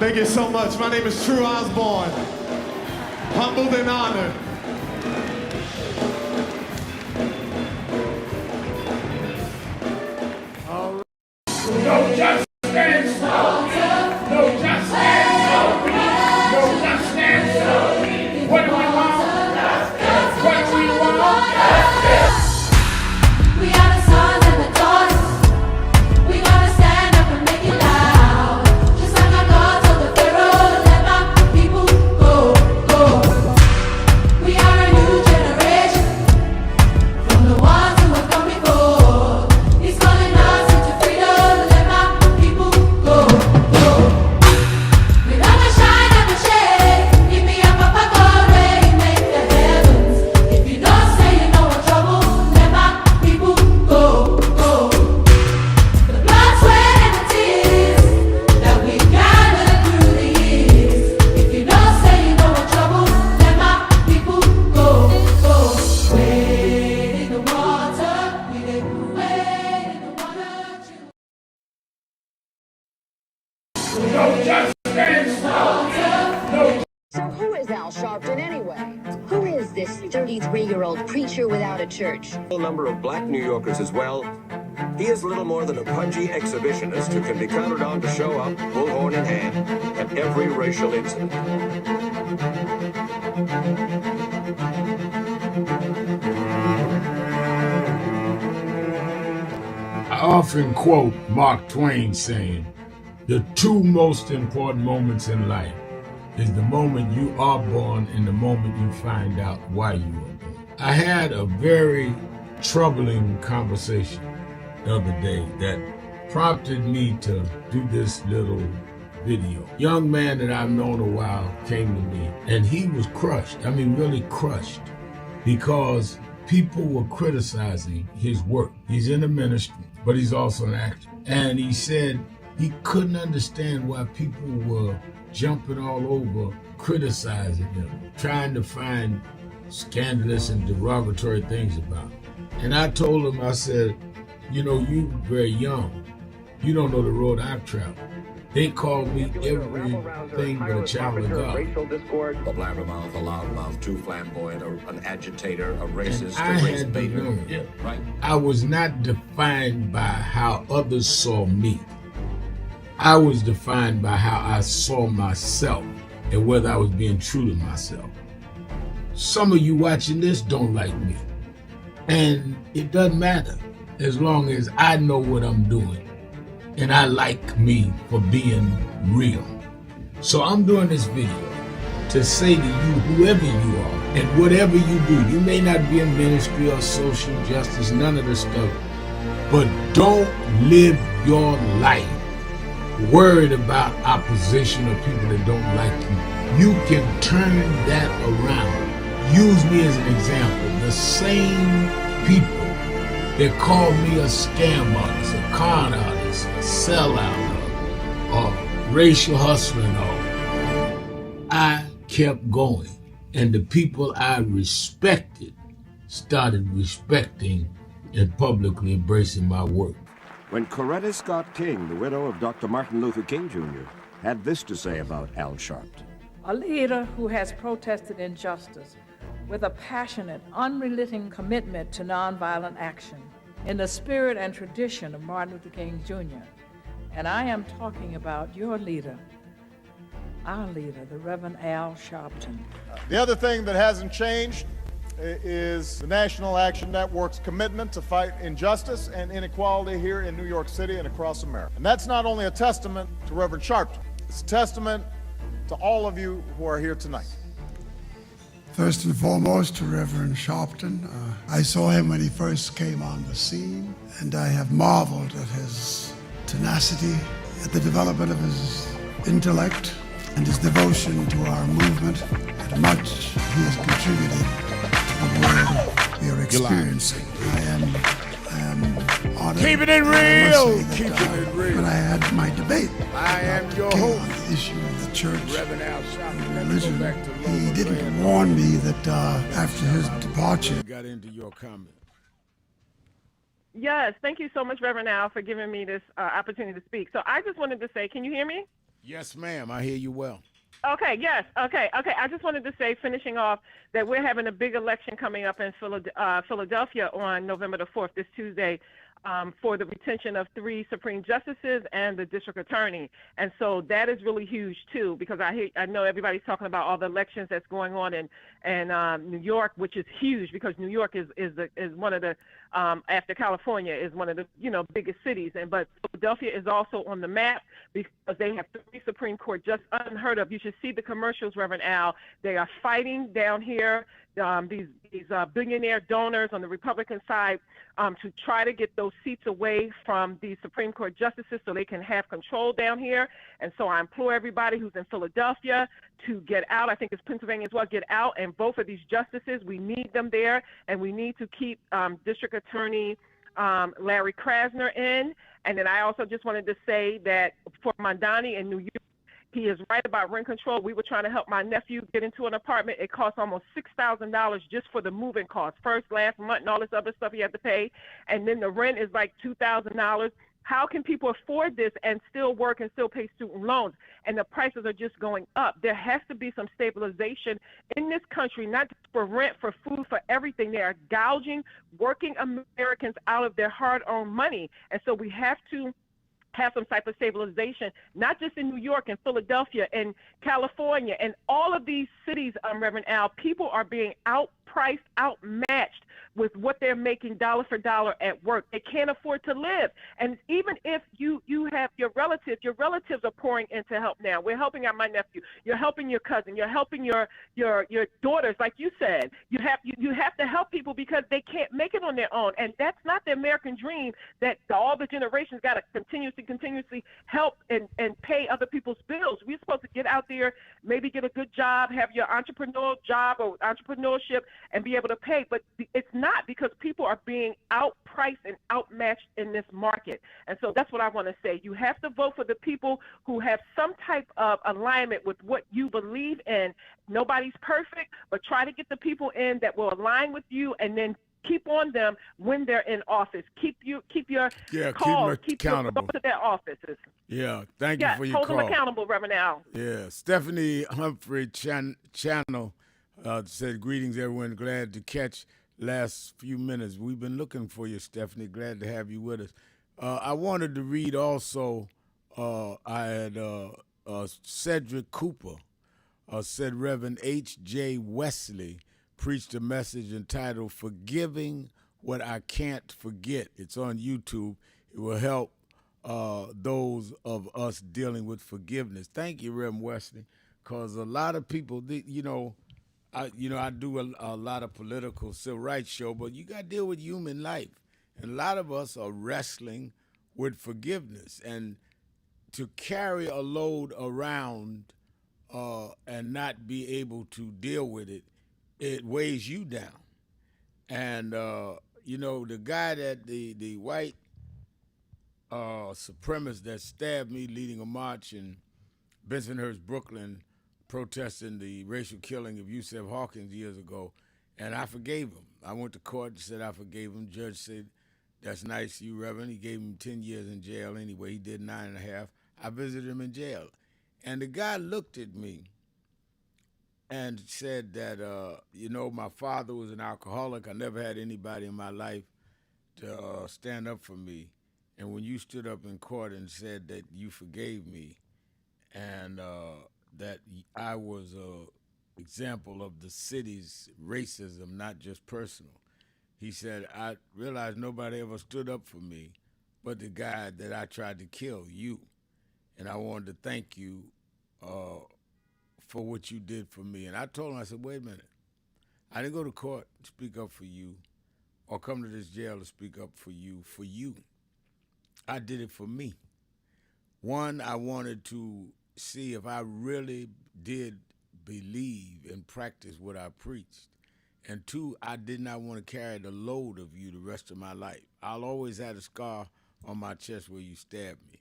Thank you so much. My name is True Osborne. Humbled and honored. No justice, no justice, no justice. What do we want? What do we want? We are the sons and the daughters. We gotta stand up and make it loud. Just like our God told the Pharaoh, let my people go, go. We are a new generation from the ones who have come before. He's calling us into freedom. Let my people go, go. We never shine, never shade. Give me a papa glory, make the heavens. If you don't say you know what trouble, let my people go, go. The blood, sweat, and the tears that we gathered through the years. If you don't say you know what trouble, let my people go, go. Wade in the water, we did wade in the water. No justice, no. So who is Al Sharpton anyway? Who is this 33-year-old preacher without a church? A number of black New Yorkers as well. He is little more than a pudgy exhibitionist who can be counted on to show up, bullhorn in hand, at every racial incident. I often quote Mark Twain saying, the two most important moments in life is the moment you are born and the moment you find out why you were born. I had a very troubling conversation the other day that prompted me to do this little video. Young man that I've known a while came to me and he was crushed. I mean, really crushed, because people were criticizing his work. He's in the ministry, but he's also an actor. And he said he couldn't understand why people were jumping all over, criticizing him, trying to find scandalous and derogatory things about him. And I told him, I said, you know, you're very young. You don't know the road I've traveled. They call me everything but a child of God. Racial discord, a blabbermouth, a loudmouth, too flamboyant, an agitator, a racist, I had to learn. Yeah, right. I was not defined by how others saw me. I was defined by how I saw myself and whether I was being true to myself. Some of you watching this don't like me. And it doesn't matter as long as I know what I'm doing and I like me for being real. So I'm doing this video to say to you, whoever you are and whatever you do, you may not be in ministry or social justice, none of this stuff, but don't live your life worried about opposition or people that don't like you. You can turn that around. Use me as an example. The same people that call me a scam artist, a con artist, a sellout, or racial hustler and all, I kept going. And the people I respected started respecting and publicly embracing my work. When Coretta Scott King, the widow of Dr. Martin Luther King Jr., had this to say about Al Sharpton. A leader who has protested injustice with a passionate, unrelenting commitment to nonviolent action in the spirit and tradition of Martin Luther King Jr. And I am talking about your leader, our leader, the Reverend Al Sharpton. The other thing that hasn't changed is the National Action Network's commitment to fight injustice and inequality here in New York City and across America. And that's not only a testament to Reverend Sharpton, it's a testament to all of you who are here tonight. First and foremost, to Reverend Sharpton. I saw him when he first came on the scene, and I have marveled at his tenacity, at the development of his intellect, and his devotion to our movement, and much he has contributed to the world we are experiencing. I am honored. Keeping it real. Keeping it real. When I had my debate, I am your King host, on the issue of the church Reverend Al Sharpton. and religion, he didn't warn me that after his departure. Got into your comment. Yes, thank you so much, Reverend Al, for giving me this opportunity to speak. So I just wanted to say, can you hear me? Yes, ma'am. I hear you well. Okay, yes. Okay. I just wanted to say, finishing off, that we're having a big election coming up in Philadelphia on November the 4th, this Tuesday, for the retention of 3 Supreme Justices and the District Attorney. And so that is really huge, too, because I know everybody's talking about all the elections that's going on in New York, which is huge because New York is one of the, after California, is one of the, biggest cities. But Philadelphia is also on the map because they have 3 Supreme Court just unheard of. You should see the commercials, Reverend Al. They are fighting down here, these billionaire donors on the Republican side, to try to get those seats away from the Supreme Court justices so they can have control down here. And so I implore everybody who's in Philadelphia to get out. I think it's Pennsylvania as well. Get out and vote for these justices. We need them there, and we need to keep District Attorney Larry Krasner in. And then I also just wanted to say that for Mondani in New York, he is right about rent control. We were trying to help my nephew get into an apartment. It costs almost $6,000 just for the moving costs. First, last month, and all this other stuff he had to pay. And then the rent is like $2,000. How can people afford this and still work and still pay student loans? And the prices are just going up. There has to be some stabilization in this country, not just for rent, for food, for everything. They are gouging working Americans out of their hard-earned money. And so we have to have some type of stabilization, not just in New York and Philadelphia and California and all of these cities, Reverend Al. People are being outpriced, outmatched with what they're making dollar for dollar at work. They can't afford to live. And even if you have your relatives are pouring in to help now. We're helping out my nephew. You're helping your cousin. You're helping your daughters, like you said. You have to help people because they can't make it on their own. And that's not the American dream, that all the generations got to continuously help and pay other people's bills. We're supposed to get out there, maybe get a good job, have your entrepreneurial job or entrepreneurship, and be able to pay. But it's not, because people are being outpriced and outmatched in this market. And so that's what I want to say. You have to vote for the people who have some type of alignment with what you believe in. Nobody's perfect, but try to get the people in that will align with you, and then keep on them when they're in office. Keep your calls, keep accountable. to their offices. Yeah, thank you for your hold call. them accountable, Reverend Al. Yeah, Stephanie Humphrey Channel said, greetings, everyone. Glad to catch last few minutes. We've been looking for you, Stephanie. Glad to have you with us. I wanted to read also, I had Cedric Cooper said Reverend H.J. Wesley preached a message entitled Forgiving What I Can't Forget. It's on YouTube. It will help those of us dealing with forgiveness. Thank you, Reverend Wesley, because a lot of people, I do a lot of political civil rights show, but you got to deal with human life. And a lot of us are wrestling with forgiveness. And to carry a load around and not be able to deal with it, it weighs you down. And, the guy that the white supremacist that stabbed me leading a march in Bensonhurst, Brooklyn, protesting the racial killing of Yusef Hawkins years ago, and I forgave him. I went to court and said I forgave him. Judge said, that's nice, you Reverend. He gave him 10 years in jail anyway. He did 9.5. I visited him in jail. And the guy looked at me and said that, my father was an alcoholic. I never had anybody in my life to stand up for me. And when you stood up in court and said that you forgave me and that I was an example of the city's racism, not just personal, he said, I realized nobody ever stood up for me but the guy that I tried to kill, you. And I wanted to thank you for what you did for me. And I told him, I said, wait a minute. I didn't go to court to speak up for you or come to this jail to speak up for you. I did it for me. One, I wanted to see if I really did believe and practice what I preached. And two, I did not want to carry the load of you the rest of my life. I'll always have a scar on my chest where you stabbed me.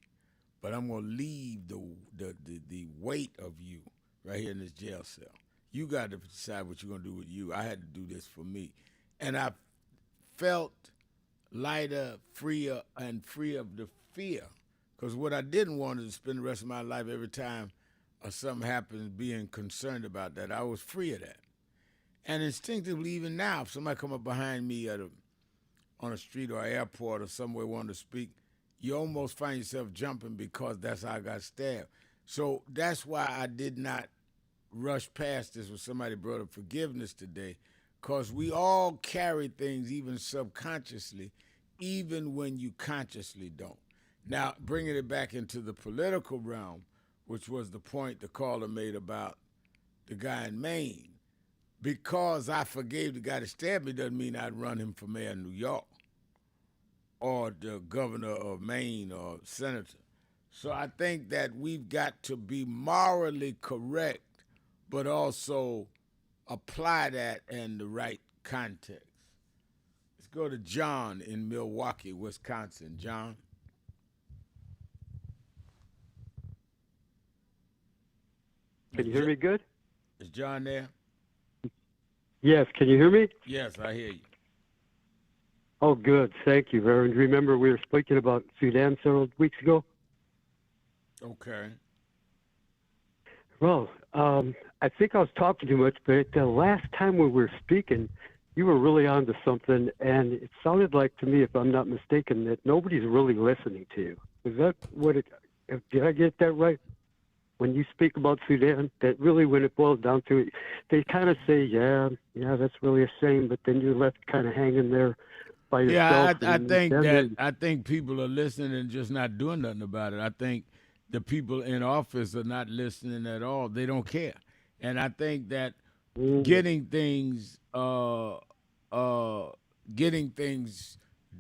But I'm going to leave the weight of you right here in this jail cell. You got to decide what you're going to do with you. I had to do this for me. And I felt lighter, freer, and free of the fear Because what I didn't want is to spend the rest of my life every time something happens being concerned about that. I was free of that. And instinctively, even now, if somebody come up behind me on a street or airport or somewhere wanting to speak, you almost find yourself jumping because that's how I got stabbed. So that's why I did not rush past this when somebody brought up forgiveness today, because we all carry things even subconsciously, even when you consciously don't. Now, bringing it back into the political realm, which was the point the caller made about the guy in Maine, because I forgave the guy that stabbed me doesn't mean I'd run him for mayor of New York or the governor of Maine or senator. So I think that we've got to be morally correct, but also apply that in the right context. Let's go to John in Milwaukee, Wisconsin. John? Can you hear me good? Is John there? Yes, can you hear me? Yes, I hear you. Oh, good. Thank you, Reverend. Remember we were speaking about Sudan several weeks ago? Okay. Well, I think I was talking too much, but the last time we were speaking, you were really onto something, and it sounded like to me, if I'm not mistaken, that nobody's really listening to you. Is that what it, did I get that right? When you speak about Sudan, that really when it boils down to it, they kind of say, yeah, that's really a shame, but then you're left kind of hanging there by yourself. Yeah, I think people are listening and just not doing nothing about it. I think the people in office are not listening at all. They don't care. And I think that getting things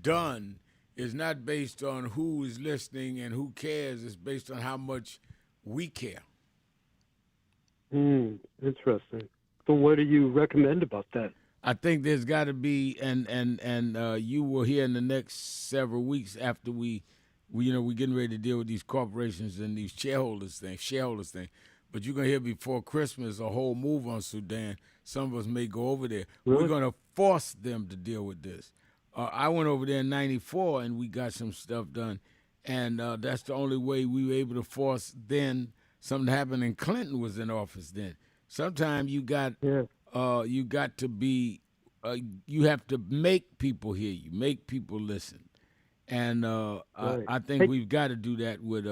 done is not based on who is listening and who cares. It's based on how much we care. Interesting. So what do you recommend about that? I think there's got to be, and you will hear in the next several weeks after we getting ready to deal with these corporations and these shareholders thing. But you're going to hear before Christmas a whole move on Sudan. Some of us may go over there. Really? We're going to force them to deal with this. I went over there in 94 and we got some stuff done. And that's the only way we were able to force then something happened. And Clinton was in office then. Sometimes you got to be, you have to make people hear you, make people listen. And I think we've got to do that with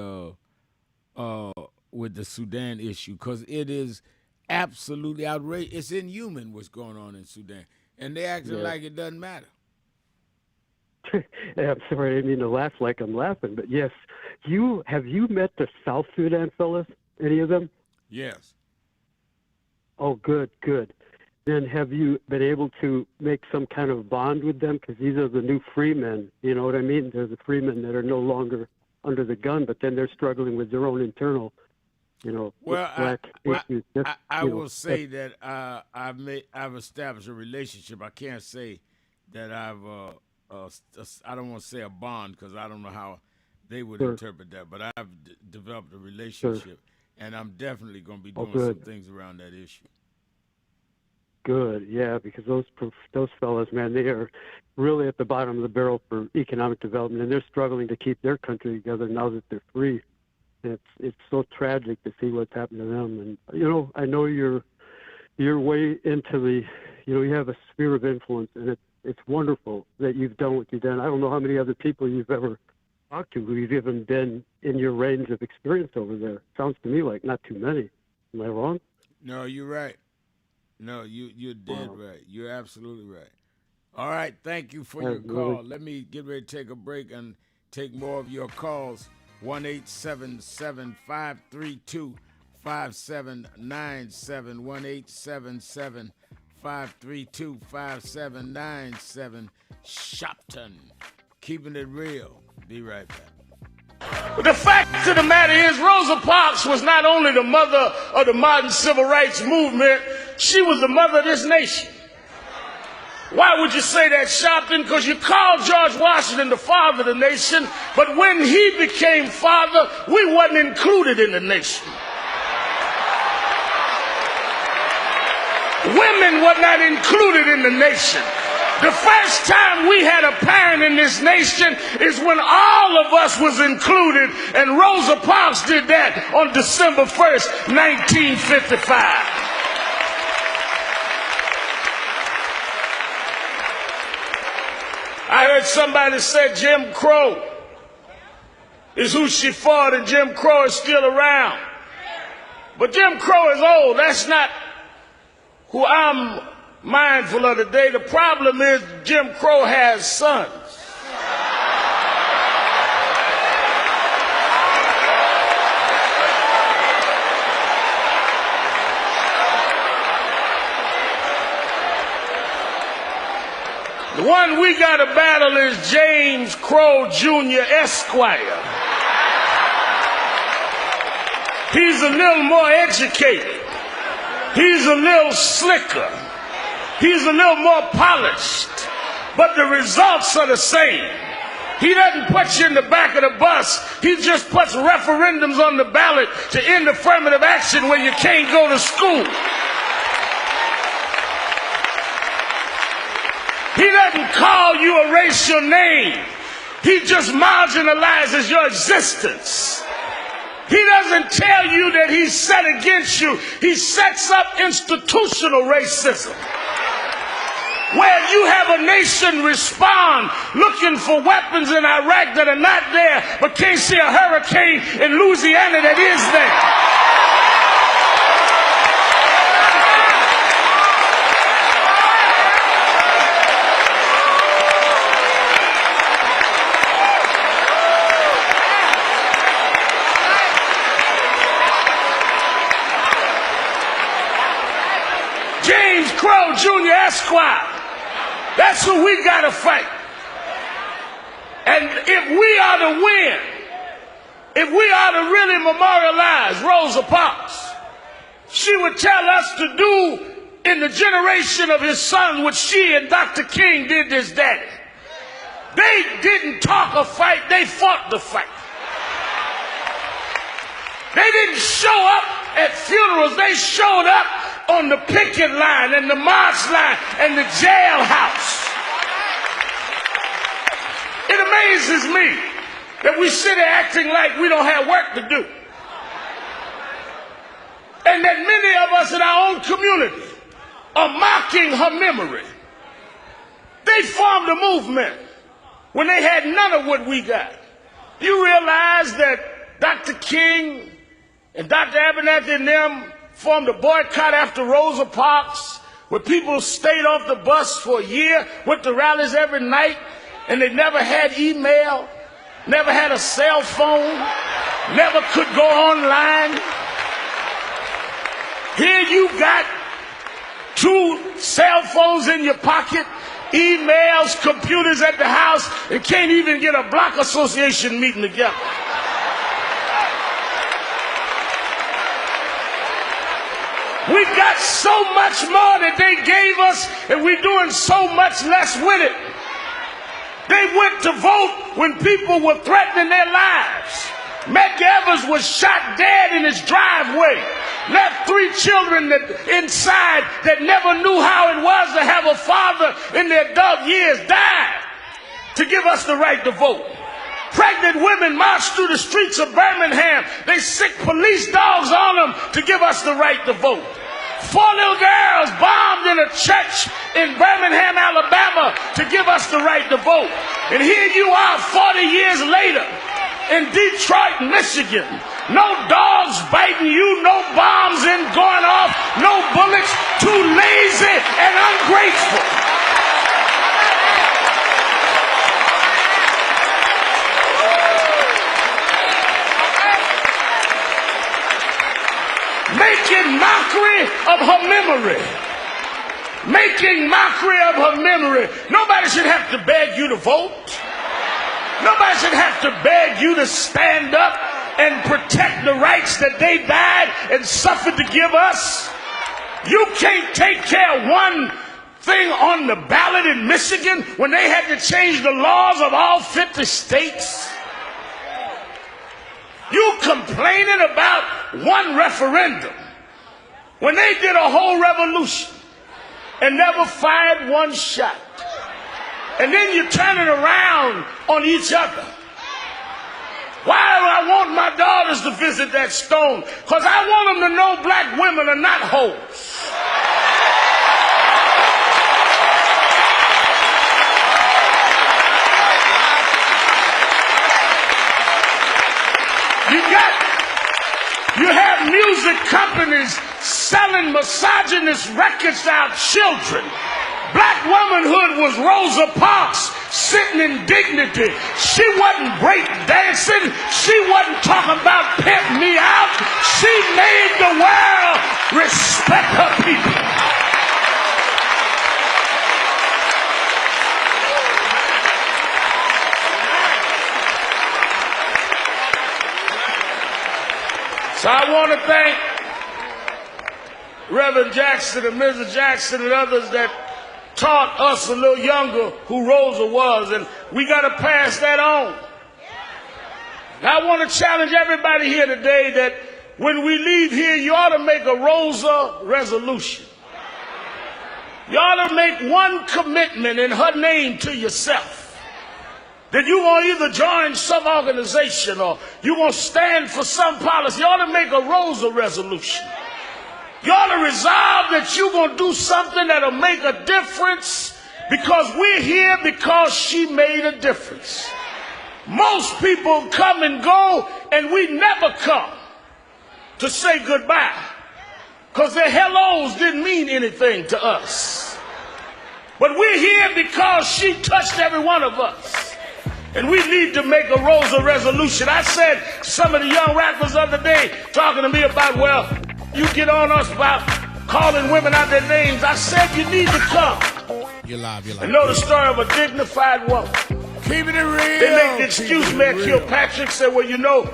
the Sudan issue, because it is absolutely outrageous. It's inhuman what's going on in Sudan, and they're acting like it doesn't matter. I'm sorry, I didn't mean to laugh like I'm laughing, but yes, have you met the South Sudan fellas? Any of them? Yes. Oh, good. Then have you been able to make some kind of bond with them? Because these are the new free men, you know what I mean? They're the free men that are no longer under the gun, but then they're struggling with their own internal, black issues. I will say that I've established a relationship. I can't say that I don't want to say a bond, because I don't know how they would interpret that, but I've developed a relationship, and I'm definitely going to be doing some things around that issue. Good, yeah, because those fellas, man, they are really at the bottom of the barrel for economic development, and they're struggling to keep their country together now that they're free. And it's so tragic to see what's happened to them. And I know you're way into the, you have a sphere of influence, and it's wonderful that you've done what you've done. I don't know how many other people you've ever talked to who've even been in your range of experience over there. Sounds to me like not too many. Am I wrong? No, you're right. No, you're dead right. You're absolutely right. All right, thank you for your call. Let me get ready to take a break and take more of your calls. 1-877-532-5797. 1-877-532-5797. Sharpton, keeping it real. Be right back. But the fact of the matter is, Rosa Parks was not only the mother of the modern civil rights movement, she was the mother of this nation. Why would you say that, Sharpton? Because you called George Washington the father of the nation, but when he became father, we wasn't included in the nation. Women were not included in the nation. The first time we had a parent in this nation is when all of us was included, and Rosa Parks did that on December 1st, 1955. I heard somebody say Jim Crow is who she fought, and Jim Crow is still around. But Jim Crow is old. That's not who I'm mindful of today. The problem is Jim Crow has sons. The one we got to battle is James Crow Jr. Esquire. He's a little more educated. He's a little slicker. He's a little more polished. But the results are the same. He doesn't put you in the back of the bus. He just puts referendums on the ballot to end affirmative action when you can't go to school. He doesn't call you a racial name. He just marginalizes your existence. He doesn't tell you that he's set against you. He sets up institutional racism, where you have a nation respond looking for weapons in Iraq that are not there, but can't see a hurricane in Louisiana that is there. Crow Jr. Esquire. That's who we got to fight. And if we are to win, if we are to really memorialize Rosa Parks, she would tell us to do in the generation of his son what she and Dr. King did to his daddy. They didn't talk a fight, they fought the fight. They didn't show up at funerals, they showed up on the picket line and the march line and the jailhouse. It amazes me that we sit here acting like we don't have work to do. And that many of us in our own community are mocking her memory. They formed a movement when they had none of what we got. You realize that Dr. King and Dr. Abernathy and them formed a boycott after Rosa Parks, where people stayed off the bus for a year, went to rallies every night, and they never had email, never had a cell phone, never could go online. Here you got 2 cell phones in your pocket, emails, computers at the house, and can't even get a block association meeting together. We got so much more that they gave us, and we're doing so much less with it. They went to vote when people were threatening their lives. Medgar Evers was shot dead in his driveway, left 3 children inside that never knew how it was to have a father in their adult years, died to give us the right to vote. Pregnant women marched through the streets of Birmingham. They sick police dogs on them to give us the right to vote. 4 little girls bombed in a church in Birmingham, Alabama to give us the right to vote. And here you are 40 years later in Detroit, Michigan. No dogs biting you, no bombs going off, no bullets, too lazy and ungrateful. Making mockery of her memory. Making mockery of her memory. Nobody should have to beg you to vote. Nobody should have to beg you to stand up and protect the rights that they died and suffered to give us. You can't take care of one thing on the ballot in Michigan when they had to change the laws of all 50 states. You complaining about one referendum when they did a whole revolution and never fired one shot. And then you turn it around on each other. Why do I want my daughters to visit that stone? Because I want them to know black women are not hoes. You have music companies selling misogynist records to our children. Black womanhood was Rosa Parks sitting in dignity. She wasn't break dancing. She wasn't talking about pimp me out. She made the world respect her people. So I want to thank Reverend Jackson and Mrs. Jackson and others that taught us a little younger who Rosa was, and we got to pass that on. Now, I want to challenge everybody here today that when we leave here, you ought to make a Rosa resolution. You ought to make one commitment in her name to yourself. That you're going to either join some organization or you're going to stand for some policy. You ought to make a Rosa resolution. You ought to resolve that you're going to do something that'll make a difference because we're here because she made a difference. Most people come and go and we never come to say goodbye because their hellos didn't mean anything to us. But we're here because she touched every one of us. And we need to make a Rosa resolution. I said some of the young rappers the other day talking to me about, well, you get on us about calling women out their names. I said you need to come. You're live. And know the story of a dignified woman. Keeping it real. They make the excuse, man, Kilpatrick said, well, you know,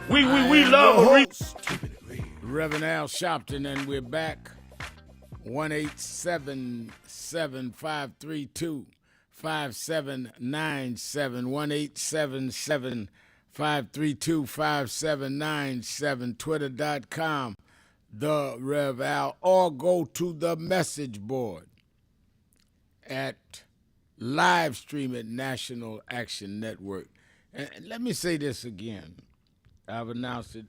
we love Reverend Al Sharpton, and we're back. 1-877-532-5797, 1-877-532-5797, twitter.com, The Rev Al, or go to the message board at live stream at National Action Network. And let me say this again. I've announced it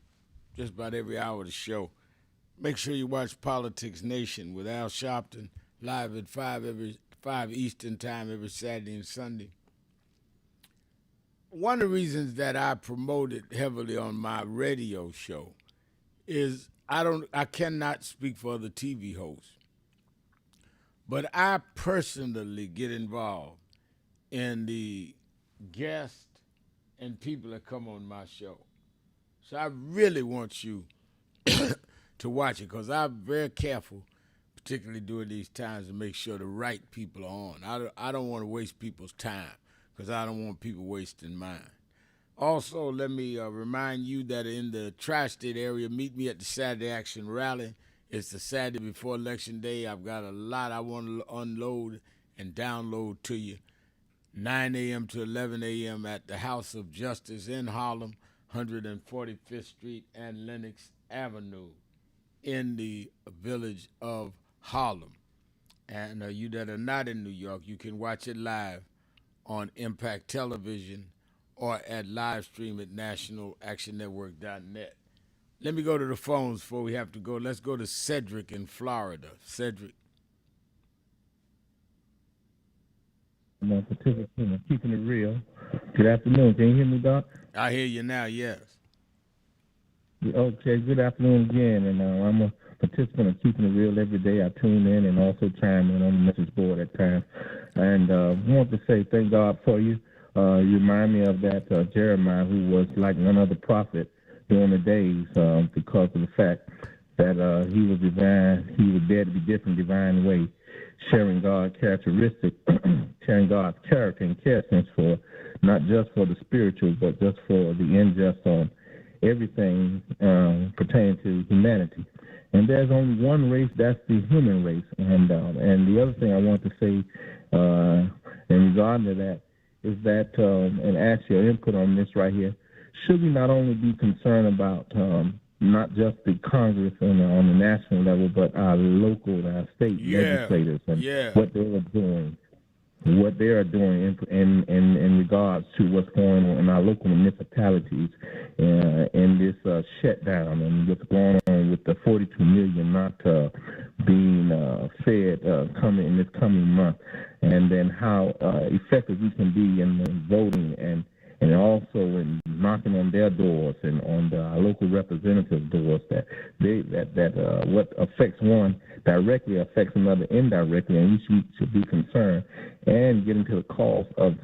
just about every hour of the show. Make sure you watch Politics Nation with Al Sharpton live at 5 Eastern Time every Saturday and Sunday. One of the reasons that I promote it heavily on my radio show is I cannot speak for other TV hosts, but I personally get involved in the guests and people that come on my show. So I really want you to watch it because I'm very careful, particularly during these times, to make sure the right people are on. I don't want to waste people's time because I don't want people wasting mine. Also, let me remind you that in the tri-state area, meet me at the Saturday Action Rally. It's the Saturday before Election Day. I've got a lot I want to unload and download to you. 9 a.m. to 11 a.m. at the House of Justice in Harlem, 145th Street and Lenox Avenue in the village of Harlem. And you that are not in New York, you can watch it live on Impact Television or at live stream at nationalactionnetwork.net. Let me go to the phones before we have to go. Let's go to Cedric in Florida. Cedric. I'm a participant in Keeping It Real. Good afternoon. Can you hear me, Doc? I hear you now, yes. Okay, good afternoon again. And I'm a participant in Keeping It Real every day. I tune in and also chime in on the message board at times. And I want to say thank God for you. You remind me of that Jeremiah, who was like none other prophet during the days because of the fact that he was divine. He was there to be different divine way, sharing God's characteristic, sharing God's character and characteristics for not just for the spiritual, but just for the unjust on everything pertaining to humanity. And there's only one race, that's the human race. And the other thing I want to say in regard to that is that, and ask your input on this right here, should we not only be concerned about not just the Congress on the national level, but our local, our state legislators and what they are doing what they are doing in regards to what's going on in our local municipalities in this shutdown and what's going on with the 42 million not being fed in this coming month, and then how effective we can be in voting and also in knocking on their doors and on our local representatives' doors that what affects one directly affects another indirectly, and we should be concerned and get into the cause of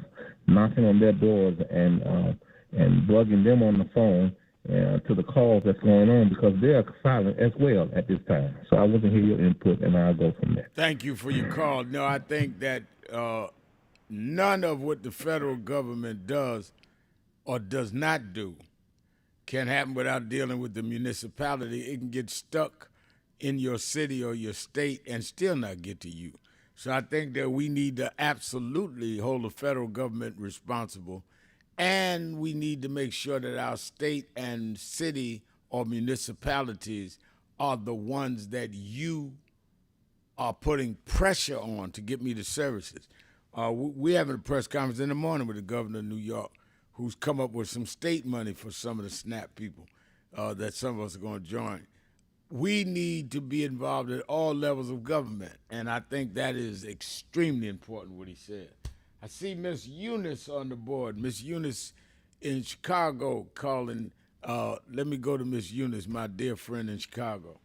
knocking on their doors and bugging them on the phone to the cause that's going on, because they are silent as well at this time. So I want to hear your input, and I'll go from there. Thank you for your call. No, I think that none of what the federal government does or does not do can happen without dealing with the municipality. It can get stuck in your city or your state and still not get to you. So I think that we need to absolutely hold the federal government responsible, and we need to make sure that our state and city or municipalities are the ones that you are putting pressure on to get me the services. We're having a press conference in the morning with the governor of New York, who's come up with some state money for some of the SNAP people that some of us are going to join. We need to be involved at all levels of government, and I think that is extremely important, what he said. I see Miss Eunice on the board. Miss Eunice in Chicago calling. Let me go to Miss Eunice, my dear friend in Chicago.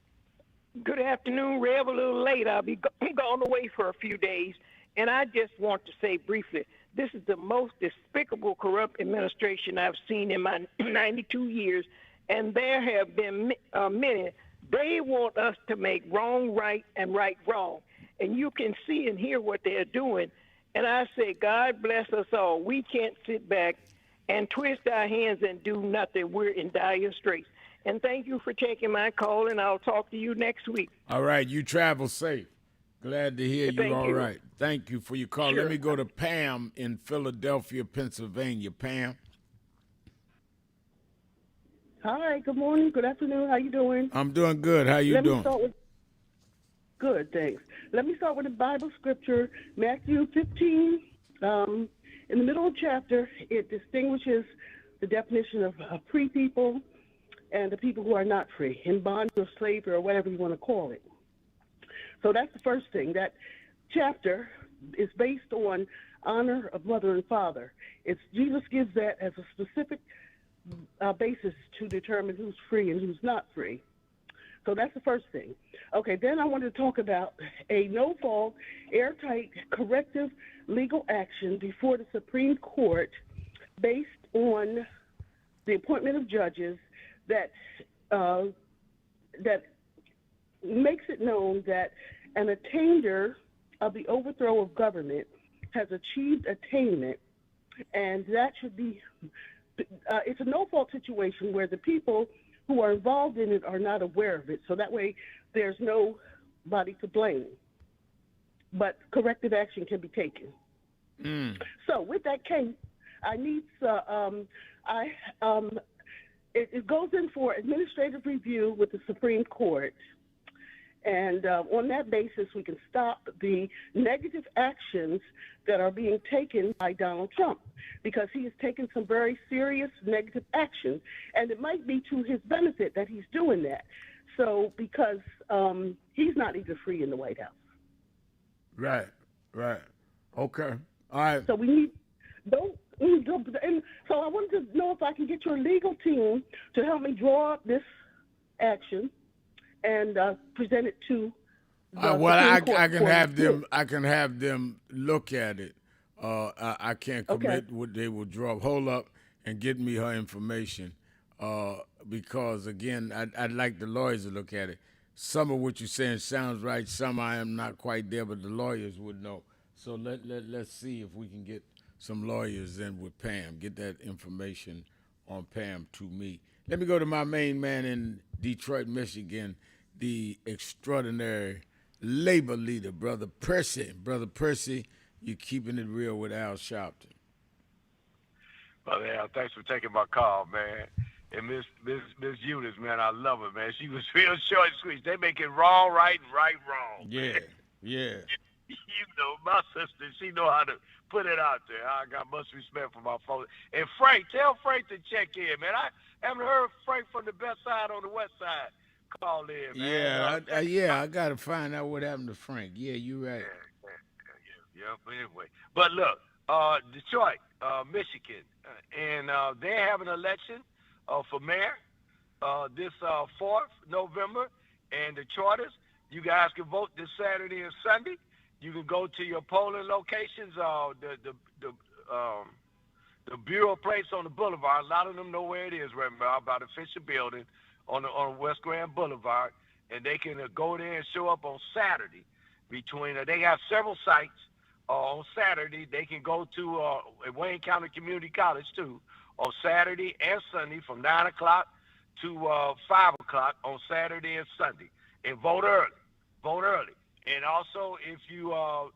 Good afternoon, Rev. A little late. I'll be gone away for a few days. And I just want to say briefly, this is the most despicable, corrupt administration I've seen in my 92 years. And there have been many. They want us to make wrong right and right wrong. And you can see and hear what they're doing. And I say, God bless us all. We can't sit back and twist our hands and do nothing. We're in dire straits. And thank you for taking my call, and I'll talk to you next week. All right, you travel safe. Glad to hear you all right. Thank you for your call. Sure. Let me go to Pam in Philadelphia, Pennsylvania. Pam. Hi, good morning, good afternoon. How you doing? I'm doing good. How you doing? Good, thanks. Let me start with the Bible scripture, Matthew 15. In the middle of the chapter, it distinguishes the definition of free people and the people who are not free, in bondage or slavery or whatever you want to call it. So that's the first thing. That chapter is based on honor of mother and father. Jesus gives that as a specific basis to determine who's free and who's not free. So that's the first thing. Okay, then I want to talk about a no-fault, airtight, corrective legal action before the Supreme Court based on the appointment of judges that makes it known that an attainder of the overthrow of government has achieved attainment, and that should be it's a no-fault situation where the people who are involved in it are not aware of it, so that way there's nobody to blame. But corrective action can be taken. So with that case, I need it goes in for administrative review with the Supreme Court, and on that basis, we can stop the negative actions that are being taken by Donald Trump, because he has taken some very serious negative action, and it might be to his benefit that he's doing that. So, because he's not even free in the White House. Right. Okay. All right. So we need and so I wanted to know if I can get your legal team to help me draw up this action and present it to the I Supreme Court can have them. I can have them look at it. I can't commit what they will draw. Hold up and get me her information, because again, I'd like the lawyers to look at it. Some of what you're saying sounds right. Some I am not quite there, but the lawyers would know. So let's see if we can get some lawyers in with Pam. Get that information on Pam to me. Let me go to my main man in Detroit, Michigan, the extraordinary labor leader, Brother Percy. Brother Percy, you're keeping it real with Al Sharpton. Brother Al, thanks for taking my call, man. And Miss Eunice, man, I love her, man. She was real short and sweet. They make it wrong right and right wrong. Yeah. You know, my sister, she know how to put it out there. I got much respect for my folks. And Frank, tell Frank to check in, man. I haven't heard Frank from the best side on the west side call in, man. Yeah, I got to find out what happened to Frank. Yeah, you're right. Yeah, but anyway. But look, Detroit, Michigan, and they have an election for mayor this 4th November, and the charters, you guys can vote this Saturday and Sunday. You can go to your polling locations, the Bureau place on the Boulevard. A lot of them know where it is right now, by the Fisher Building on West Grand Boulevard, and they can go there and show up on Saturday. They have several sites on Saturday. They can go to Wayne County Community College too on Saturday and Sunday from 9 o'clock to 5 o'clock on Saturday and Sunday, and vote early. Vote early. And also, if you are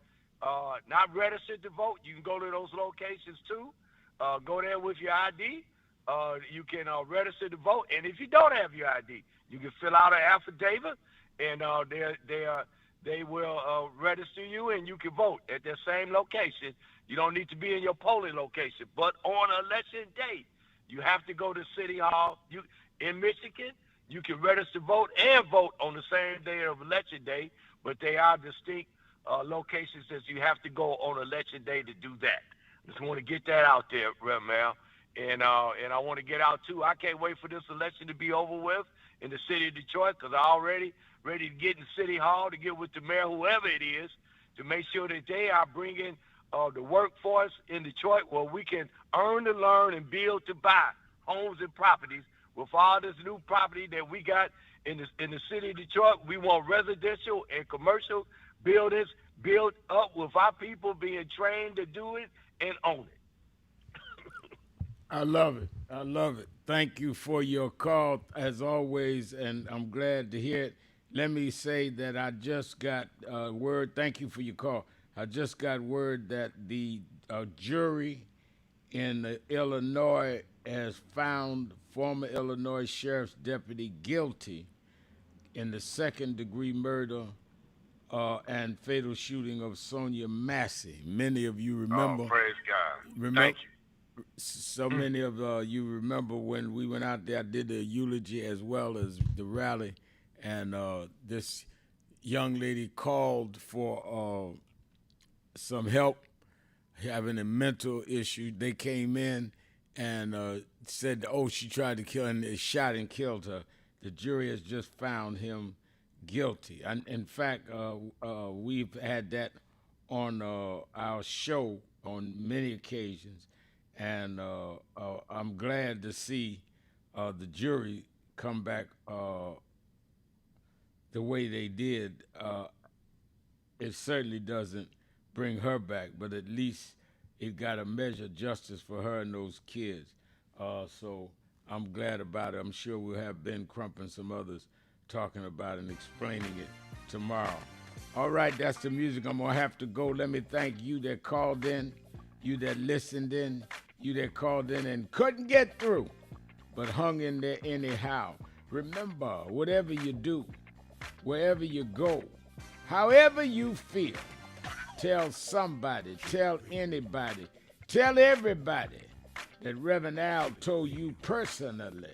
not registered to vote, you can go to those locations too. Go there with your ID. You can register to vote. And if you don't have your ID, you can fill out an affidavit, and they will register you, and you can vote at the same location. You don't need to be in your polling location. But on election day, you have to go to City Hall. In Michigan, you can register to vote and vote on the same day of election day, but they are distinct locations that you have to go on election day to do that. Just want to get that out there, Rev Mal. And I want to get out, too. I can't wait for this election to be over with in the city of Detroit, because I'm already ready to get in City Hall to get with the mayor, whoever it is, to make sure that they are bringing the workforce in Detroit where we can earn to learn and build to buy homes and properties. With all this new property that we got in the city of Detroit, we want residential and commercial buildings built up with our people being trained to do it and own it. I love it. I love it. Thank you for your call, as always, and I'm glad to hear it. Let me say that I just got word. Thank you for your call. I just got word that the jury in Illinois has found former Illinois Sheriff's deputy guilty in the second-degree murder and fatal shooting of Sonia Massey. Many of you remember. Oh, praise God. Thank you. So many of you remember when we went out there, I did the eulogy as well as the rally, and this young lady called for some help having a mental issue. They came in and said, she tried to kill her, and they shot and killed her. The jury has just found him guilty. And in fact, we've had that on our show on many occasions, and I'm glad to see the jury come back the way they did. It certainly doesn't bring her back, but at least it got to measure justice for her and those kids. So I'm glad about it. I'm sure we'll have Ben Crump and some others talking about it and explaining it tomorrow. All right, that's the music. I'm going to have to go. Let me thank you that called in, you that listened in, you that called in and couldn't get through, but hung in there anyhow. Remember, whatever you do, wherever you go, however you feel, tell somebody, tell anybody, tell everybody that Reverend Al told you personally.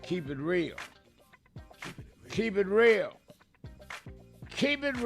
Keep it real. Keep it real. Keep it real.